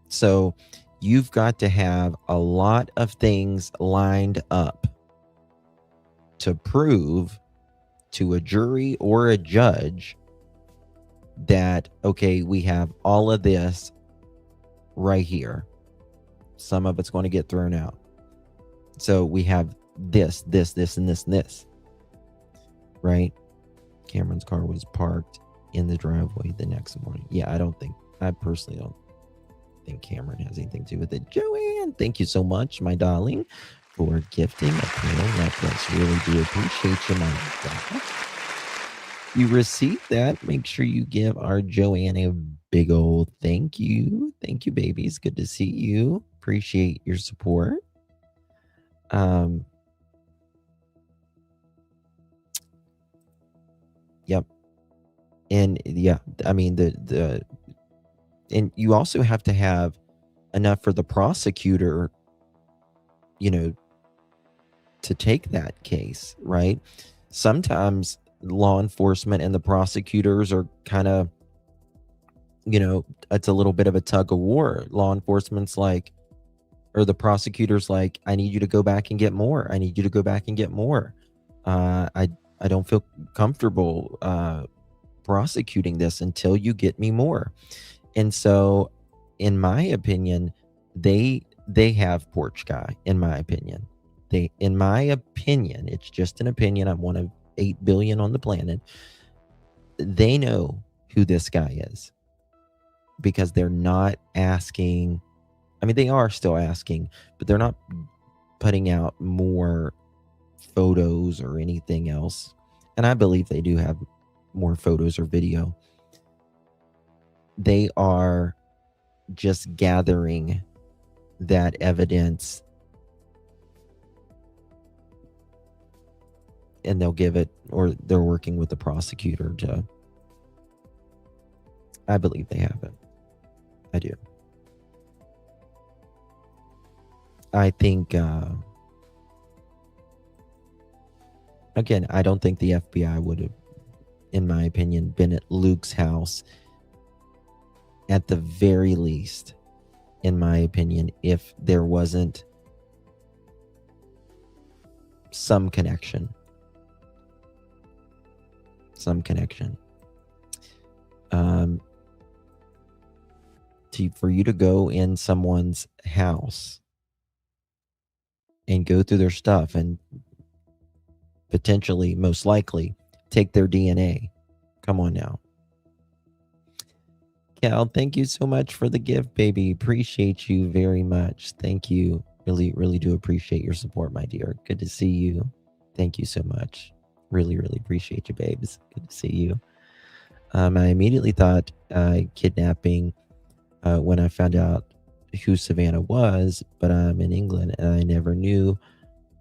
So you've got to have a lot of things lined up to prove to a jury or a judge that, okay, we have all of this right here. Some of it's going to get thrown out. So we have this, and this, and this. Right? Cameron's car was parked in the driveway the next morning. Yeah, I personally don't think Cameron has anything to do with it. Joanne, thank you so much, my darling, for gifting a pearl necklace. Really do appreciate you, my darling. You received that. Make sure you give our Joanne a big old thank you. Thank you, babies. Good to see you. Appreciate your support. Yep. And yeah, I mean, and you also have to have enough for the prosecutor, to take that case, right? Sometimes law enforcement and the prosecutors are kind of, it's a little bit of a tug of war. Law enforcement's like, or the prosecutor's like, I need you to go back and get more. I need you to go back and get more. I don't feel comfortable prosecuting this until you get me more. And so, in my opinion, they have porch guy. In my opinion, it's just an opinion. I'm one of 8 billion on the planet. They know who this guy is because they're not asking. I mean, they are still asking, but they're not putting out more photos or anything else. And I believe they do have more photos or video. They are just gathering that evidence, and they'll give it, or they're working with the prosecutor to. I believe they have it. I do. I think, again, I don't think the FBI would have, in my opinion, been at Luke's house at the very least, in my opinion, if there wasn't some connection. For you to go in someone's house and go through their stuff and potentially, most likely, take their DNA. Come on now. Cal, thank you so much for the gift, baby. Appreciate you very much. Thank you. Really, really do appreciate your support, my dear. Good to see you. Thank you so much. Really, really appreciate you, babes. Good to see you. I immediately thought kidnapping when I found out who Savannah was, but I'm in England and I never knew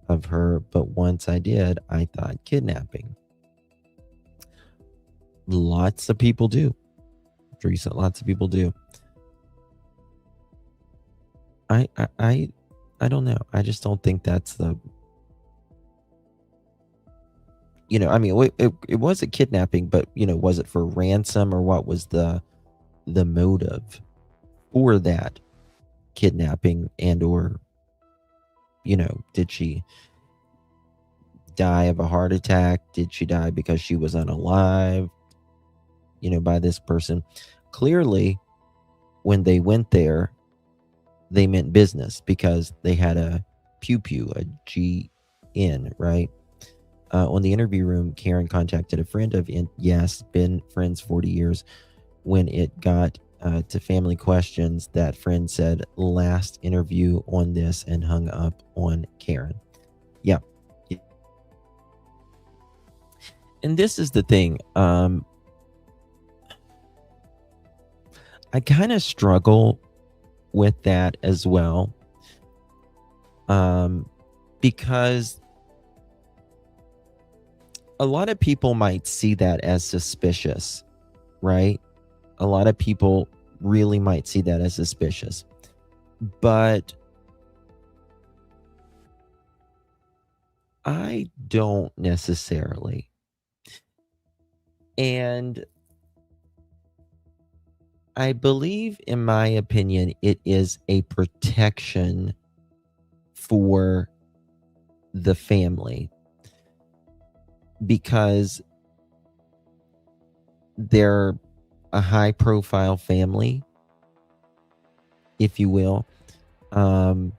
of her. But once I did, I thought kidnapping. Lots of people do. Teresa, lots of people do. I don't know. I just don't think that's the, you know, I mean, it was a kidnapping, but, you know, was it for ransom, or what was the motive for that kidnapping? And or, you know, did she die of a heart attack? Did she die because she was unalive, you know, by this person? Clearly, when they went there, they meant business, because they had a pew, a GN, right? On the interview room, Karen contacted a friend of, yes, been friends 40 years. When it got to family questions, that friend said, last interview on this, and hung up on Karen. Yeah. And this is the thing. I kind of struggle with that as well. Because a lot of people might see that as suspicious, right? A lot of people really might see that as suspicious. But I don't necessarily. And I believe, in my opinion, it is a protection for the family, because they're a high profile family, if you will. I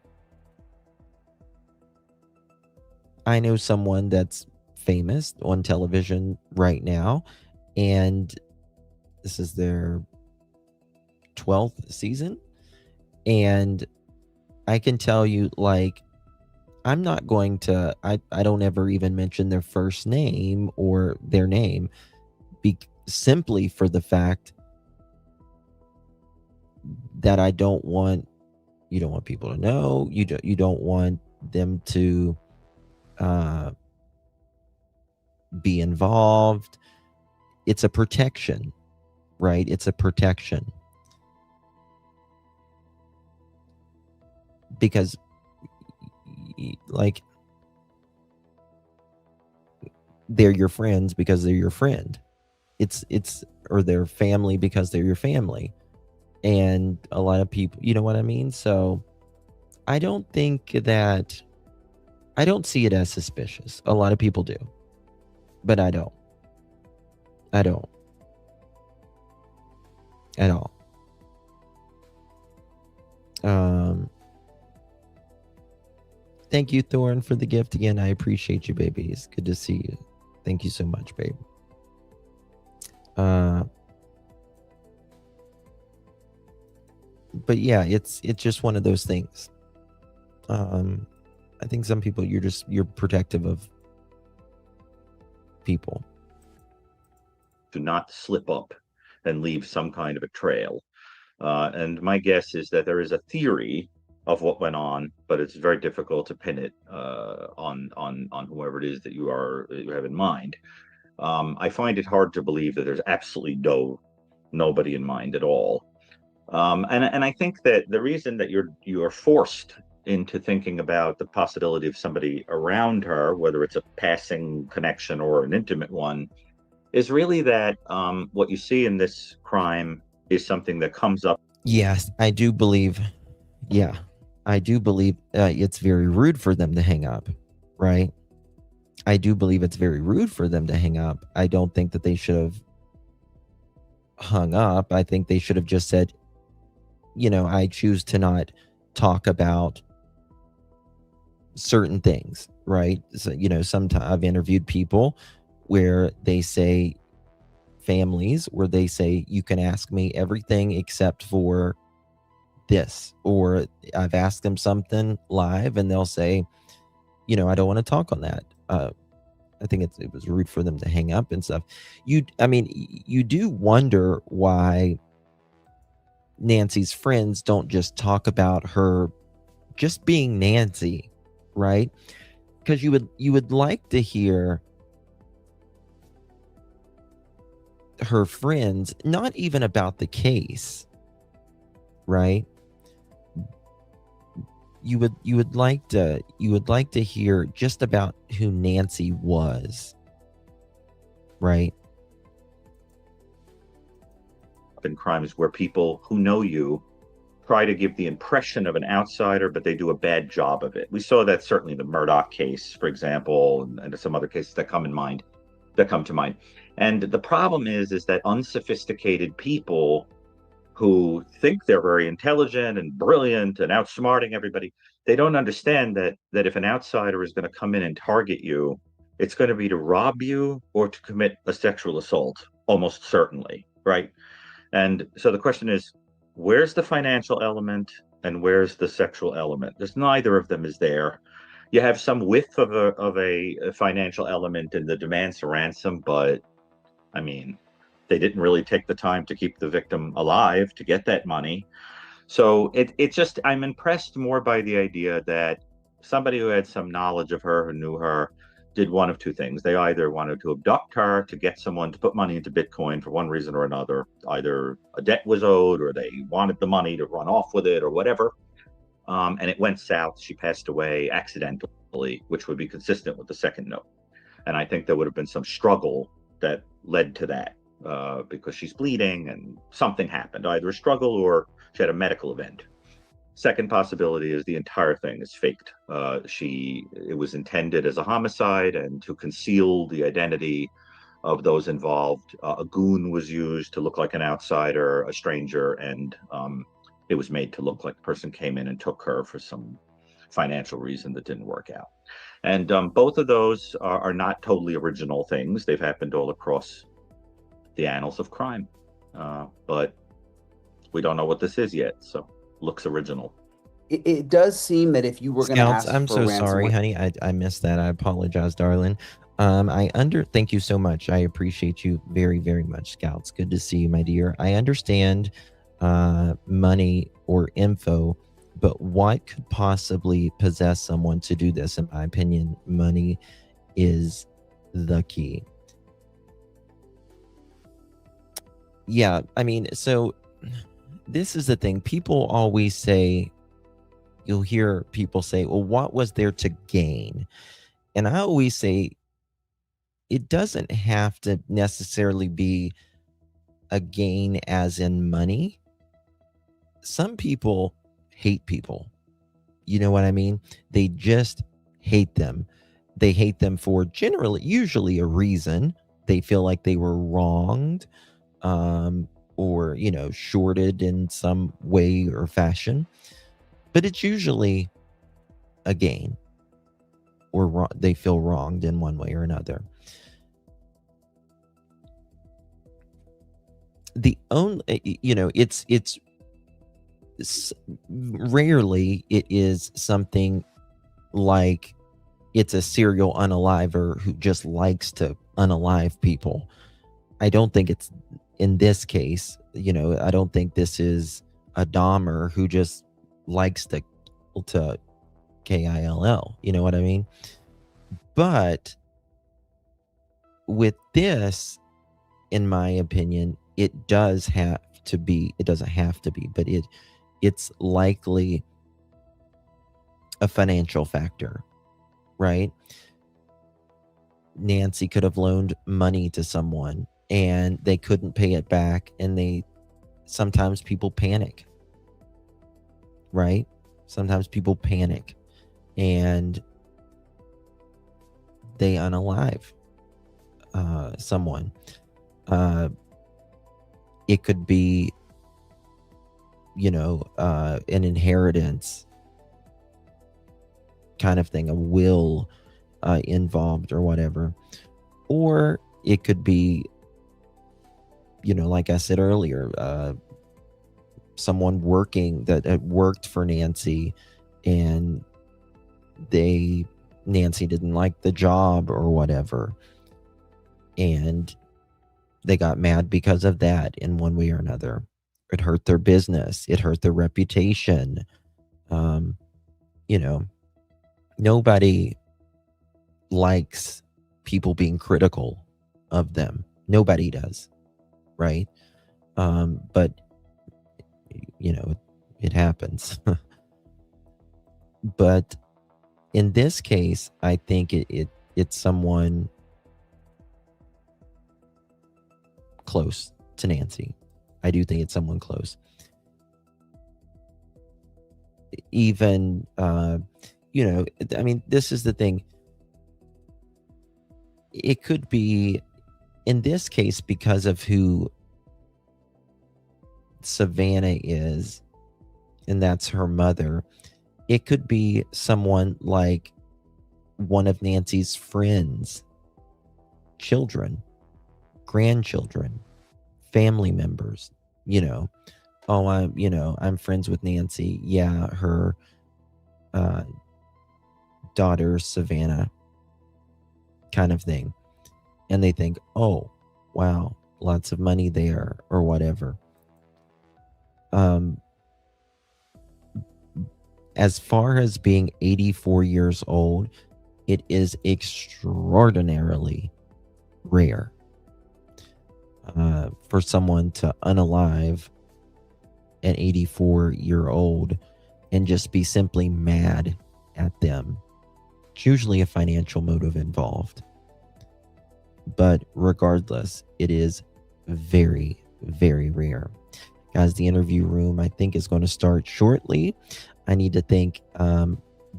know someone that's famous on television right now, and this is their 12th season, and I can tell you, like, I'm not going to, I don't ever even mention their first name or their name, simply for the fact that you don't want people to know, you don't want them to be involved. It's a protection, right? It's a protection. Because, like, they're your friends because they're your friend. Or they're family because they're your family. And a lot of people, you know what I mean? So I don't see it as suspicious. A lot of people do, but I don't at all. Thank you, Thorn, for the gift again. I appreciate you, baby. It's good to see you. Thank you so much, babe. But yeah, it's just one of those things. I think some people, you're protective of people. To not slip up and leave some kind of a trail. And my guess is that there is a theory of what went on, but it's very difficult to pin it on whoever it is that you have in mind. I find it hard to believe that there's absolutely nobody in mind at all. And I think that the reason that you are forced into thinking about the possibility of somebody around her, whether it's a passing connection or an intimate one, is really that what you see in this crime is something that comes up. Yes, I do believe. Yeah, I do believe it's very rude for them to hang up, right? I do believe it's very rude for them to hang up. I don't think that they should have hung up. I think they should have just said, I choose to not talk about certain things, right? So, sometimes I've interviewed people where they say, families where they say, you can ask me everything except for this, or I've asked them something live and they'll say, I don't want to talk on that. I think it was rude for them to hang up and stuff. You do wonder why Nancy's friends don't just talk about her just being Nancy, right? Because you would like to hear her friends, not even about the case, right? You would like to hear just about who Nancy was, right? In crimes where people who know you try to give the impression of an outsider, but they do a bad job of it. We saw that certainly in the Murdoch case, for example, and some other cases that come to mind. And the problem is that unsophisticated people who think they're very intelligent and brilliant and outsmarting everybody, they don't understand that if an outsider is going to come in and target you, it's going to be to rob you or to commit a sexual assault, almost certainly, right? And so the question is, where's the financial element and where's the sexual element? There's neither of them is there. You have some whiff of a financial element in the demands for ransom, but I mean, they didn't really take the time to keep the victim alive to get that money. So it's just, I'm impressed more by the idea that somebody who had some knowledge of her, who knew her, did one of two things. They either wanted to abduct her to get someone to put money into Bitcoin for one reason or another. Either a debt was owed or they wanted the money to run off with it or whatever. And it went south. She passed away accidentally, which would be consistent with the second note. And I think there would have been some struggle that led to that because she's bleeding and something happened, either a struggle or she had a medical event. Second possibility is the entire thing is faked. It was intended as a homicide and to conceal the identity of those involved. A goon was used to look like an outsider, a stranger, and it was made to look like the person came in and took her for some financial reason that didn't work out. And both of those are not totally original things. They've happened all across the annals of crime. But we don't know what this is yet, so looks original. It does seem that if you were going to ask I'm for so ransom, sorry, honey. I missed that. I apologize, darling. Thank you so much. I appreciate you very, very much, Scouts. Good to see you, my dear. I understand money or info, but what could possibly possess someone to do this? In my opinion, money is the key. Yeah, I mean, so this is the thing. People always say, you'll hear people say, well, what was there to gain? And I always say, it doesn't have to necessarily be a gain as in money. Some people hate people. You know what I mean? They just hate them. They hate them for usually a reason. They feel like they were wronged, or, shorted in some way or fashion. But it's usually a gain, or they feel wronged in one way or another. The only, it's rarely it is something like it's a serial unaliver who just likes to unalive people. I don't think it's in this case, I don't think this is a Dahmer who just likes to kill, you know what I mean? But with this, in my opinion, it doesn't have to be, but it's likely a financial factor, right? Nancy could have loaned money to someone and they couldn't pay it back, and sometimes people panic, right? Sometimes people panic and they unalive someone. It could be, an inheritance kind of thing, a will involved or whatever. Or it could be, like I said earlier, someone working that had worked for Nancy, and Nancy didn't like the job or whatever, and they got mad because of that in one way or another. It hurt their business. It hurt their reputation. Nobody likes people being critical of them. Nobody does, right? But it happens. But in this case, I think it's someone close to Nancy. I do think it's someone close. Even, this is the thing. It could be, in this case, because of who Savannah is, and that's her mother. It could be someone like one of Nancy's friends, children, grandchildren, family members. I'm friends with Nancy. Yeah, her daughter Savannah, kind of thing. And they think, oh, wow, lots of money there or whatever. As far as being 84 years old, it is extraordinarily rare for someone to unalive an 84-year-old and just be simply mad at them. It's usually a financial motive involved. But regardless, it is very, very rare. Guys, the interview room, I think, is going to start shortly. I need to thank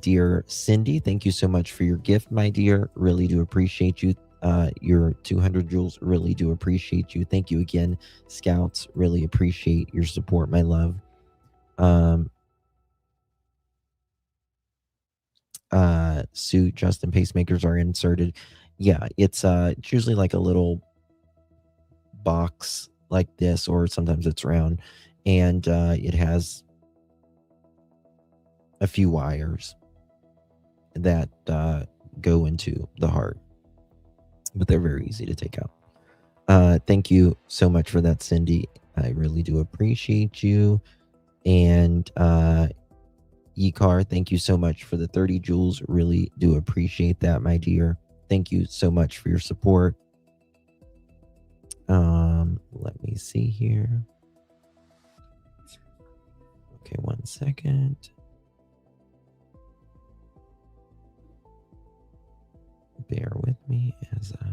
dear Cindy. Thank you so much for your gift, my dear. Really do appreciate you. Your 200 joules, really do appreciate you. Thank you again, Scouts. Really appreciate your support, my love. Sue, Justin, pacemakers are inserted. Yeah, it's usually like a little box like this, or sometimes it's round, and it has a few wires that go into the heart, but they're very easy to take out. Thank you so much for that, Cindy. I really do appreciate you. And Yikar, thank you so much for the 30 joules. Really do appreciate that, my dear. Thank you so much for your support. Let me see here. Okay, 1 second. Bear with me as I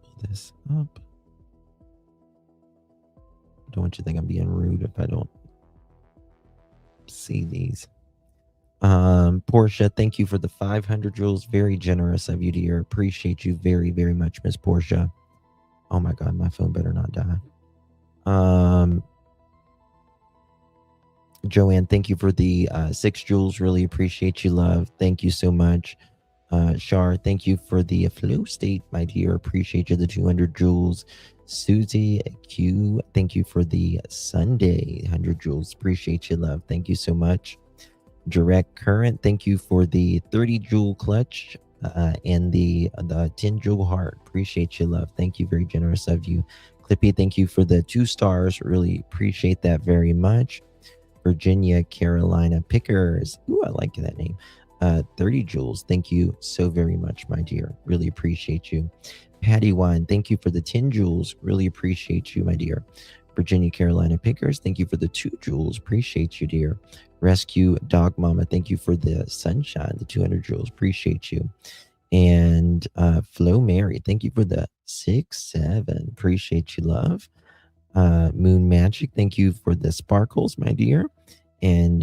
pull this up. Don't want you to think I'm being rude if I don't see these. Portia, thank you for the 500 joules. Very generous of you, dear. Appreciate you very, very much, Miss Portia. Oh my God, my phone better not die. Joanne, thank you for the 6 joules. Really appreciate you, love. Thank you so much. Shar, thank you for the flow state, my dear. Appreciate you, the 200 joules. Susie Q, thank you for the Sunday 100 joules. Appreciate you, love. Thank you so much. Direct Current, thank you for the 30 joule clutch and the 10 joule heart. Appreciate you, love. Thank you, very generous of you. Clippy, thank you for the 2 stars. Really appreciate that very much. Virginia Carolina Pickers, ooh, I like that name. 30 joules. Thank you so very much, my dear. Really appreciate you. Patty Wine, thank you for the 10 joules. Really appreciate you, my dear. Virginia Carolina Pickers, thank you for the 2 joules. Appreciate you, dear. Rescue Dog Mama, thank you for the sunshine, the 200 joules. Appreciate you. And Flo Mary, thank you for the 6-7. Appreciate you, love. Moon Magic, thank you for the sparkles, my dear. And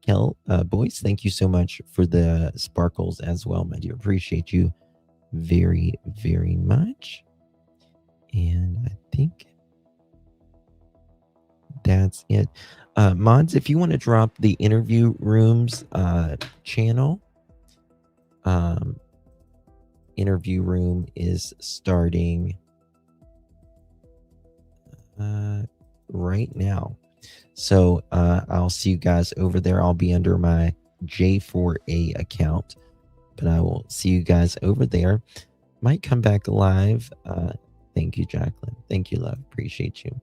Kel Boyce, thank you so much for the sparkles as well, my dear. Appreciate you very, very much. And I think that's it. Mods, if you want to drop the interview rooms channel, interview room is starting right now. So I'll see you guys over there. I'll be under my J4A account, but I will see you guys over there. Might come back live. Thank you, Jacqueline. Thank you, love. Appreciate you.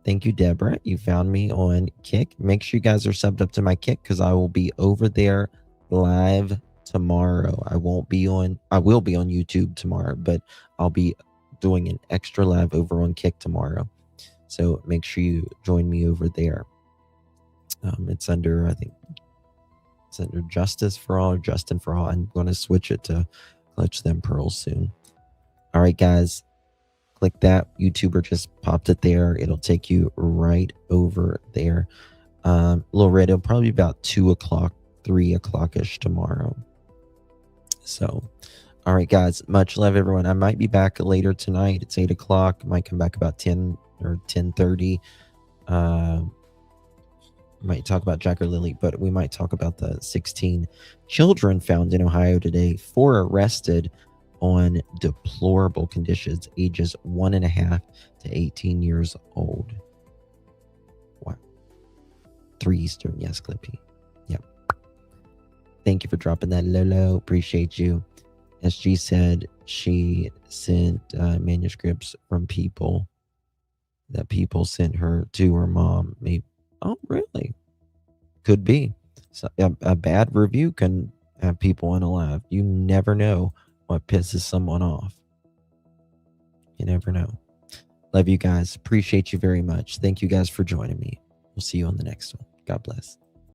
Thank you, Deborah. You found me on Kick. Make sure you guys are subbed up to my Kick because I will be over there live tomorrow. I will be on YouTube tomorrow, but I'll be doing an extra live over on Kick tomorrow. So make sure you join me over there. It's under, I think, it's under Justice for All or Justin for All. I'm going to switch it to Clutch Them Pearls soon. All right, guys. Click that. YouTuber just popped it there. It'll take you right over there. Little red, it'll probably be about 2 o'clock, 3 o'clock-ish tomorrow. So, all right, guys. Much love, everyone. I might be back later tonight. It's 8 o'clock. I might come back about 10 or 10:30. Might talk about Jack or Lily, but we might talk about the 16 children found in Ohio today, 4 arrested on deplorable conditions, ages 1.5 to 18 years old. Wow. 3 Eastern, yes, Clippy. Yep. Thank you for dropping that, Lolo. Appreciate you. SG said she sent manuscripts from people that people sent her to her mom. Maybe. Oh, really? Could be. So a bad review can have people unalive. You never know what pisses someone off. You never know. Love you guys. Appreciate you very much. Thank you guys for joining me. We'll see you on the next one. God bless.